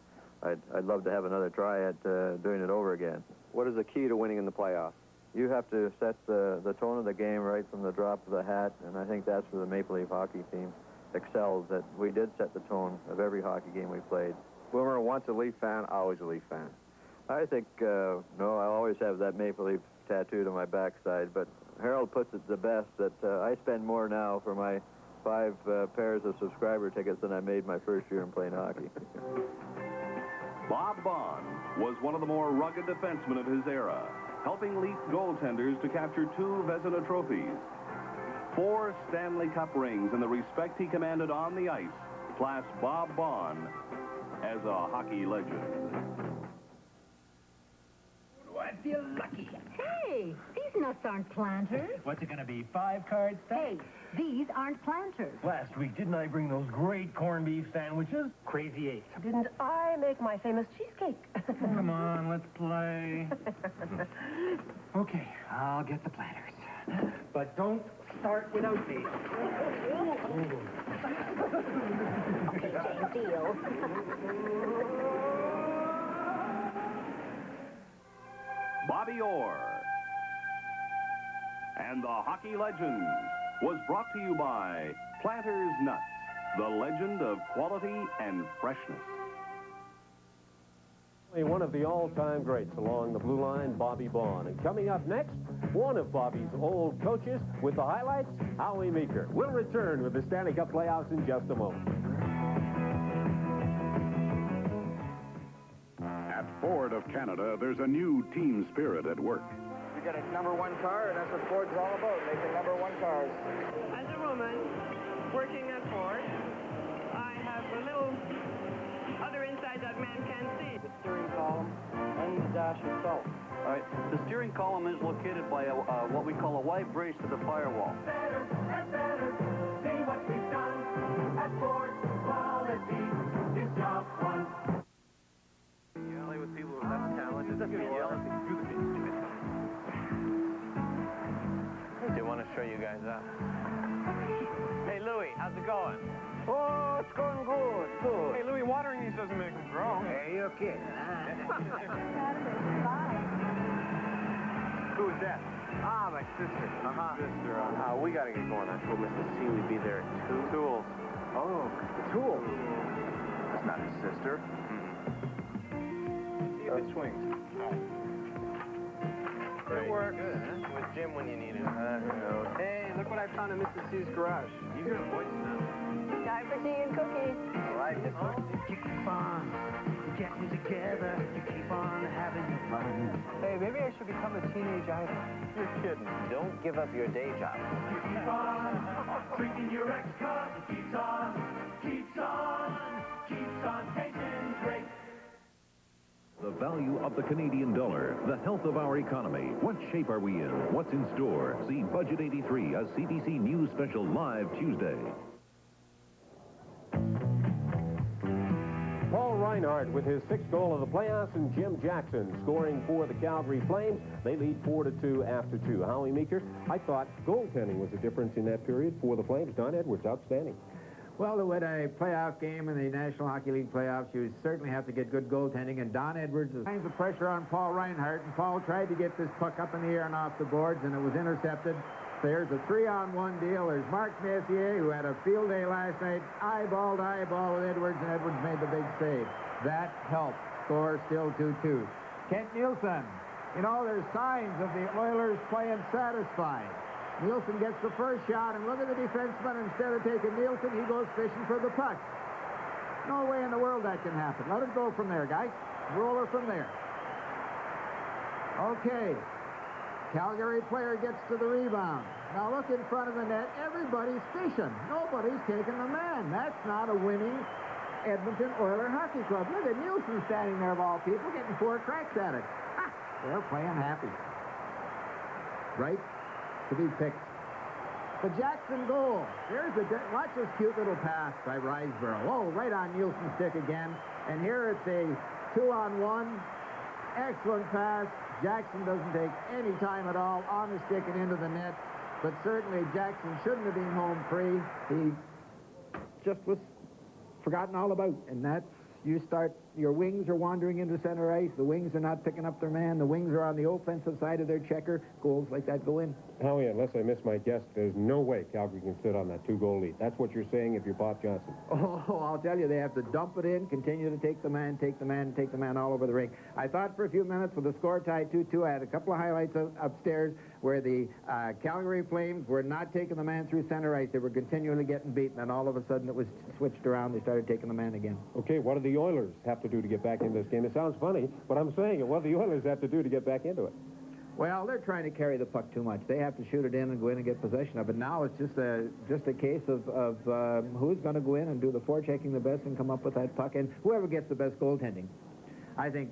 I'd love to have another try at doing it over again. What is the key to winning in the playoffs? You have to set the tone of the game right from the drop of the hat, and I think that's where the Maple Leaf hockey team excels, that we did set the tone of every hockey game we played. Boomer, once a Leaf fan, always a Leaf fan. I think, no, I always have that Maple Leaf tattooed on my backside, but Harold puts it the best that I spend more now for my 5 pairs of subscriber tickets than I made my first year in playing hockey. Bob Bond was one of the more rugged defensemen of his era, helping Leaf goaltenders to capture 2 Vezina trophies, 4 Stanley Cup rings, and the respect he commanded on the ice class Bob Bond as a hockey legend. Who do I feel lucky. Hey, these nuts aren't planters. What's it going to be, 5 cards? Hey, these aren't planters. Last week, didn't I bring those great corned beef sandwiches? Crazy 8. Didn't I make my famous cheesecake? Come on, let's play. Okay, I'll get the platters. But don't start without me. Deal. Bobby Orr and the Hockey Legends was brought to you by Planters Nuts, the legend of quality and freshness. One of the all-time greats along the blue line, Bobby Baughan. And coming up next, one of Bobby's old coaches with the highlights, Howie Meeker. We'll return with the Stanley Cup playoffs in just a moment. At Ford of Canada, there's a new team spirit at work. You got a #1 car, and that's what Ford's all about, making #1 cars. As a woman working at Ford, I have a little other insight that man can't see. The steering column and the dash itself. All right, the steering column is located by what we call a wide brace to the firewall. Better and better, see what we've done at Ford. Quality is job one. Yelling with people who have talent is good. Yelling through the stupid. I do want to show you guys up. Hey, Louie, how's it going? Oh, it's going good, good. Hey, Louie, watering these doesn't make them grow. Hey, you're kidding. Who is that? Ah, my sister. Sister. We got to get going. I told Mr. C we'd be there at 2. Tools. Oh, Tool. That's not his sister. See if it swings. Good work. Good, huh? With Jim when you need him. Hey, look what I found in Mrs. C's garage. You hear the voices now. Time for tea and cookies. All right, Miss You keep on getting together. You keep on having your fun. Hey, maybe I should become a teenage idol. You're kidding. Don't give up your day job. Keep on drinking your ex-car. Keeps on tasting great. The value of the Canadian dollar, the health of our economy. What shape are we in? What's in store? See Budget 83, a CBC News special live Tuesday. Paul Reinhardt with his 6th goal of the playoffs, and Jim Jackson scoring for the Calgary Flames. They lead 4-2 after 2. Howie Meeker, I thought goaltending was a difference in that period for the Flames. Don Edwards, outstanding. Well, to win a playoff game in the National Hockey League playoffs, you certainly have to get good goaltending, and Don Edwards finds the pressure on Paul Reinhardt, and Paul tried to get this puck up in the air and off the boards, and it was intercepted. There's a 3-on-1 deal. There's Mark Messier, who had a field day last night, eyeball to eyeball with Edwards, and Edwards made the big save. That helped. Score still 2-2. Kent Nielsen. You know, there's signs of the Oilers playing satisfied. Nielsen gets the first shot, and look at the defenseman. Instead of taking Nielsen, he goes fishing for the puck. No way in the world that can happen. Let it go from there, guys. Roll her from there. Okay. Calgary player gets to the rebound. Now look in front of the net. Everybody's fishing. Nobody's taking the man. That's not a winning Edmonton Oiler Hockey Club. Look at Nielsen standing there of all people getting 4 cracks at it. Ha! They're playing happy. Right? To be picked. The Jackson goal. Watch this cute little pass by Riseborough. Oh, right on Nielsen's stick again. And here it's a 2-on-1. Excellent pass. Jackson doesn't take any time at all on the stick and into the net. But certainly Jackson shouldn't have been home free. He just was forgotten all about. And that's, you start, your wings are wandering into center ice. The wings are not picking up their man. The wings are on the offensive side of their checker. Goals like that go in. Howie, unless I miss my guess, there's no way Calgary can sit on that 2-goal lead. That's what you're saying if you're Bob Johnson. Oh, I'll tell you, they have to dump it in, continue to take the man all over the rink. I thought for a few minutes with the score tied 2-2, I had a couple of highlights upstairs where the Calgary Flames were not taking the man through center ice. They were continually getting beaten, and all of a sudden it was switched around. They started taking the man again. Okay, what do the Oilers have to do to get back into this game? It sounds funny, but I'm saying it. What do the Oilers have to do to get back into it? Well, they're trying to carry the puck too much. They have to shoot it in and go in and get possession of it. Now it's just a case of who's going to go in and do the forechecking the best and come up with that puck, and whoever gets the best goaltending. I think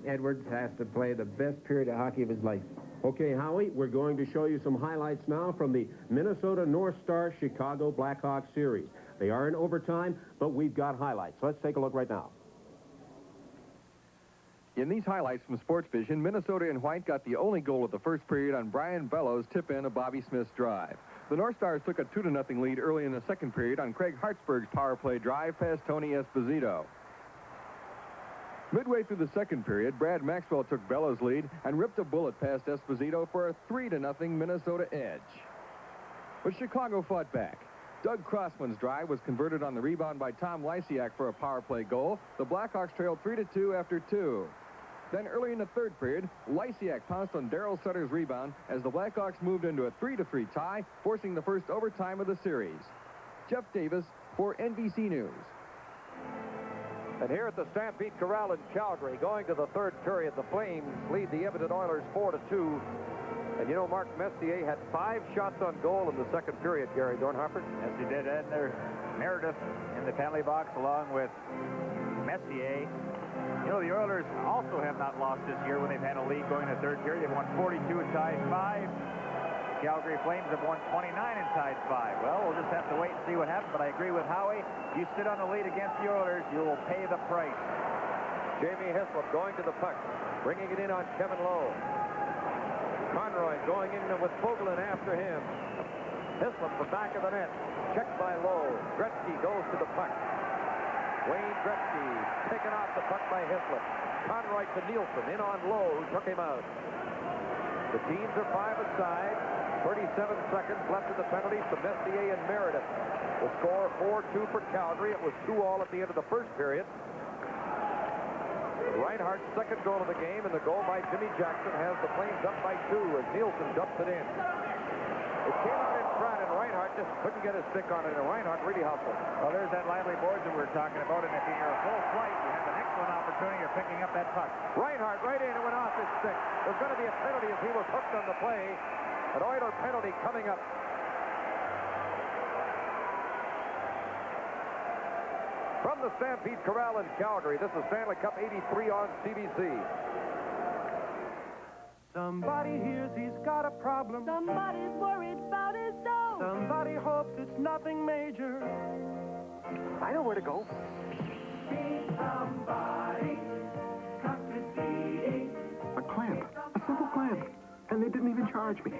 Edwards has to play the best period of hockey of his life. Okay, Howie, we're going to show you some highlights now from the Minnesota North Star Chicago Blackhawks series. They are in overtime, but we've got highlights. Let's take a look right now. In these highlights from Sports Vision, Minnesota in white got the only goal of the first period on Brian Bellows' tip-in of Bobby Smith's drive. The North Stars took a 2-0 lead early in the second period on Craig Hartsburg's power play drive past Tony Esposito. Midway through the second period, Brad Maxwell took Bellows' lead and ripped a bullet past Esposito for a 3-0 Minnesota edge. But Chicago fought back. Doug Crossman's drive was converted on the rebound by Tom Lysiak for a power play goal. The Blackhawks trailed 3-2 after 2. Then early in the third period, Lysiak pounced on Darryl Sutter's rebound as the Blackhawks moved into a 3-3 tie, forcing the first overtime of the series. Jeff Davis for NBC News. And here at the Stampede Corral in Calgary, going to the third period, the Flames lead the Edmonton Oilers 4-2. And you know, Mark Messier had 5 shots on goal in the second period, Gary Dornhofer. Yes, he did. And there's Meredith in the penalty box along with Messier. You know, the Oilers also have not lost this year when they've had a lead going to the third period. They've won 42 and tied 5. Calgary Flames have won 29 and tied 5. Well, we'll just have to wait and see what happens, but I agree with Howie. You sit on the lead against the Oilers, you will pay the price. Jamie Hislop going to the puck, bringing it in on Kevin Lowe. Conroy going in with Fogelin after him. Hislop, the back of the net, checked by Lowe. Gretzky goes to the puck. Wayne Gretzky taken off the puck by Hislop. Conroy to Nielsen, in on Lowe, who took him out. The teams are 5 aside. 37 seconds left in the penalties to Messier and Meredith. The score 4-2 for Calgary. It was 2-2 at the end of the first period. Reinhardt's second goal of the game, and the goal by Jimmy Jackson has the Flames up by 2 as Nielsen dumps it in. It came out in front, and Reinhardt just couldn't get his stick on it, and Reinhardt really hustled. Well, there's that lively boards that we were talking about, and if you're a full flight, you have an excellent opportunity of picking up that puck. Reinhardt right in and went off his stick. There's going to be a penalty as he was hooked on the play. An Oiler penalty coming up. From the Stampede Corral in Calgary, this is Stanley Cup 83 on CBC. Somebody hears he's got a problem. Somebody's worried about his dough. Somebody hopes it's nothing major. I know where to go. Somebody come to Speedy. A clamp. A simple clamp. And they didn't even charge me.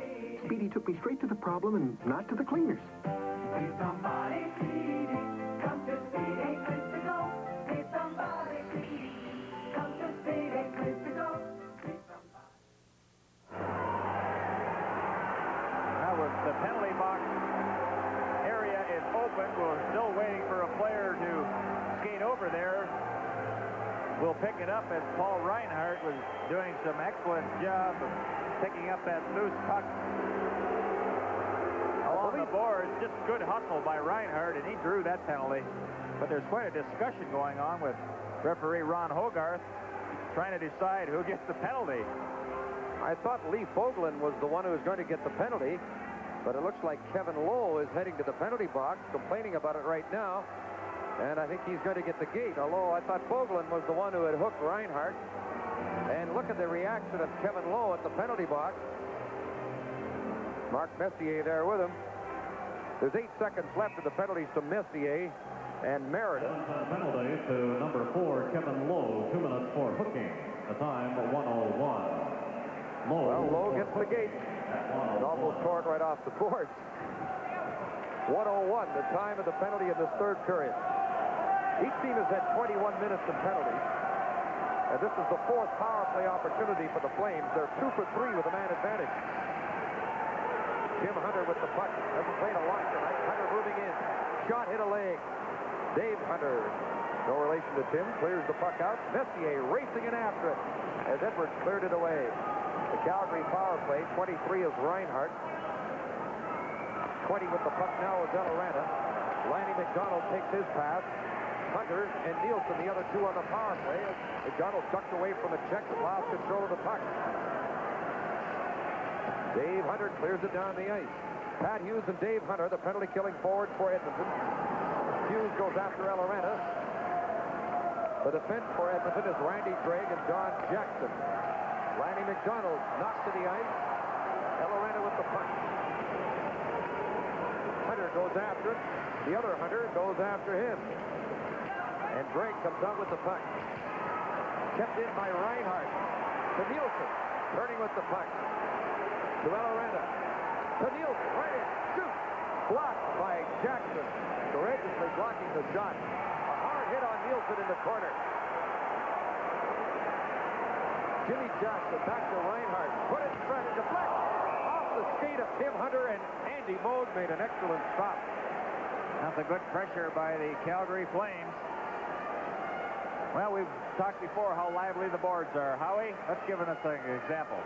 Speedy took me straight to the problem and not to the cleaners. Hey, somebody, Speedy. Come to Speedy, click to go. Hey, somebody, Speedy. Come to Speedy, click to go. Now, the penalty box area is open. We're still waiting for a player to skate over there. We'll pick it up as Paul Reinhardt was doing some excellent job of picking up that loose puck along the boards. Just good hustle by Reinhardt, and he drew that penalty. But there's quite a discussion going on with referee Ron Hogarth trying to decide who gets the penalty. I thought Lee Fogelin was the one who was going to get the penalty, but it looks like Kevin Lowe is heading to the penalty box, complaining about it right now, and I think he's going to get the gate, although I thought Fogelin was the one who had hooked Reinhardt. And look at the reaction of Kevin Lowe at the penalty box. Mark Messier there with him. There's 8 seconds left of the penalties to Messier and Meredith. Penalty to number 4, Kevin Lowe, 2 minutes for hooking. The time, 1:01. Lowe gets the gate. It almost tore it right off the boards. 1:01, the time of the penalty in this third period. Each team has had 21 minutes in penalties. And this is the 4th power play opportunity for the Flames. They're 2 for 3 with a man advantage. Tim Hunter with the puck. Hasn't played a lot tonight. Hunter moving in. Shot hit a leg. Dave Hunter, no relation to Tim, clears the puck out. Messier racing in after it as Edwards cleared it away. The Calgary power play. 23 is Reinhardt. 20 with the puck now is Eloranta. Lanny McDonald takes his pass. Hunter and Nielsen, the other 2 on the power play. McDonald ducked away from a check and lost control of the puck. Dave Hunter clears it down the ice. Pat Hughes and Dave Hunter, the penalty-killing forwards for Edmonton. Hughes goes after Eloranta. The defense for Edmonton is Randy Gregg and Don Jackson. Lanny McDonald knocked to the ice. Eloranta with the puck. Hunter goes after it. The other Hunter goes after him. And Gregg comes out with the puck. Kept in by Reinhardt. To Nielsen. Turning with the puck. To Eloranta. To Nielsen. Right in. Shoot. Blocked by Jackson. Courageously blocking the shot. A hard hit on Nielsen in the corner. Jimmy Jackson back to Reinhardt. Put it in front and deflect. Off the skate of Tim Hunter, and Andy Moog made an excellent stop. That's a good pressure by the Calgary Flames. Well, we've talked before how lively the boards are. Howie, let's give us an example.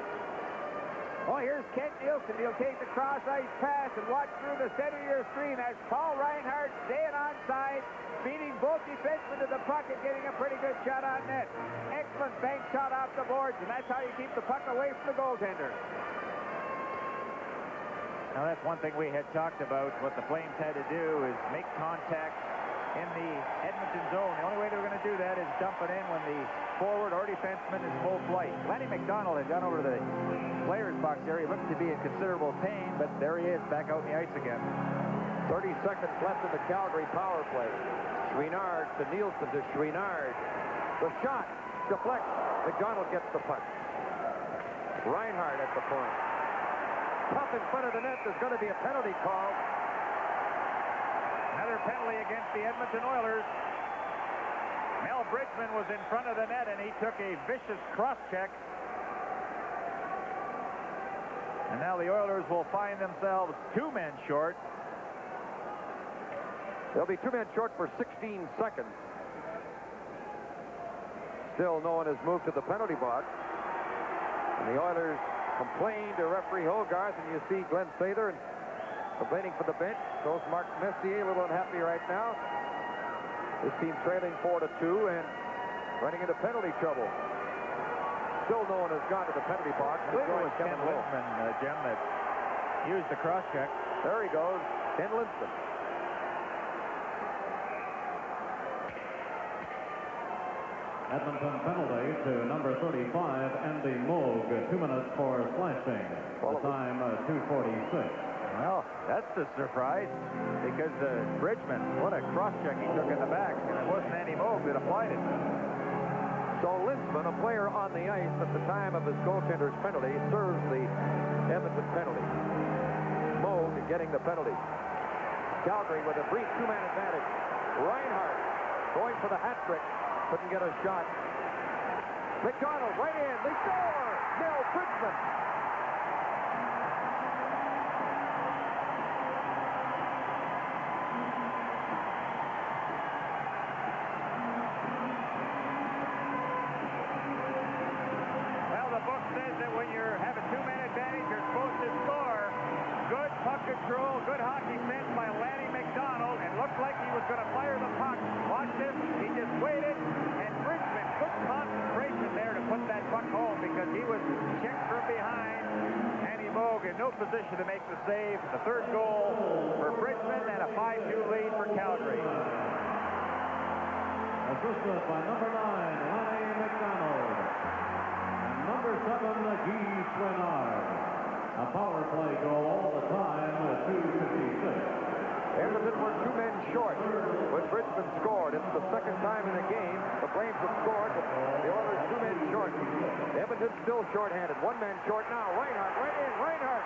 Oh, here's Kent Nielsen. He'll take the cross-ice pass and watch through the center of your screen. That's Paul Reinhardt staying onside, beating both defensemen to the puck and getting a pretty good shot on net. Excellent bank shot off the boards, and that's how you keep the puck away from the goaltender. Now, that's one thing we had talked about. What the Flames had to do is make contact in the Edmonton zone. The only way they were going to do that is dump it in when the forward or defenseman is full flight. Lanny McDonald had gone over to the player's box there. He looked to be in considerable pain, but there he is, back out in the ice again. 30 seconds left in the Calgary power play. Chouinard to Nielsen to Chouinard. The shot deflects. McDonald gets the puck. Reinhardt at the point. Tough in front of the net. There's going to be a penalty call. Another penalty against the Edmonton Oilers. Mel Bridgman was in front of the net, and he took a vicious cross-check. And now the Oilers will find themselves 2 men short. They'll be 2 men short for 16 seconds. Still no one has moved to the penalty box. And the Oilers complain to referee Hogarth, and you see Glenn Sather and complaining for the bench. Goes Mark Messier, a little unhappy right now. This team trailing 4-2 and running into penalty trouble. Still no one has gone to the penalty box. I believe it was Ken Linsman, Jim, that used the cross-check. There he goes, Ken Linsman. Edmonton penalty to number 35, Andy Moog, 2 minutes for slashing. The time, 2:46. Well, that's the surprise, because Bridgman, what a cross-check he took in the back, and it wasn't Andy Moog that applied it. So Linsman, a player on the ice at the time of his goaltender's penalty, serves the Edmonton penalty. Moog getting the penalty. Calgary with a brief 2-man advantage. Reinhardt going for the hat trick. Couldn't get a shot. McDonald right in. They score! Mel Bridgman. Well, the book says that when you have a 2-man advantage, you're supposed to score. Good puck control, good hockey sense by Lanny McDonald. It looked like he was going to fire the puck. Watch this. He just waited, and Bridgman, good concentration there to put that puck home, because he was checked from behind. Andy Moog in no position to make the save. The 3rd goal for Bridgman, and a 5-2 lead for Calgary. Assisted by number 9, Lanny McDonald. And number 7, Guy Chouinard. A power play goal, the time, 2:56. Edmonton were 2 men short when Bridgman scored. It's the 2nd time in the game the Flames have scored, but the Oilers 2 men short. Edmonton still short-handed. 1 man short now. Reinhardt right in. Reinhardt.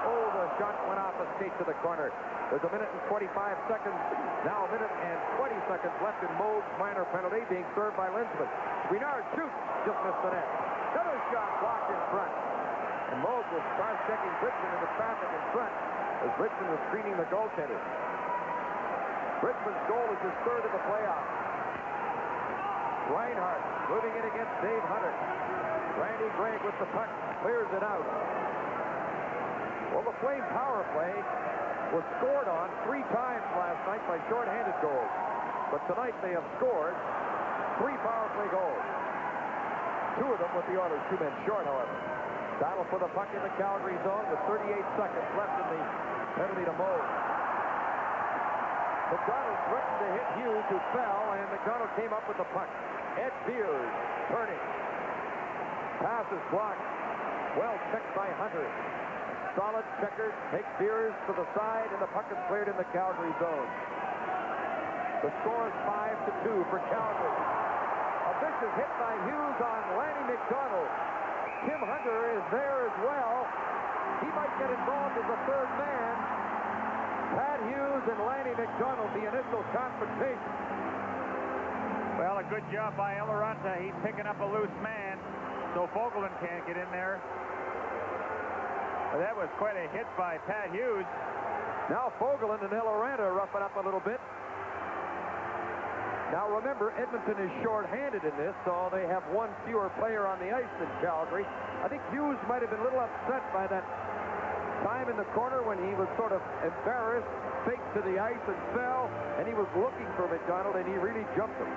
Oh, the shot went off a skate to the corner. There's 1 minute and 25 seconds. Now 1 minute and 20 seconds left in Moog's minor penalty, being served by Linsman. Chouinard shoots. Just missed the net. Another shot blocked in front. And Moog was cross-checking Bridgman into traffic in front as Bridgman was screening the goaltender. Bridgman's goal is his 3rd of the playoffs. Reinhardt moving in against Dave Hunter. Randy Gregg with the puck, clears it out. Well, the Flame power play was scored on 3 times last night by short-handed goals. But tonight they have scored 3 power play goals. 2 of them with the Oilers 2 men short, however. Battle for the puck in the Calgary zone with 38 seconds left in the penalty to Moog. McDonald threatened to hit Hughes, who fell, and McDonald came up with the puck. Ed Beers turning. Pass is blocked. Well checked by Hunter. Solid checker. Takes Beers to the side, and the puck is cleared in the Calgary zone. The score is 5-2 for Calgary. A vicious hit by Hughes on Lanny McDonald. Tim Hunter is there as well. He might get involved as a third man. Pat Hughes and Lanny McDonald, the initial confrontation. Well, a good job by Eloranta. He's picking up a loose man, so Fogelman can't get in there. Well, that was quite a hit by Pat Hughes. Now Fogelman and Eloranta roughing up a little bit. Now remember, Edmonton is short-handed in this, so they have one fewer player on the ice than Calgary. I think Hughes might have been a little upset by that time in the corner when he was sort of embarrassed, faked to the ice and fell, and he was looking for McDonald, and he really jumped him.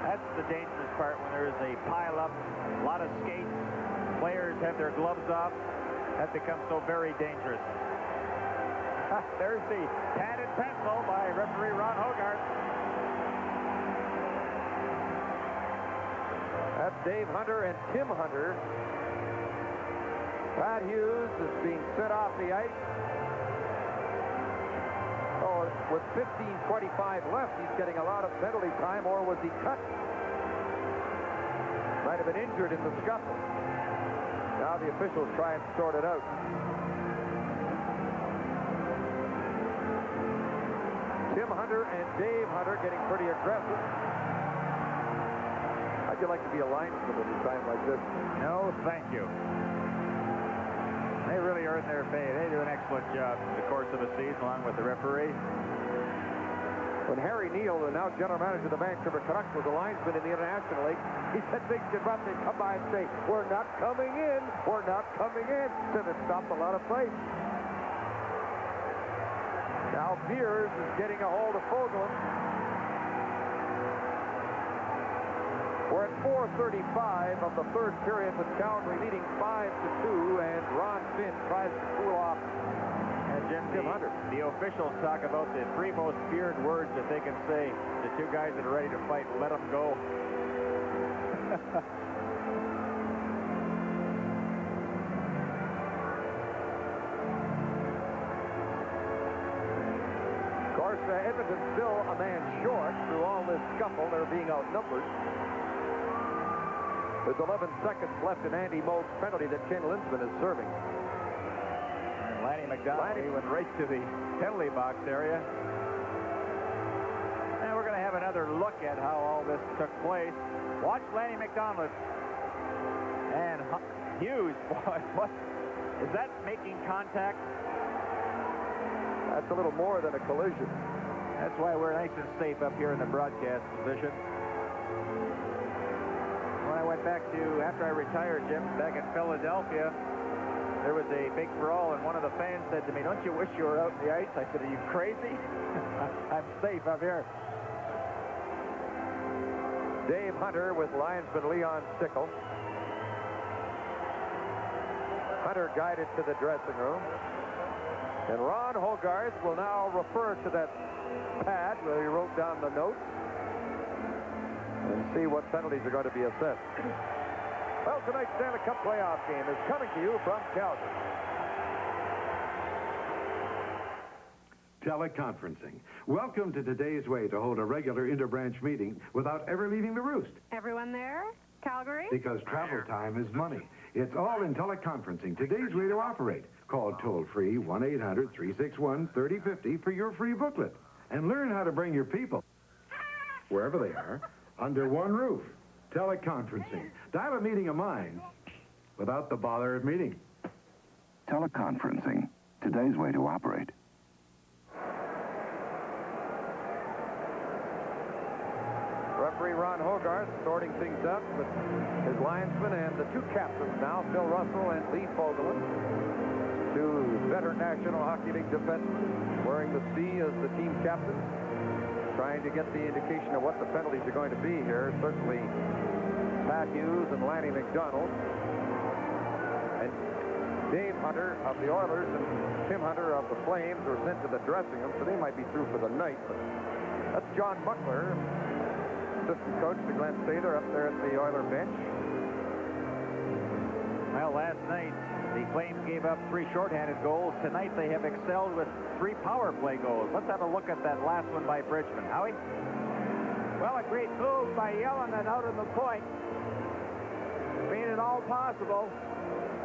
That's the dangerous part when there is a pile-up, a lot of skates, players have their gloves off. That becomes so very dangerous. There's the pad and pencil by referee Ron Hogarth. That's Dave Hunter and Tim Hunter. Pat Hughes is being set off the ice. Oh, with 15:25 left, he's getting a lot of penalty time, or was he cut? Might have been injured in the scuffle. Now the officials try and sort it out. Tim Hunter and Dave Hunter getting pretty aggressive. How'd you like to be a linesman at a time like this? No, thank you. They really earn their pay. They do an excellent job in the course of a season, along with the referee. When Harry Neal, the now general manager of the Vancouver Canucks, was a linesman in the International League, he said things get rough. They'd come by and say, "We're not coming in. We're not coming in." So it stopped a lot of fights. Now Beers is getting a hold of Fogelman. We're at 4:35 of the third period with Calgary leading 5-2, and Ron Finn tries to cool off Jim, Tim Hunter. The officials talk about the three most feared words that they can say to two guys that are ready to fight. Let them go. Of course, Edmonton's still a man short through all this scuffle. They're being outnumbered. There's 11 seconds left in Andy Moog's penalty that Ken Linsman is serving. And Lanny McDonald, he went right to the penalty box area. And we're going to have another look at how all this took place. Watch Lanny McDonald. And Hughes, boy, what? Is that making contact? That's a little more than a collision. That's why we're nice and safe up here in the broadcast position. When I went back to, after I retired, Jim, back in Philadelphia, there was a big brawl, and one of the fans said to me, "Don't you wish you were out in the ice?" I said, "Are you crazy?" I'm safe up here. Dave Hunter with linesman Leon Stickle. Hunter guided to the dressing room. And Ron Hogarth will now refer to that pad where he wrote down the notes and see what penalties are going to be assessed. Well, tonight's Stanley Cup playoff game is coming to you from Calgary. Teleconferencing. Welcome to today's way to hold a regular interbranch meeting without ever leaving the roost. Everyone there? Calgary? Because travel time is money. It's all in teleconferencing. Today's way to operate. Call toll-free 1-800-361-3050 for your free booklet. And learn how to bring your people, wherever they are, under one roof. Teleconferencing. Dial a meeting of minds without the bother of meeting. Teleconferencing. Today's way to operate. Referee Ron Hogarth sorting things up with his linesmen and the two captains now, Phil Russell and Lee Fogelman. Two veteran National Hockey League defensemen wearing the C as the team captains, trying to get the indication of what the penalties are going to be here. Certainly Pat Hughes and Lanny McDonald. And Dave Hunter of the Oilers and Tim Hunter of the Flames were sent to the dressing room, so they might be through for the night. But that's John Buckler, assistant coach to Glenn Sather, up there at the Oiler bench. Well, last night, the Flames gave up 3 shorthanded goals. Tonight, they have excelled with 3 power play goals. Let's have a look at that last one by Bridgman. Howie? Well, a great move by Yellowman out on the point. Made it all possible.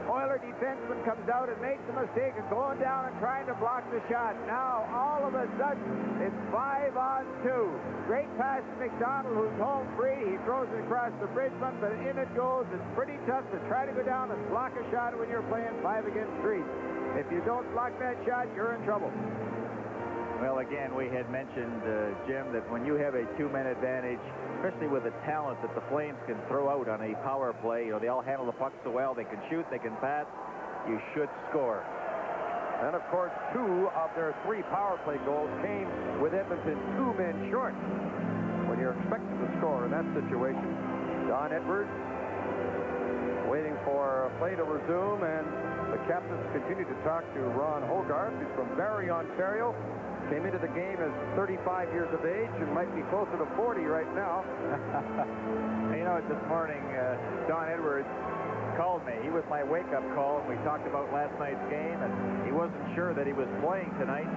Oiler defenseman comes out and makes a mistake of going down and trying to block the shot. Now, all of a sudden, it's 5-on-2. Great pass to McDonald, who's home free. He throws it across the Bridgman, but in it goes. It's pretty tough to try to go down and block a shot when you're playing 5 against 3. If you don't block that shot, you're in trouble. Well, again, we had mentioned, Jim, that when you have a 2-man advantage, especially with the talent that the Flames can throw out on a power play, they all handle the puck so well, they can shoot, they can pass, you should score. And, of course, 2 of their 3 power play goals came with Edmonton 2 men short. When you're expected to score in that situation, Don Edwards waiting for play to resume, and the captains continue to talk to Ron Hogarth, who's from Barrie, Ontario. Came into the game as 35 years of age and might be closer to 40 right now. You know, this morning, Don Edwards called me. He was my wake-up call, and we talked about last night's game, and he wasn't sure that he was playing tonight,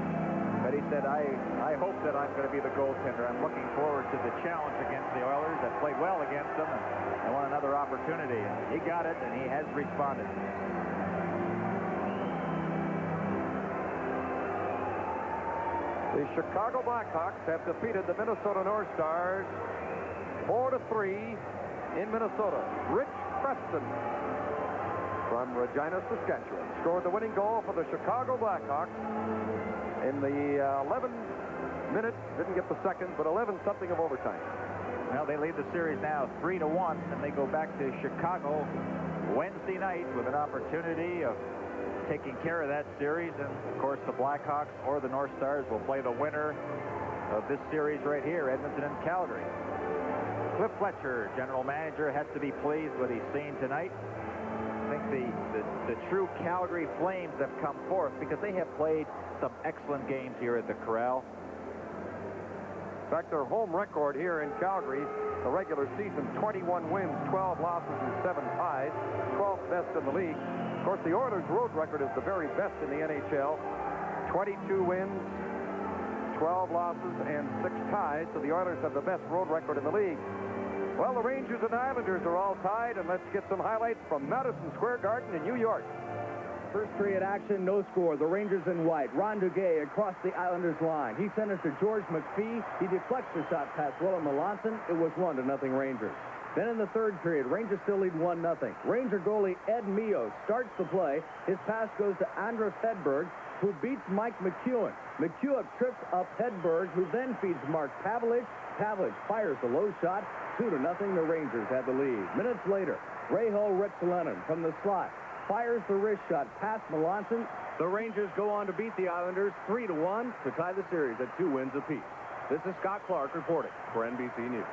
but he said, I hope that I'm going to be the goaltender. I'm looking forward to the challenge against the Oilers. I played well against them, and I want another opportunity. And he got it, and he has responded. The Chicago Blackhawks have defeated the Minnesota North Stars 4-3 in Minnesota. Rich Preston from Regina, Saskatchewan scored the winning goal for the Chicago Blackhawks in the 11 minutes. Didn't get the second, but 11-something of overtime. Well, they lead the series now 3-1, and they go back to Chicago Wednesday night with an opportunity of taking care of that series, and of course the Blackhawks or the North Stars will play the winner of this series right here, Edmonton and Calgary. Cliff Fletcher, general manager, has to be pleased with what he's seen tonight. I think the true Calgary Flames have come forth because they have played some excellent games here at the Corral. In fact, their home record here in Calgary, the regular season, 21 wins, 12 losses, and 7 ties, 12th best in the league. Of course, the Oilers' road record is the very best in the NHL. 22 wins, 12 losses, and 6 ties. So the Oilers have the best road record in the league. Well, the Rangers and Islanders are all tied, and let's get some highlights from Madison Square Garden in New York. First period action, no score. The Rangers in white. Ron Duguay across the Islanders line. He sent it to George McPhee. He deflects the shot past Willem Melanson. It was 1-0 Rangers. Then in the third period, Rangers still lead 1-0. Ranger goalie Ed Mio starts the play. His pass goes to Andros Hedberg, who beats Mike McEwen. McEwen trips up Hedberg, who then feeds Mark Pavlich. Pavlich fires the low shot. 2-0, the Rangers have the lead. Minutes later, Rahal Ristolainen from the slot fires the wrist shot past Melanson. The Rangers go on to beat the Islanders 3-1 to tie the series at 2 wins apiece. This is Scott Clark reporting for NBC News.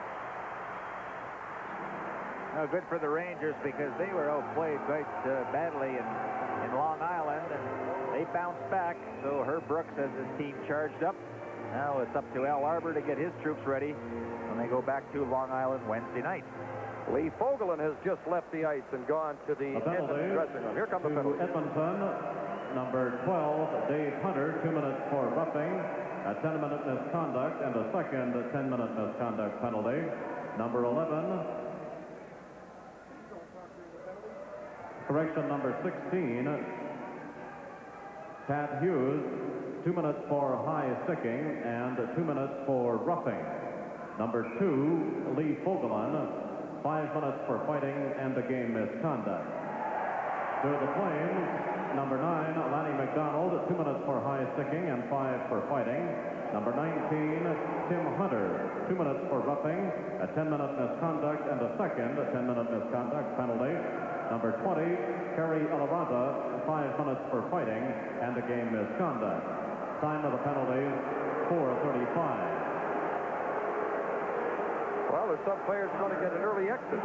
Well, good for the Rangers because they were outplayed quite badly in Long Island, and they bounced back. So Herb Brooks has his team charged up. Now it's up to Al Arbor to get his troops ready when they go back to Long Island Wednesday night. Lee Fogelin has just left the ice and gone to the Edmonton dressing room. Here comes the penalty. Edmonton, number 12, Dave Hunter, 2 minutes for roughing, a 10-minute misconduct, and a second 10-minute misconduct penalty. Number 11, correction number 16, Pat Hughes, 2 minutes for high sticking and 2 minutes for roughing. Number 2, Lee Fogelin, 5 minutes for fighting and a game misconduct. To the Flames, number 9, Lanny McDonald, 2 minutes for high sticking and 5 for fighting. Number 19, Tim Hunter, 2 minutes for roughing, a 10-minute misconduct and a second 10-minute misconduct penalty. Number 20, Kerry Alaranta, 5 minutes for fighting and a game misconduct. Time of the penalties, 4:35. Well, there's some players going to get an early exit.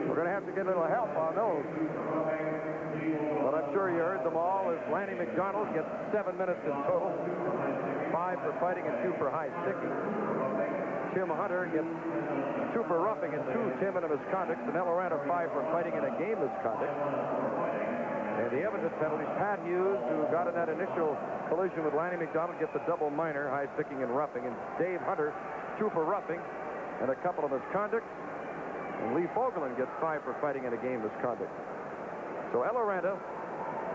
We're going to have to get a little help on those. But I'm sure you heard them all as Lanny McDonald gets 7 minutes in total. 5 for fighting and 2 for high sticking. Tim Hunter gets 2 for roughing and 2 Tim in a misconduct. And Eloranta 5 for fighting in a game misconduct. And the Edmonton penalties, Pat Hughes, who got in that initial collision with Lanny McDonald, gets a double minor, high sticking and roughing. And Dave Hunter, 2 for roughing and a couple of misconducts. And Lee Fogelin gets 5 for fighting in a game misconduct. So Eloranta,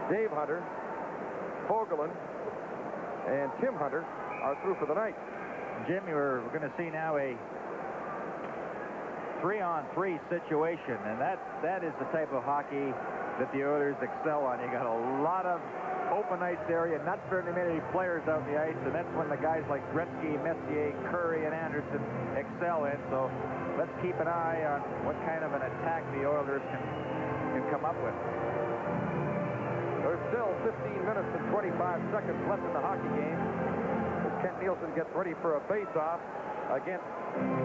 Dave Hunter, Fogelin, and Tim Hunter are through for the night. Jim, we're going to see now a 3-on-3 situation, and that is the type of hockey that the Oilers excel on. You got a lot of open ice area, not very many players out on the ice, and that's when the guys like Gretzky, Messier, Curry, and Anderson excel in. So let's keep an eye on what kind of an attack the Oilers can come up with. There's still 15 minutes and 25 seconds left in the hockey game as Kent Nielsen gets ready for a face-off against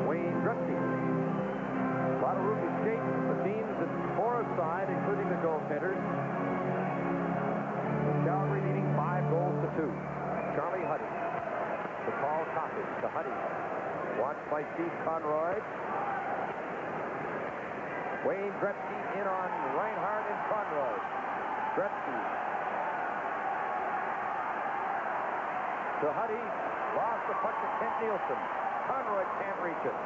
Wayne Gretzky. A lot of room to skate. The teams at 4 aside, including the goaltenders. Calgary leading 5 goals to 2. Charlie Huddy to Paul Coffey to Huddy. Watched by Steve Conroy. Wayne Gretzky in on Reinhardt and Conroy. Gretzky to Huddy. Lost the puck to Kent Nielsen. Conroy can't reach it.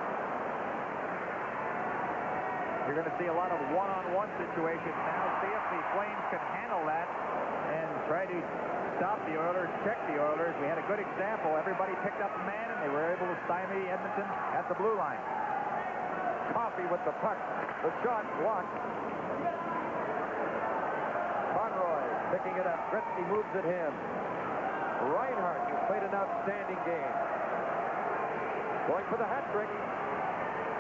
You're going to see a lot of one-on-one situations now. See if the Flames can handle that and try to stop the Oilers, check the Oilers. We had a good example. Everybody picked up a man, and they were able to stymie Edmonton at the blue line. Coffey with the puck. The shot blocked. Conroy picking it up. Gretzky moves at him. Reinhardt, who played an outstanding game. Going for the hat trick.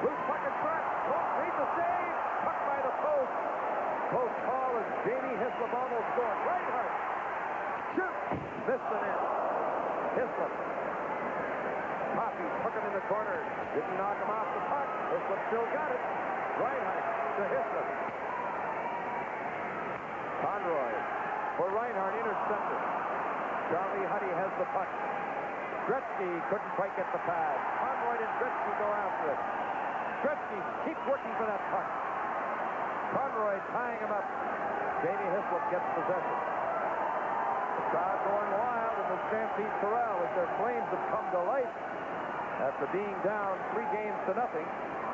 Loose puck in front. Post needs a save. Puck by the post. Post call as Jamie Hislop almost scored. Reinhardt. Shoot. Missed the net. Hislop. Coffey took him in the corner. Didn't knock him off the puck. Hislop still got it. Reinhardt to Hislop. Conroy for Reinhardt, intercepted. Charlie Huddy has the puck. Gretzky couldn't quite get the pass. Conroy and Gretzky go after it. Gretzky keeps working for that puck. Conroy tying him up. Jamie Hislop gets possession. The crowd going wild in the Stampede Corral as their Flames have come to life after being down 3 games to nothing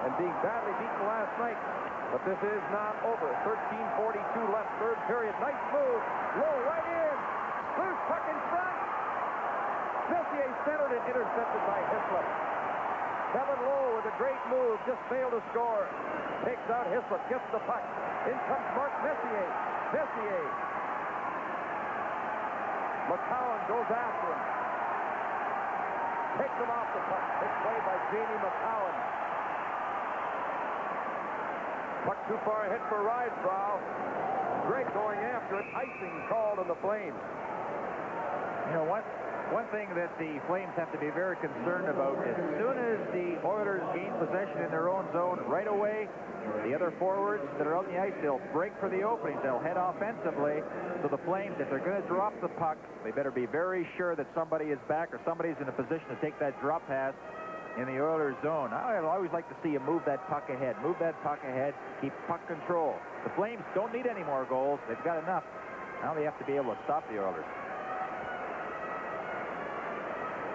and being badly beaten last night. But this is not over. 13:42 left, third period. Nice move. Low right in. Loose puck in front. Messier centered it, intercepted by Hislop. Kevin Lowe with a great move, just failed to score. Takes out Hislop, gets the puck. In comes Mark Messier. Messier. McCowan goes after him. Takes him off the puck. Big play by Jamie McCowan. Puck too far ahead for Rydesbrough. Greg going after it. Icing called on the Flames. You know what? One thing that the Flames have to be very concerned about is as soon as the Oilers gain possession in their own zone, right away, the other forwards that are on the ice, they'll break for the openings. They'll head offensively. So the Flames, if they're going to drop the puck, they better be very sure that somebody is back or somebody's in a position to take that drop pass in the Oilers zone. I always like to see you move that puck ahead. Move that puck ahead. Keep puck control. The Flames don't need any more goals. They've got enough. Now they have to be able to stop the Oilers.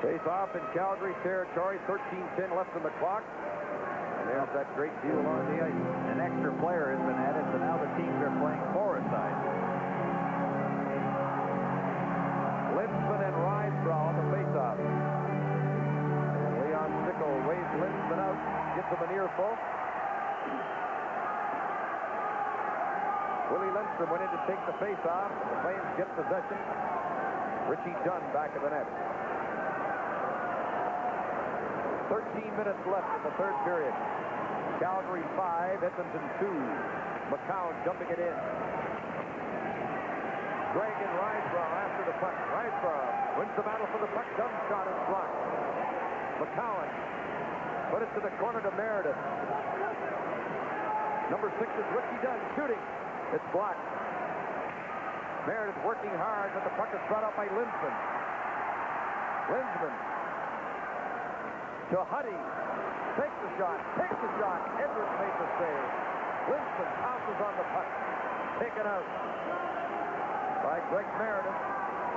Face off in Calgary territory. 13:10 left in the clock. And there's that great deal on the ice. An extra player has been added, so now the teams are playing 4 aside. Lindsman and Rydesbrough on the face-off. Leon Stickle waves Lindsman out, gives him an earful. Willie Lindstrom went in to take the face-off. The Flames get possession. Richie Dunn back of the net. 13 minutes left in the third period. Calgary 5, Edmonton 2. McCown dumping it in. Gregg and Rydesbrough after the puck. Rydesbrough wins the battle for the puck. Dunn shot is blocked. McCown put it to the corner to Meredith. Number 6 is Richie Dunn shooting. It's blocked. Meredith working hard, but the puck is brought up by Linsman. Linsman to Huddy. Takes the shot. Edwards makes the save. Linsman pounces on the puck. Taken out by Greg Meredith.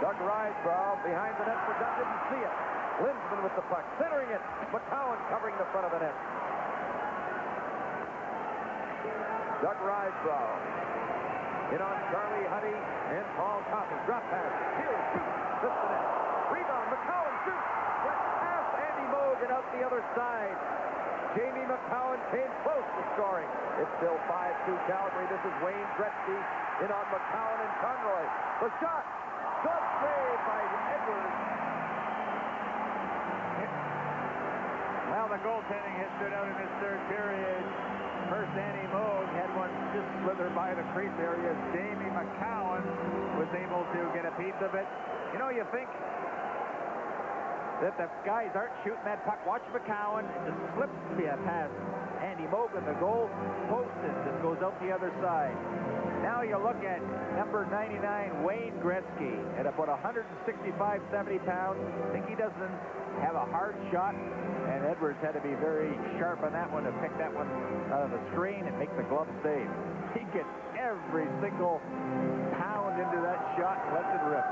Doug Rysbrough behind the net for Doug. Didn't see it. Linsman with the puck. Centering it. McCowan covering the front of the net. Doug Rysbrough in on Charlie Huddy and Paul Coffey. Drop pass. Here, shoots. Missed the net. Rebound. McCowan shoots. Went past Andy Mogan out the other side. Jamie McCowan came close to scoring. It's still 5-2 Calgary. This is Wayne Gretzky in on McCowan and Conroy. The shot. Good save by Edwards. Well, the goaltending has stood out in this third period. First, Andy Moog had one just slither by the crease area. Jamie McCowan was able to get a piece of it. You know, you think that the guys aren't shooting that puck. Watch McCowan. It just slips past Andy Moog in the goal post and just goes out the other side. Now you look at number 99, Wayne Gretzky, at about 165, 70 pounds. I think he doesn't have a hard shot, and Edwards had to be very sharp on that one to pick that one out of the screen and make the glove save. He gets every single pound into that shot and lets it rip.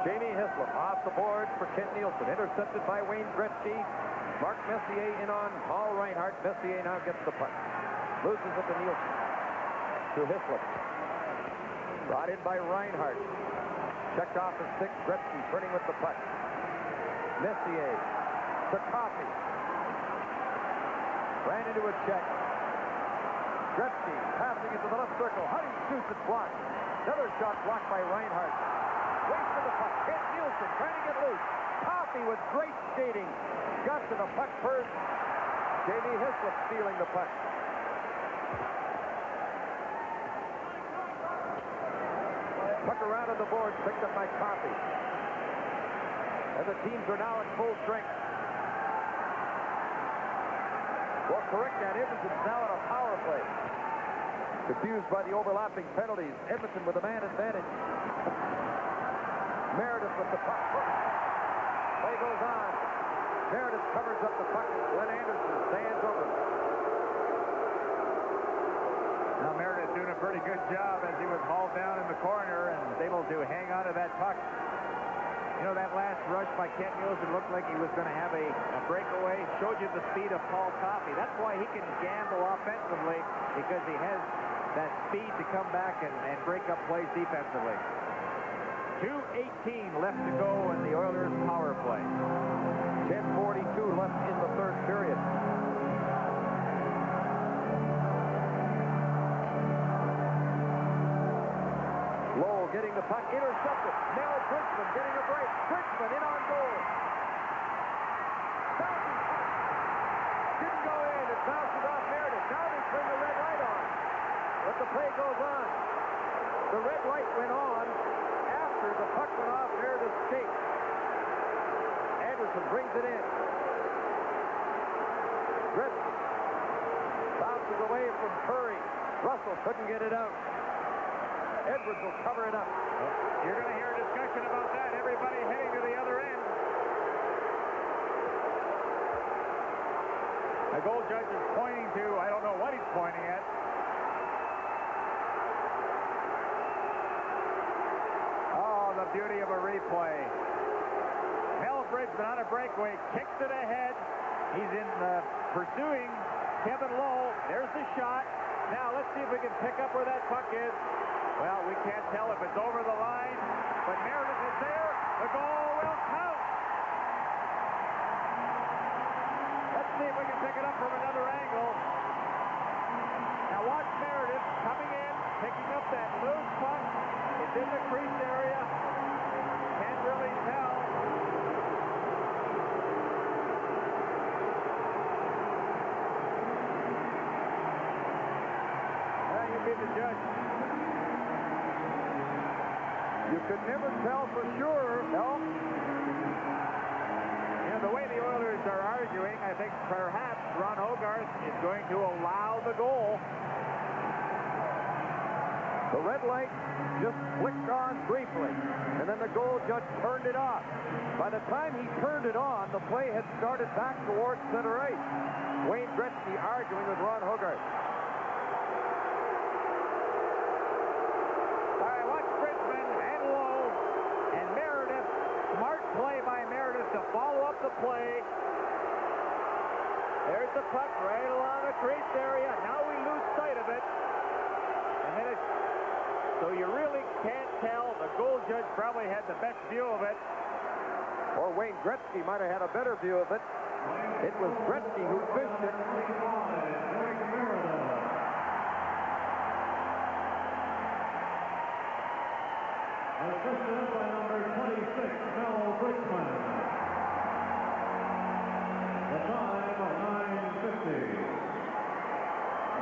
Jamie Hislop off the boards for Kent Nielsen. Intercepted by Wayne Gretzky. Mark Messier in on Paul Reinhardt. Messier now gets the puck. Loses it to Nielsen. To Hislop. Brought in by Reinhardt. Checked off his stick. Gretzky turning with the puck. Messier to Coffey. Ran into a check. Gretzky passing into the left circle. Huddy shoots it blocked. Another shot blocked by Reinhardt. Waits for the puck. Kent Nielsen trying to get loose. Coffey with great skating. Got to the puck first. Jamie Hislop stealing the puck. Puck around on the board, picked up by Coffey. And the teams are now at full strength. Well, correct that. Edmonton's now at a power play. Confused by the overlapping penalties. Edmonton with a man advantage. Meredith with the puck. Play goes on. Meredith covers up the puck. Glenn Anderson stands over. Now Meredith doing a pretty good job as he was hauled down in the corner and was able to hang on to that puck. You know, that last rush by Kent Nielsen looked like he was going to have a breakaway. Showed you the speed of Paul Coffey. That's why he can gamble offensively, because he has that speed to come back and break up plays defensively. 2:18 left to go in the Oilers' power play. 10:42 left in the third period. Lowe getting the puck, intercepted. Mel Bridgman getting a break. Bridgman in on goal. Bouncing puck. Didn't go in. It bounces off Meredith. Now they turn the red light on. But the play goes on. The red light went on after the puck went off Meredith's skate. Anderson brings it in. Gretzky bounces away from Curry. Russell couldn't get it out. Edwards will cover it up. You're going to hear a discussion about that. Everybody heading to the other end. The goal judge is pointing to, I don't know what he's pointing at. Oh, the beauty of a replay. Mel Bridgman on a breakaway, kicks it ahead. He's in pursuing Kevin Lowe. There's the shot. Now let's see if we can pick up where that puck is. Well, we can't tell if it's over the line, but Meredith is there. The goal will count. Let's see if we can pick it up from another angle. Now watch Meredith coming in, picking up that loose puck. It's in the crease area. Can't really tell. Well, you be the judge. You could never tell for sure. No. You know, the way the Oilers are arguing, I think perhaps Ron Hogarth is going to allow the goal. The red light just flicked on briefly, and then the goal judge turned it off. By the time he turned it on, the play had started back towards center ice. Wayne Gretzky arguing with Ron Hogarth. All right, watch Bridgman and Lowe and Meredith. Smart play by Meredith to follow up the play. There's the puck right along the crease area. Now we lose sight of it. And then it's... So you really can't tell. The goal judge probably had the best view of it. Or Wayne Gretzky might have had a better view of it. It was Gretzky who fished it. Assisted by number 26, Mel Brickman. The time of 9:50.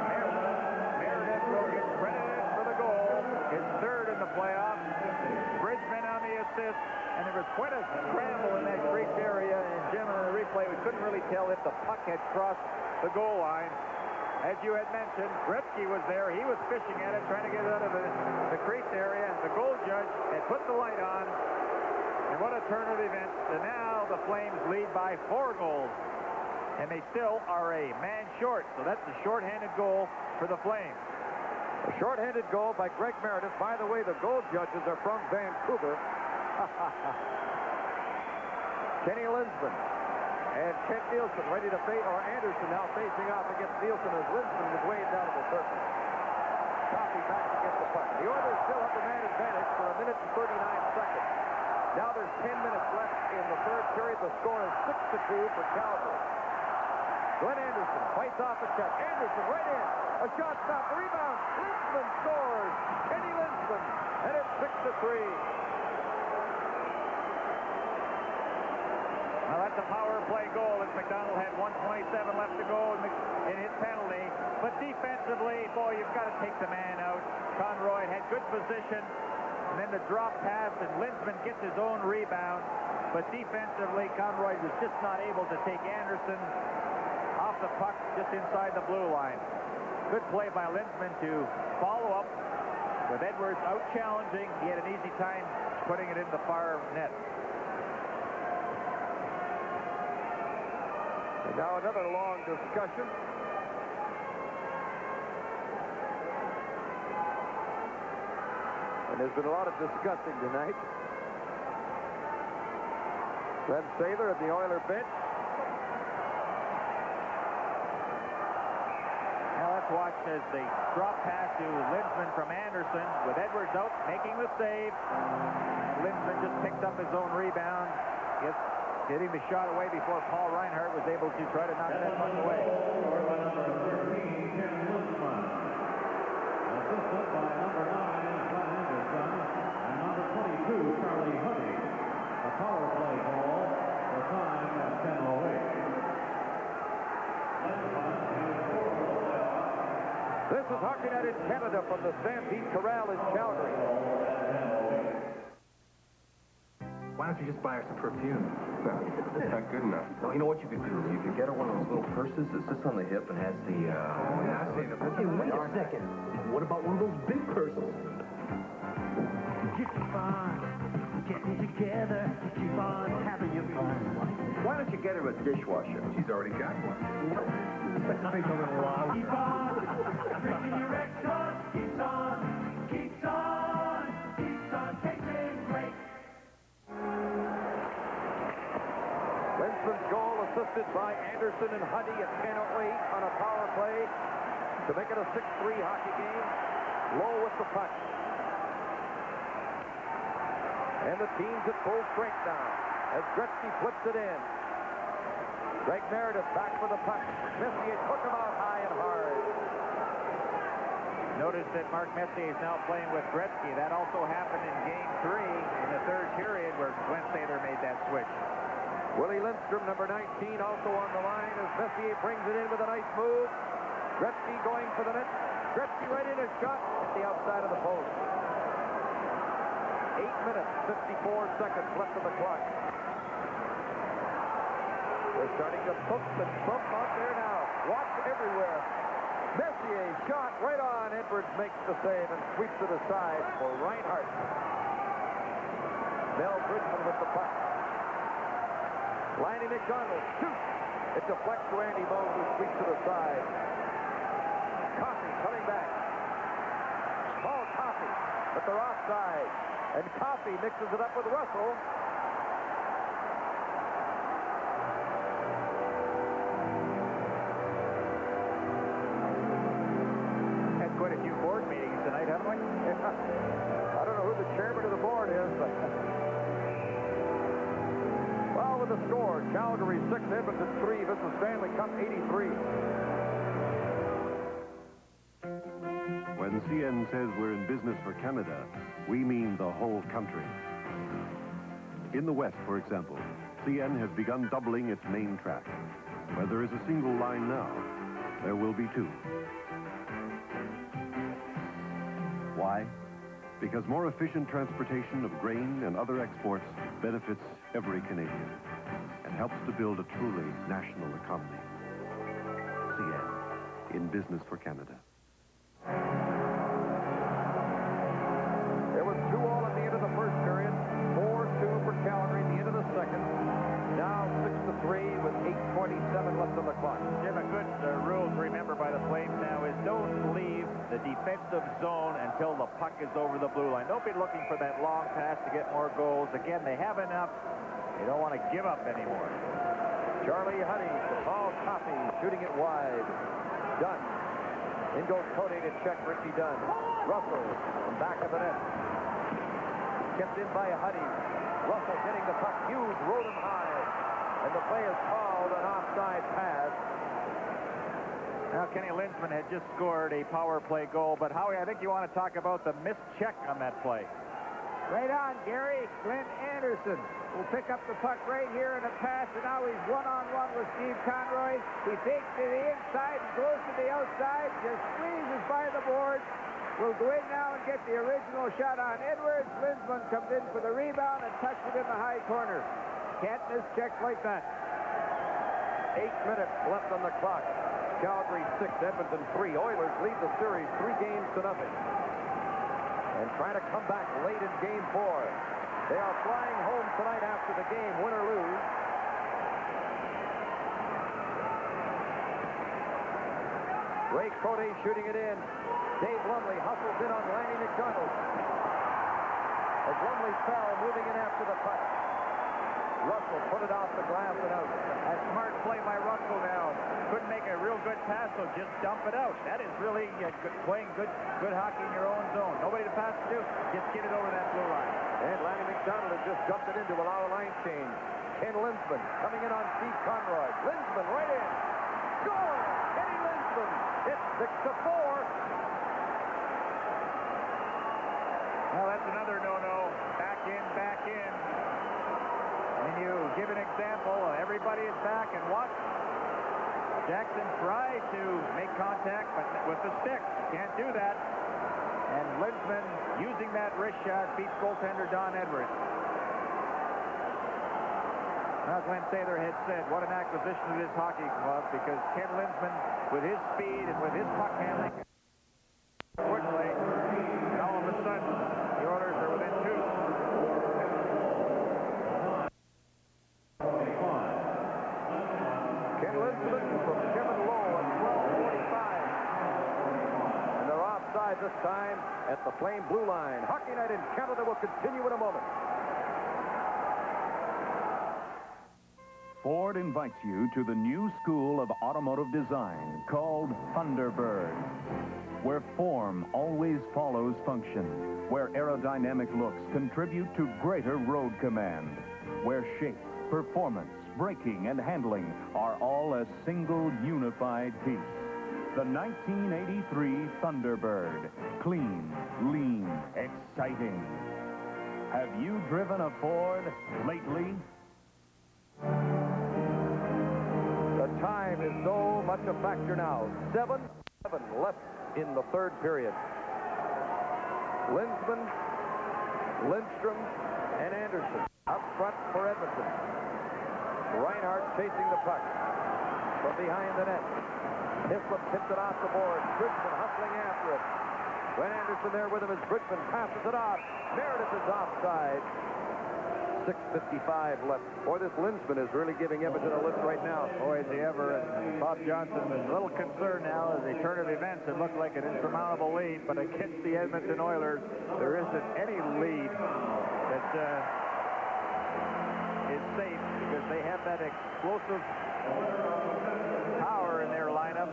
Meredith will get credited for the goal. His third in the playoffs. Bridgman on the assist. And there was quite a scramble in that crease area. And Jim, on the replay, we couldn't really tell if the puck had crossed the goal line. As you had mentioned, Gretzky was there. He was fishing at it, trying to get it out of the crease area. The goal judge had put the light on. And what a turn of events. And now the Flames lead by 4 goals. And they still are a man short. So that's a shorthanded goal for the Flames. A shorthanded goal by Greg Meredith. By the way, the goal judges are from Vancouver. Kenny Linsman and Kent Nielsen ready to face, or Anderson now facing off against Nielsen as Linsman was waved out of the circle. Coffey back to get the puck. The Oilers still have the man advantage for 1 minute and 39 seconds. Now there's 10 minutes left in the third period. The score is 6-2 for Calgary. Glenn Anderson fights off a check. Anderson right in. A shot stop. The rebound. Linsman scores. Kenny Linsman. And it's 6-3. Now that's a power play goal as McDonald had 1:27 left to go in his penalty. But defensively, boy, you've got to take the man out. Conroy had good position. And then the drop pass, and Linsman gets his own rebound. But defensively, Conroy was just not able to take Anderson off the puck just inside the blue line. Good play by Linsman to follow up with Edwards out challenging. He had an easy time putting it in the far net. And now another long discussion. And there's been a lot of discussing tonight. Glenn Sather at the Oiler bench. Now let's watch as they drop pass to Linsman from Anderson with Edwards out making the save. Linsman just picked up his own rebound. Getting the shot away before Paul Reinhart was able to try to knock that puck away. Assisted by number 9, Glenn Anderson, and number 22, Charlie Huddy. A power play goal. The time at 10:08. This is Hockey Night in Canada from the Stampede Corral in Calgary. Why don't you just buy her some perfume? No, it's not good enough. No, you know what you could do? You could get her one of those little purses that sits on the hip and has the, Oh, yeah, I've seen it. Hey, wait a second. What about one of those big purses? Get fun, getting together, keep on having your fun. Why don't you get her a dishwasher? She's already got one. Keep on, drinking your exhaust, keeps on, keeps on, keeps on tasting great. Linsman's goal assisted by Anderson and Huddy at 10:08 on a power play to make it a 6-3 hockey game. Low with the puck. And the team's at full strength now as Gretzky flips it in. Greg Meredith back for the puck. Messier took him out high and hard. Notice that Mark Messier is now playing with Gretzky. That also happened in Game 3 in the third period where Glenn Sather made that switch. Willie Lindstrom, number 19, also on the line as Messier brings it in with a nice move. Gretzky going for the net. Gretzky right in, a shot at the outside of the post. 8 minutes, 54 seconds left of the clock. They're starting to pump and bump out there now. Watch everywhere. Messier shot right on. Edwards makes the save and sweeps it aside for Reinhardt. Mel Bridgman with the puck. Lanny McDonald shoots. It deflects to Andy Moe, who sweeps it aside. Coffey coming back. Paul Coffey, but they're offside. And Coffey mixes it up with Russell. Had quite a few board meetings tonight, haven't we? I don't know who the chairman of the board is, but... Well, with the score, Calgary 6, Edmonton 3. This is Stanley Cup 83. When CN says we're in business for Canada, we mean the whole country. In the West, for example, CN has begun doubling its main track. Where there is a single line now, there will be two. Why? Because more efficient transportation of grain and other exports benefits every Canadian and helps to build a truly national economy. CN, in business for Canada. There was 2-all at the end of the first period. 4-2 for Calgary at the end of the second. Now 6-3 with 8:27 left on the clock. Jim, a good rule to remember by the Flames now is don't leave the defensive zone until the puck is over the blue line. Don't be looking for that long pass to get more goals. Again, they have enough. They don't want to give up anymore. Charlie Huddy to Paul Coffey, shooting it wide. Dunn. In goes Cody to check Richie Dunn. Russell from back of the net. Kept in by Huddy. Russell getting the puck. Hughes rode him high. And the play is called an offside pass. Now, Kenny Lindsman had just scored a power play goal, but Howie, I think you want to talk about the missed check on that play. Right on, Gary. Glenn Anderson will pick up the puck right here in a pass, and now he's one-on-one with Steve Conroy. He takes to the inside and goes to the outside, just squeezes by the board. Will go in now and get the original shot on Edwards. Lindsman comes in for the rebound and tucks it in the high corner. Can't miss checks like that. 8 minutes left on the clock. Calgary 6, Edmonton 3. Oilers lead the series 3-0. And trying to come back late in Game 4. They are flying home tonight after the game, win or lose. Ray Cody shooting it in. Dave Lumley hustles in on Lanny McDonald. As Lumley fell, moving in after the puck. Russell put it off the glass and out. A smart play by Russell now. Couldn't make a real good pass, so just dump it out. That is really playing good hockey in your own zone. Nobody to pass to. Just get it over that blue line. And Lanny McDonald has just dumped it in to allow a line change. Ken Lindsman coming in on Steve Conroy. Lindsman right in. Score! Kenny Lindsman. It's 6-4. Well, that's another no-no. Back in, back in. And you give an example. Everybody is back and watch. Jackson tried to make contact, but with the stick. Can't do that. And Lindsman, using that wrist shot, beats goaltender Don Edwards. Now Glenn Sather had said, what an acquisition of this hockey club, because Ken Lindsman, with his speed and with his puck handling, quickly, and all of a sudden, the Oilers are within 2. Ken Lindsman from Kevin Lowe at 12:45. And they're offside this time at the Flame blue line. Hockey Night in Canada will continue in a moment. Ford invites you to the new school of automotive design called Thunderbird, where form always follows function, where aerodynamic looks contribute to greater road command, where shape, performance, braking, and handling are all a single unified piece. The 1983 Thunderbird. Clean, lean, exciting. Have you driven a Ford lately? The time is so much a factor now. 7 left in the third period. Lindsman, Lindstrom, and Anderson up front for Edmonton. Reinhardt chasing the puck from behind the net. Hislop tipped it off the board. Bridgman hustling after it. When Anderson there with him as Bridgman passes it off. Meredith is offside. 6:55 left. Boy, this Lindstrom is really giving Edmonton a lift right now. Boy, is he ever. And Bob Johnson is a little concerned now as a turn of events. It looked like an insurmountable lead, but against the Edmonton Oilers, there isn't any lead that is safe because they have that explosive power in their lineup.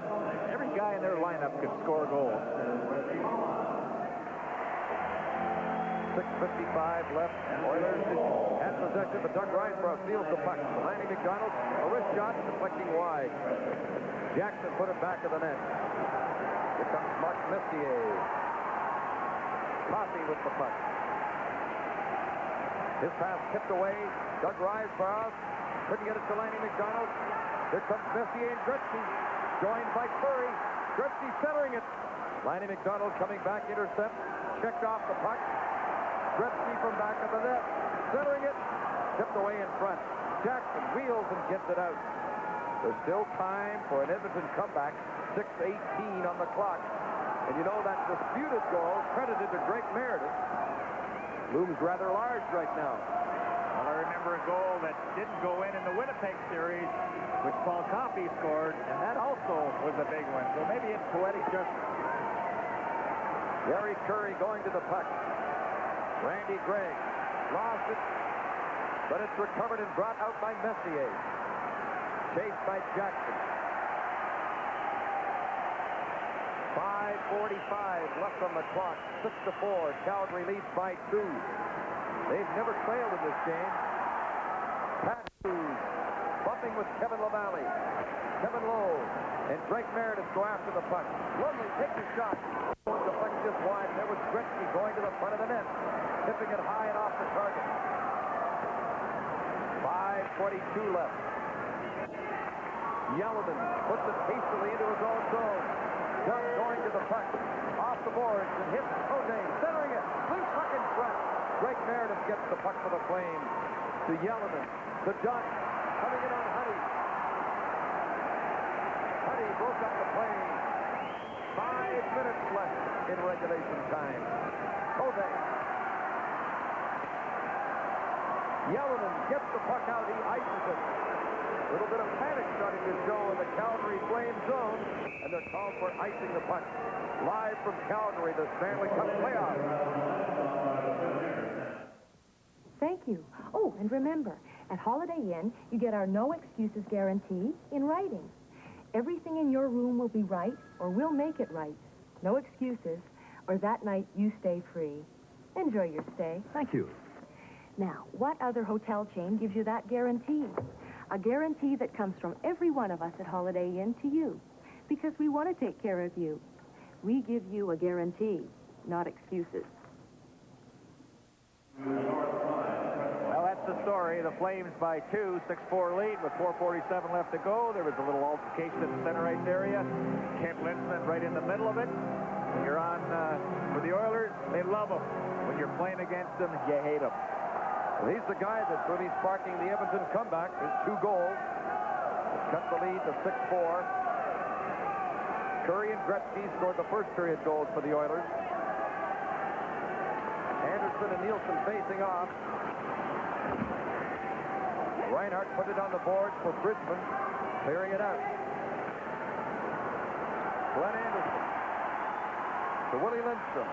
Every guy in their lineup can score goals. 6:55 left. Oilers had possession, but Doug Riseborough steals the puck. Lanny McDonald, a wrist shot, deflecting wide. Jackson put it back of the net. Here comes Mark Messier. Coffey with the puck. His pass tipped away. Doug Riseborough couldn't get it to Lanny McDonald. Here comes Messier and Gretzky, joined by Curry. Gretzky centering it. Lanny McDonald coming back, intercept, checked off the puck. Gretzky from back of the net, centering it, tipped away in front. Jackson wheels and gets it out. There's still time for an Edmonton comeback. 6:18 on the clock. And you know that disputed goal credited to Greg Meredith looms rather large right now. Well, I remember a goal that didn't go in the Winnipeg series, which Paul Coffey scored, and that also was a big one. So maybe it's poetic justice. Gary Curry going to the puck. Randy Gregg lost it, but it's recovered and brought out by Messier. Chased by Jackson. 5:45 left on the clock. 6-4. Calgary leads by 2. They've never trailed in this game. Pat Hughes bumping with Kevin LaValle. Kevin Lowe and Greg Meredith go after the puck. Lumley takes a shot. The puck just wide. There was Gretzky going to the front of the net. Tipping it high and off the target. 5:22 left. Yellowman puts it hastily into his own zone. Doug going to the puck. Off the boards and hits O'Day. Centering it. Loose puck in front. Greg Meredith gets the puck for the Flames. To Yellowman. To Dunn. Coming in on Honey. Honey broke up the Flames. 5 minutes left in regulation time. O'Day. Yellowman gets the puck out. He ices it. A little bit of panic starting to show in the Calgary Flames zone, and they're called for icing the puck. Live from Calgary, the Stanley Cup playoffs. Thank you. Oh, and remember, at Holiday Inn, you get our no excuses guarantee in writing. Everything in your room will be right, or we'll make it right. No excuses, or that night you stay free. Enjoy your stay. Thank you. Now, what other hotel chain gives you that guarantee? A guarantee that comes from every one of us at Holiday Inn to you, because we want to take care of you. We give you a guarantee, not excuses. Well, that's the story. The Flames by 2, 6-4 lead with 4:47 left to go. There was a little altercation in the center ice area. Kent Lindstrom right in the middle of it. When you're on for the Oilers, they love him. When you're playing against them, you hate him. Well, he's the guy that's really sparking the Edmonton comeback. His 2 goals. It's cut the lead to 6-4. Curry and Gretzky scored the first period goals for the Oilers. Anderson and Nielsen facing off. Reinhardt put it on the board for Bridgman, clearing it out. Glenn Anderson to Willie Lindstrom.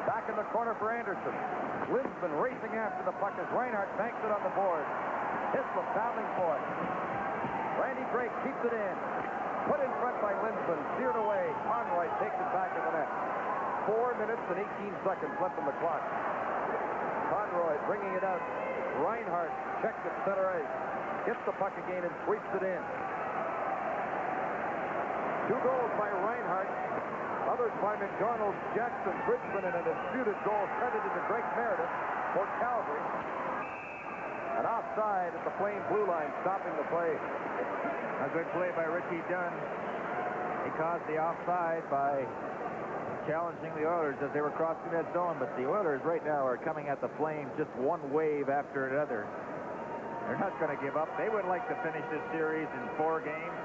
Back in the corner for Anderson. Lindstrom racing after the puck as Reinhardt banks it on the board. Hislop battling for it. Randy Gregg keeps it in. Put in front by Lindstrom. Steered away. Conroy takes it back in the net. 4 minutes and 18 seconds left on the clock. Conroy bringing it out. Reinhardt checks at center ice. Gets the puck again and sweeps it in. 2 goals by Reinhardt. Others by McDonald, Jackson, Bridgman, and a disputed goal credited to Greg Meredith for Calgary. An offside at the Flame blue line, stopping the play. A good play by Richie Dunn. He caused the offside by challenging the Oilers as they were crossing that zone, but the Oilers right now are coming at the Flames just one wave after another. They're not going to give up. They would like to finish this series in 4 games.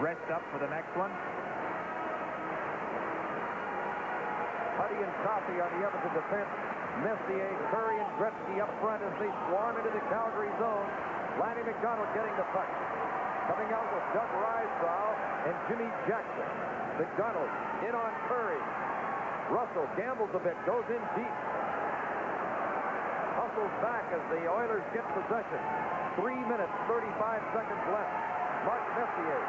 Rest up for the next one. Huddy and Coffey on the Edmonton defense. Messier, Curry, and Gretzky up front as they swarm into the Calgary zone. Lanny McDonald getting the puck. Coming out with Doug Rysbrow and Jimmy Jackson. McDonald in on Curry. Russell gambles a bit, goes in deep. Hustles back as the Oilers get possession. 3 minutes, 35 seconds left. Mark Messier.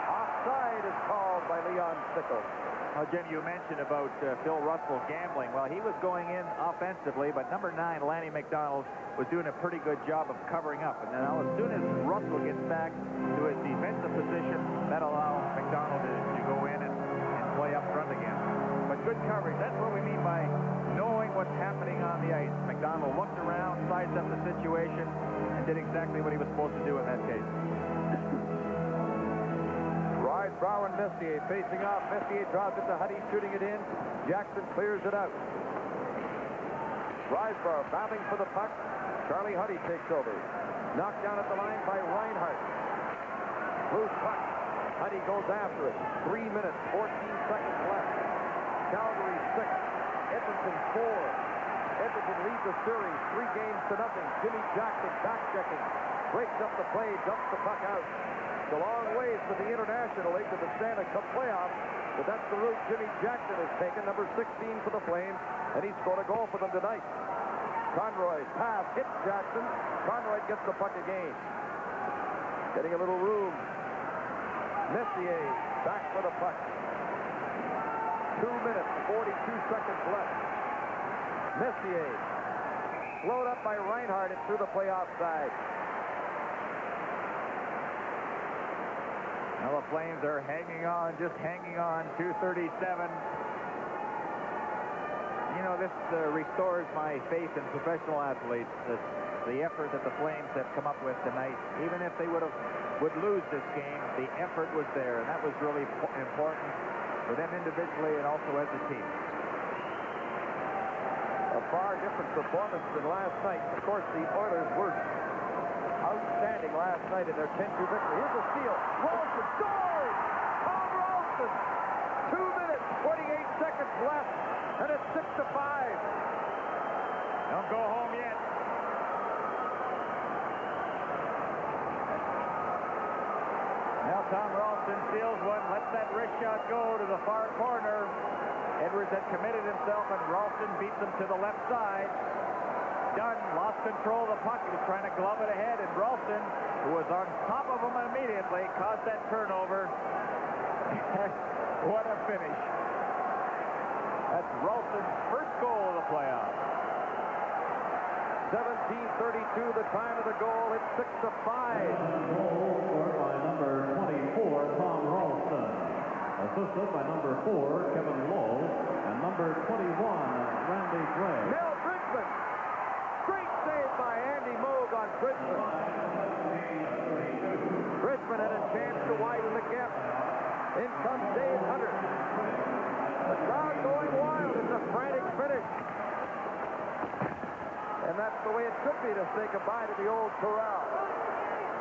Offside is called by Leon Stickles. Well, Jim, you mentioned about Phil Russell gambling. Well, he was going in offensively, but number 9, Lanny McDonald, was doing a pretty good job of covering up. And now as soon as Russell gets back to his defensive position, that'll allow McDonald to go in and play up front again. But good coverage. That's what we mean by knowing what's happening on the ice. McDonald looked around, sized up the situation, and did exactly what he was supposed to do in that case. Rysbrow and Messier facing off. Messier drops it to Huddy, shooting it in. Jackson clears it out. Rysbrow battling for the puck. Charlie Huddy takes over. Knocked down at the line by Reinhardt. Loose puck. Huddy goes after it. 3 minutes, 14 seconds left. Calgary 6, Edmonton 4. Edmonton leads the series 3 games to nothing. Jimmy Jackson back-checking. Breaks up the play, dumps the puck out. It's a long ways for the International League to the Stanley Cup playoffs, but that's the route Jimmy Jackson has taken, number 16 for the Flames, and he scored a goal for them tonight. Conroy's pass hits Jackson. Conroy gets the puck again. Getting a little room. Messier back for the puck. 2 minutes, 42 seconds left. Messier slowed up by Reinhardt and through the playoff side. Now the Flames are hanging on, just hanging on. 2:37. You know, this restores my faith in professional athletes. The effort that the Flames have come up with tonight, even if they would lose this game, the effort was there, and that was really important for them individually and also as a team. A far different performance than last night. Of course, the Oilers were outstanding last night in their 10-2 victory. Here's a steal. Ralston scores! Tom Ralston! 2 minutes, 28 seconds left, and it's 6-5. Don't go home yet. Now Tom Ralston steals one, lets that wrist shot go to the far corner. Edwards had committed himself, and Ralston beats him to the left side. Dunn lost control of the puck. He was trying to glove it ahead, and Ralston, who was on top of him immediately, caused that turnover. What a finish. That's Ralston's first goal of the playoffs. 17:32, the time of the goal. It's 6-5. Goal scored by number 24, Tom Ralston. Assisted by number 4, Kevin Lowe, and number 21, Randy Gray. Mel Bridgman. Great save by Andy Moog on Bridgman. Bridgman had a chance to widen the gap. In comes Dave Hunter. The crowd going wild. It's a frantic finish. And that's the way it should be to say goodbye to the old corral.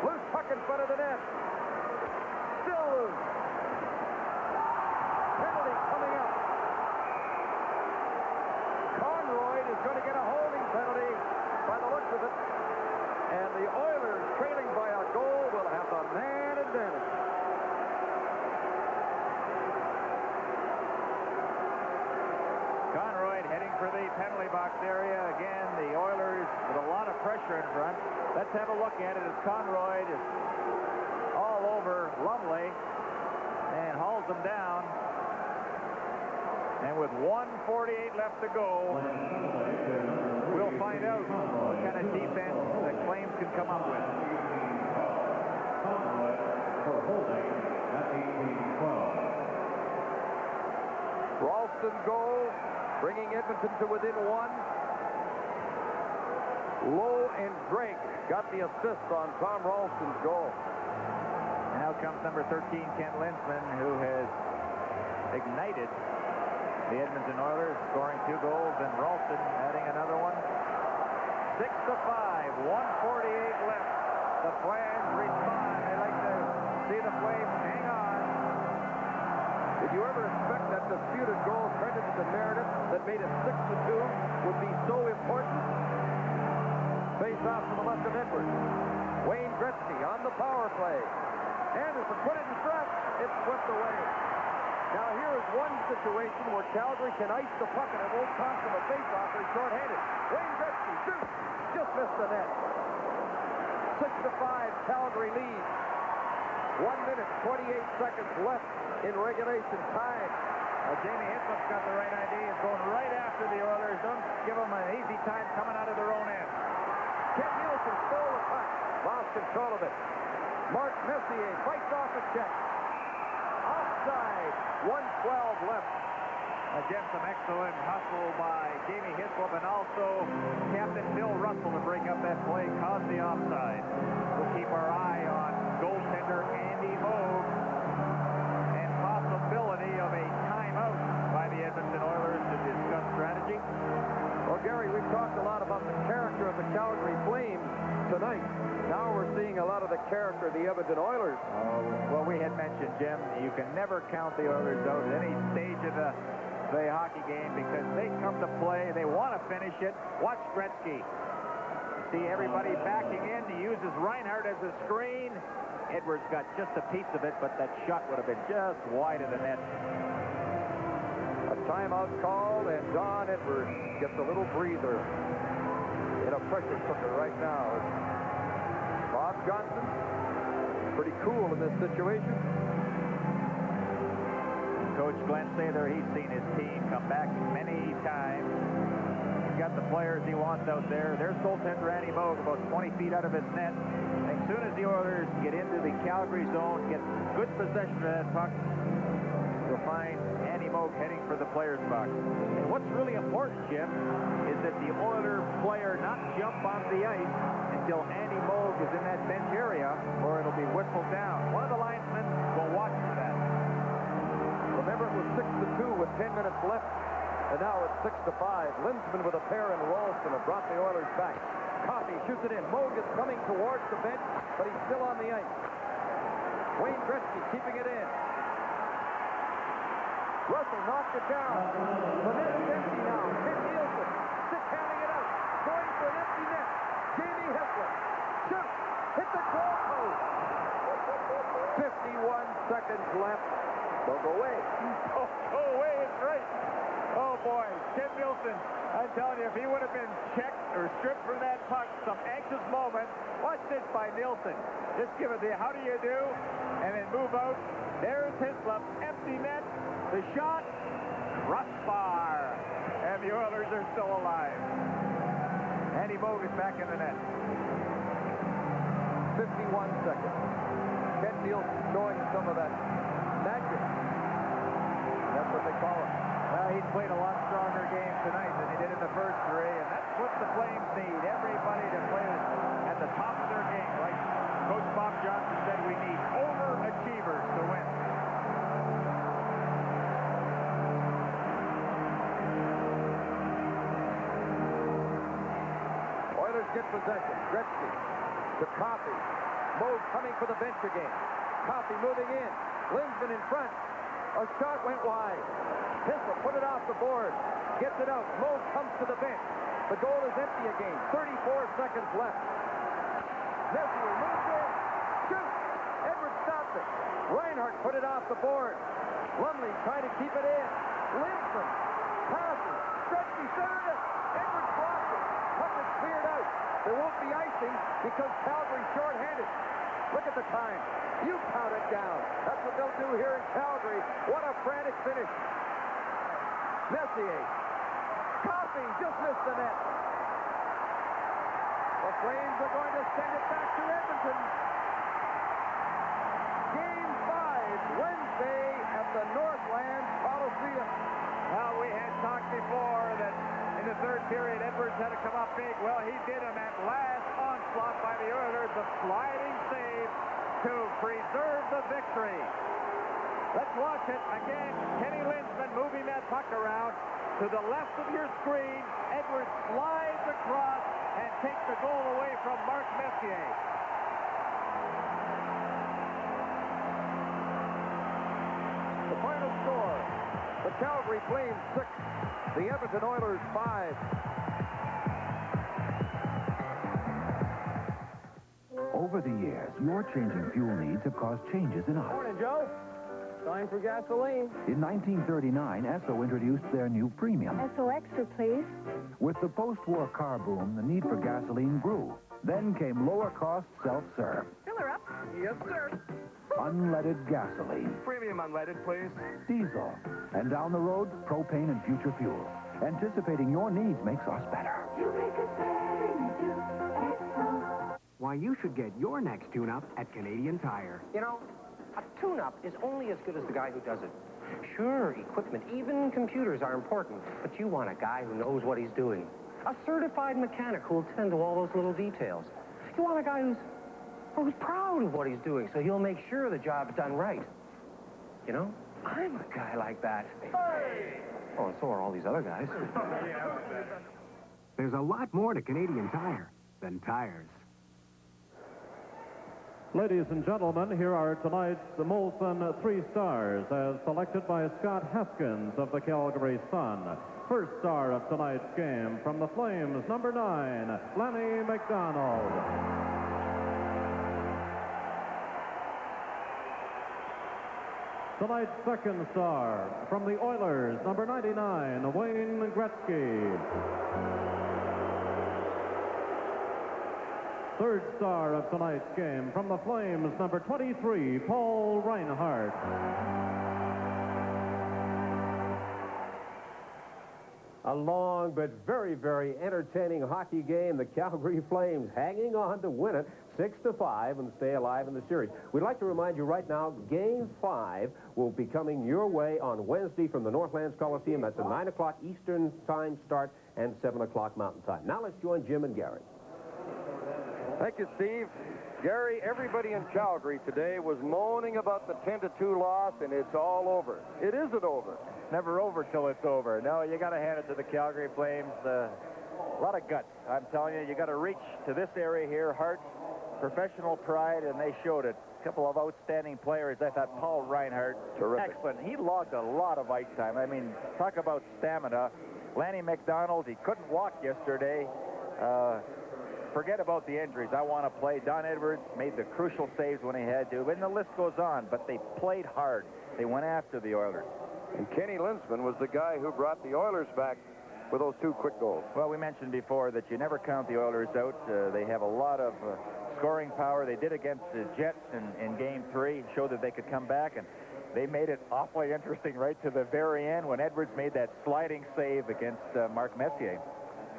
Loose puck in front of the net. Still loose. Penalty coming up. Conroy is going to get a holding penalty by the looks of it. And the Oilers, trailing by a goal, will have the man advantage. Conroy heading for the penalty box area. Again, the Oilers with a lot of pressure in front. Let's have a look at it as Conroy is all over Lumley and hauls them down. And with 1:48 left to go, we'll find out what kind of defense the Flames can come up with. Conroy for holding at 18-12. Ralston goal, bringing Edmonton to within 1. Lowe and Drake got the assist on Tom Ralston's goal. And now comes number 13, Kent Linsman, who has ignited the Edmonton Oilers, scoring 2 goals, and Ralston adding another one. 6-5, 1:48 left. The Flames respond. They like to see the Flames hang on. Did you ever expect that disputed goal credited to Meredith that made it 6-2 would be so important? Face off to the left of Edwards. Wayne Gretzky on the power play. Anderson put it in front. It's swept away. Now here is one situation where Calgary can ice the puck and it won't cost them a face-off. They're short-handed. Wayne Gretzky shoots. Just missed the net. 6-5, Calgary leads. 1 minute, 28 seconds left in regulation time. Jamie Hislop's got the right idea. He's going right after the Oilers. Don't give them an easy time coming out of their own end. Ken Nielsen stole the puck. Lost control of it. Mark Messier fights off a check. Offside. 1:12 left. Again, some excellent hustle by Jamie Hislop and also Captain Bill Russell to break up that play, cause the offside. We'll keep our eye on goaltender Andy Moog and possibility of a timeout by the Edmonton Oilers to discuss strategy. Well, Gary, we've talked a lot about the character of the Calgary Flames tonight. Now we're seeing a lot of the character of the Edmonton Oilers. Well, we had mentioned, Jim, you can never count the Oilers out at any stage of the hockey game because they come to play. They want to finish it. Watch Gretzky. See everybody backing in. He uses Reinhardt as a screen. Edwards got just a piece of it, but that shot would have been just wide of the net. A timeout called, and Don Edwards gets a little breather in a pressure cooker right now. Bob Johnson, pretty cool in this situation. Coach Glenn Sather, he's seen his team come back many times. He's got the players he wants out there. There's goaltender Andy Moog about 20 feet out of his net. As soon as the Oilers get into the Calgary zone, get good possession of that puck, you'll find Andy Moog heading for the players' box. And what's really important, Jim, is that the Oiler player not jump on the ice until Andy Moog is in that bench area, or it'll be whistled down. One of the linesmen will watch for that. Remember, it was 6-2 with 10 minutes left, and now it's 6-5. Lindsman with a pair and Ralston have brought the Oilers back. Coffey shoots it in. Moog is coming towards the bench, but he's still on the ice. Wayne Gretzky keeping it in. Russell knocked it down. The net is empty now. Ken Nielsen stick-handing it out. Going for an empty net. Jamie Hislop shoots. Hit the goal post. 51 seconds left. Don't go away. Oh, go away is right. Oh, boy. Ken Nielsen, I'm telling you, if he would have been checked or stripped from that puck, some anxious moment. Watch this by Nielsen. Just give it the how do you do, and then move out. There's Hislop. Empty net. The shot. Crossbar. And the Oilers are still alive. Andy Moog is back in the net. 51 seconds. Ken Nielsen showing some of that magic. That's what they call it. Well, he's played a lot stronger game tonight than he did in the first three, and that's what the Flames need. Everybody to play at the top of their game. Like Coach Bob Johnson said, we need overachievers to win. Oilers get possession. Gretzky to Coffey. Moog coming for the bench again. Coffey moving in. Lindsman in front. A shot went wide. Hislop put it off the board. Gets it out. Moog comes to the bench. The goal is empty again. 34 seconds left. Messier moves in. Shoots. Edwards stops it. Reinhardt put it off the board. Lumley trying to keep it in. Lindsman passes. Gretzky centered it. Edwards blocked it. Puck is cleared out. There won't be icing because Calgary's short-handed. Look at the time. You count it down. That's what they'll do here in Calgary. What a frantic finish. Messier. Coffey just missed the net. The Flames are going to send it back to Edmonton. Game 5, Wednesday at the Northland Coliseum. Well, we had talked before that in the third period, Edwards had to come up big. Well, he did on that last onslaught by the Oilers, the sliding save to preserve the victory. Let's watch it again. Kenny Lindsman moving that puck around to the left of your screen. Edwards slides across and takes a goal away from Mark Messier. The final score, the Calgary Flames 6, the Edmonton Oilers 5. Over the years, your changing fuel needs have caused changes in us. Morning, Joe. Time for gasoline. In 1939, Esso introduced their new premium. SO Extra, please. With the post-war car boom, the need for gasoline grew. Then came lower-cost self-serve. Fill her up. Yes, sir. Unleaded gasoline. Premium unleaded, please. Diesel. And down the road, propane and future fuels. Anticipating your needs makes us better. You make us better, you do. Exo. Why, you should get your next tune-up at Canadian Tire. You know, a tune-up is only as good as the guy who does it. Sure, equipment, even computers are important, but you want a guy who knows what he's doing. A certified mechanic who'll tend to all those little details. You want a guy who's proud of what he's doing, so he'll make sure the job's done right. You know, I'm a guy like that. Hey! Oh, and so are all these other guys. There's a lot more to Canadian Tire than tires. Ladies and gentlemen, here are tonight's Molson 3 stars as selected by Scott Haskins of the Calgary Sun. First star of tonight's game from the Flames, number 9, Lanny McDonald. Tonight's second star from the Oilers, number 99, Wayne Gretzky. Third star of tonight's game from the Flames, number 23, Paul Reinhardt. A long but very, very entertaining hockey game. The Calgary Flames hanging on to win it 6-5 and stay alive in the series. We'd like to remind you right now, Game 5 will be coming your way on Wednesday from the Northlands Coliseum. That's a 9 o'clock Eastern Time start and 7 o'clock Mountain Time. Now let's join Jim and Gary. Thank you, Steve. Gary, everybody in Calgary today was moaning about the 10-2 loss, and it's all over. It isn't over. Never over till it's over. No, you got to hand it to the Calgary Flames. A lot of guts. I'm telling you got to reach to this area here. Heart, professional pride, and they showed it. A couple of outstanding players. I thought Paul Reinhardt, terrific. Excellent. He logged a lot of ice time. I mean, talk about stamina. Lanny McDonald, he couldn't walk yesterday. Forget about the injuries. I want to play. Don Edwards made the crucial saves when he had to, and the list goes on. But they played hard. They went after the Oilers. And Kenny Linsman was the guy who brought the Oilers back with those 2 quick goals. Well, we mentioned before that you never count the Oilers out. They have a lot of scoring power. They did against the Jets in Game 3, showed that they could come back, and they made it awfully interesting right to the very end when Edwards made that sliding save against Mark Messier.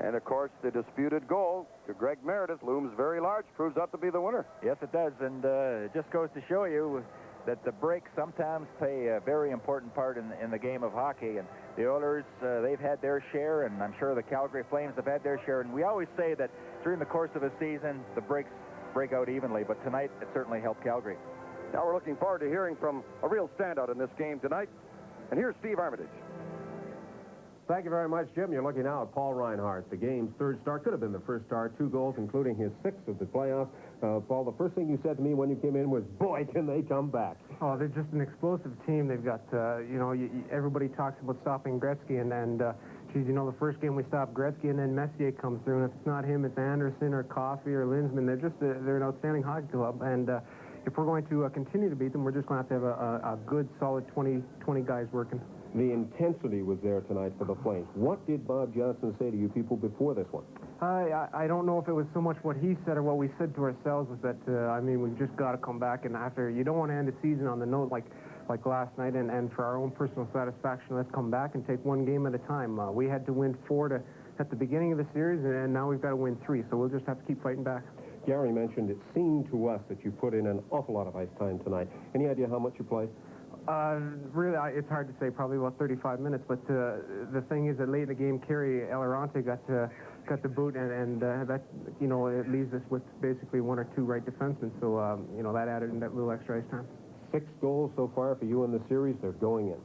And, of course, the disputed goal to Greg Meredith looms very large, proves out to be the winner. Yes, it does, and it just goes to show you that the breaks sometimes play a very important part in the game of hockey. And the Oilers, they've had their share, and I'm sure the Calgary Flames have had their share. And we always say that during the course of a season, the breaks break out evenly, but tonight it certainly helped Calgary. Now we're looking forward to hearing from a real standout in this game tonight. And here's Steve Armitage. Thank you very much, Jim. You're looking now at Paul Reinhardt. The game's third star could have been the first star, 2 goals, including his 6th of the playoffs. Paul, the first thing you said to me when you came in was, boy, can they come back. Oh, they're just an explosive team. They've got, everybody talks about stopping Gretzky, and geez, the first game we stopped Gretzky, and then Messier comes through, and if it's not him, it's Anderson or Coffey or Linsman. They're an outstanding hockey club, and if we're going to continue to beat them, we're just going to have a good, solid 20 guys working. The intensity was there tonight for the Flames. What did Bob Johnson say to you people before this one? I don't know if it was so much what he said or what we said to ourselves was that, we've just got to come back, and after, you don't want to end the season on the note like last night, and for our own personal satisfaction, let's come back and take 1 game at a time. We had to win 4 at the beginning of the series, and now we've got to win 3, so we'll just have to keep fighting back. Gary mentioned it seemed to us that you put in an awful lot of ice time tonight. Any idea how much you played? Really, it's hard to say, probably about 35 minutes, but the thing is that late in the game, Kerry Elorante got the boot, and that, it leaves us with basically 1 or 2 right defensemen, so, that added in that little extra ice time. 6 goals so far for you in the series. They're going in.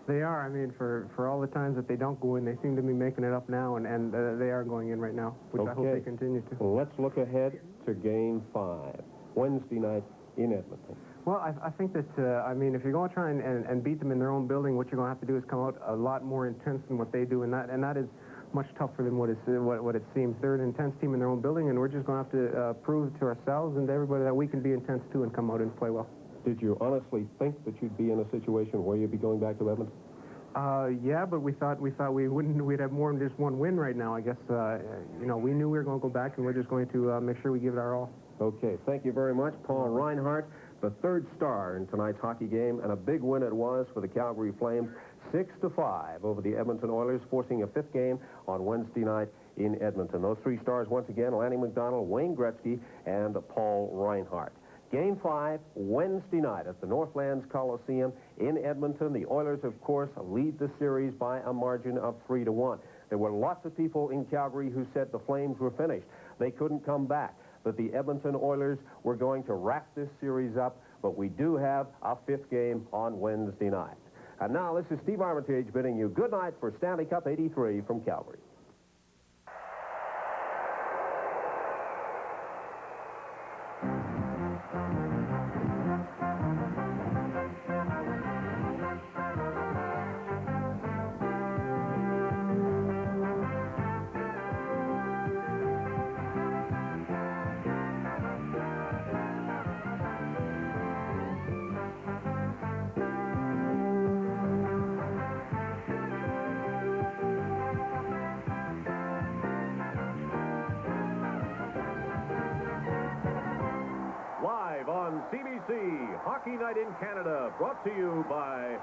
They are. I mean, for all the times that they don't go in, they seem to be making it up now, and they are going in right now, which I hope they continue to. Well, let's look ahead to Game 5, Wednesday night in Edmonton. Well, I think that, I mean, if you're going to try and beat them in their own building, what you're going to have to do is come out a lot more intense than what they do, and that is much tougher than what it seems. They're an intense team in their own building, and we're just going to have to prove to ourselves and to everybody that we can be intense too and come out and play well. Did you honestly think that you'd be in a situation where you'd be going back to Edmonton? Yeah, but we thought we'd have more than just one win right now. I guess, you know, we knew we were going to go back, and we're just going to make sure we give it our all. Okay, thank you very much, Paul Reinhardt, the third star in tonight's hockey game, and a big win it was for the Calgary Flames, 6-5 over the Edmonton Oilers, forcing a fifth game on Wednesday night in Edmonton. Those three stars once again, Lanny McDonald, Wayne Gretzky, and Paul Reinhardt. Game 5, Wednesday night at the Northlands Coliseum in Edmonton. The Oilers, of course, lead the series by a margin of 3-1. There were lots of people in Calgary who said the Flames were finished. They couldn't come back. But the Edmonton Oilers were going to wrap this series up, but we do have a fifth game on Wednesday night. And now, this is Steve Armitage bidding you good night for Stanley Cup 83 from Calgary. Live on CBC, Hockey Night in Canada, brought to you by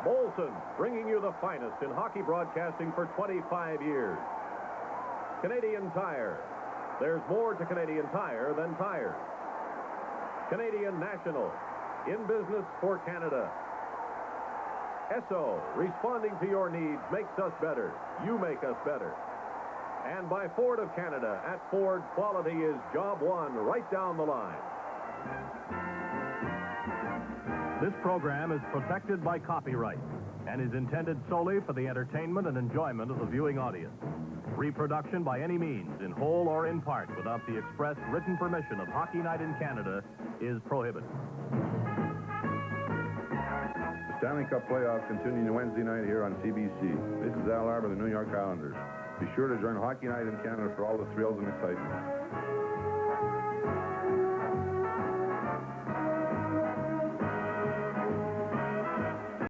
Molson, bringing you the finest in hockey broadcasting for 25 years. Canadian Tire. There's more to Canadian Tire than tires. Canadian National, in business for Canada. Esso, responding to your needs makes us better. You make us better. And by Ford of Canada. At Ford, quality is job one, right down the line. This program is protected by copyright and is intended solely for the entertainment and enjoyment of the viewing audience. Reproduction by any means, in whole or in part, without the express written permission of Hockey Night in Canada, is prohibited. The Stanley Cup playoffs continue Wednesday night here on CBC. This is Al Arbor, the New York Islanders. Be sure to join Hockey Night in Canada for all the thrills and excitement.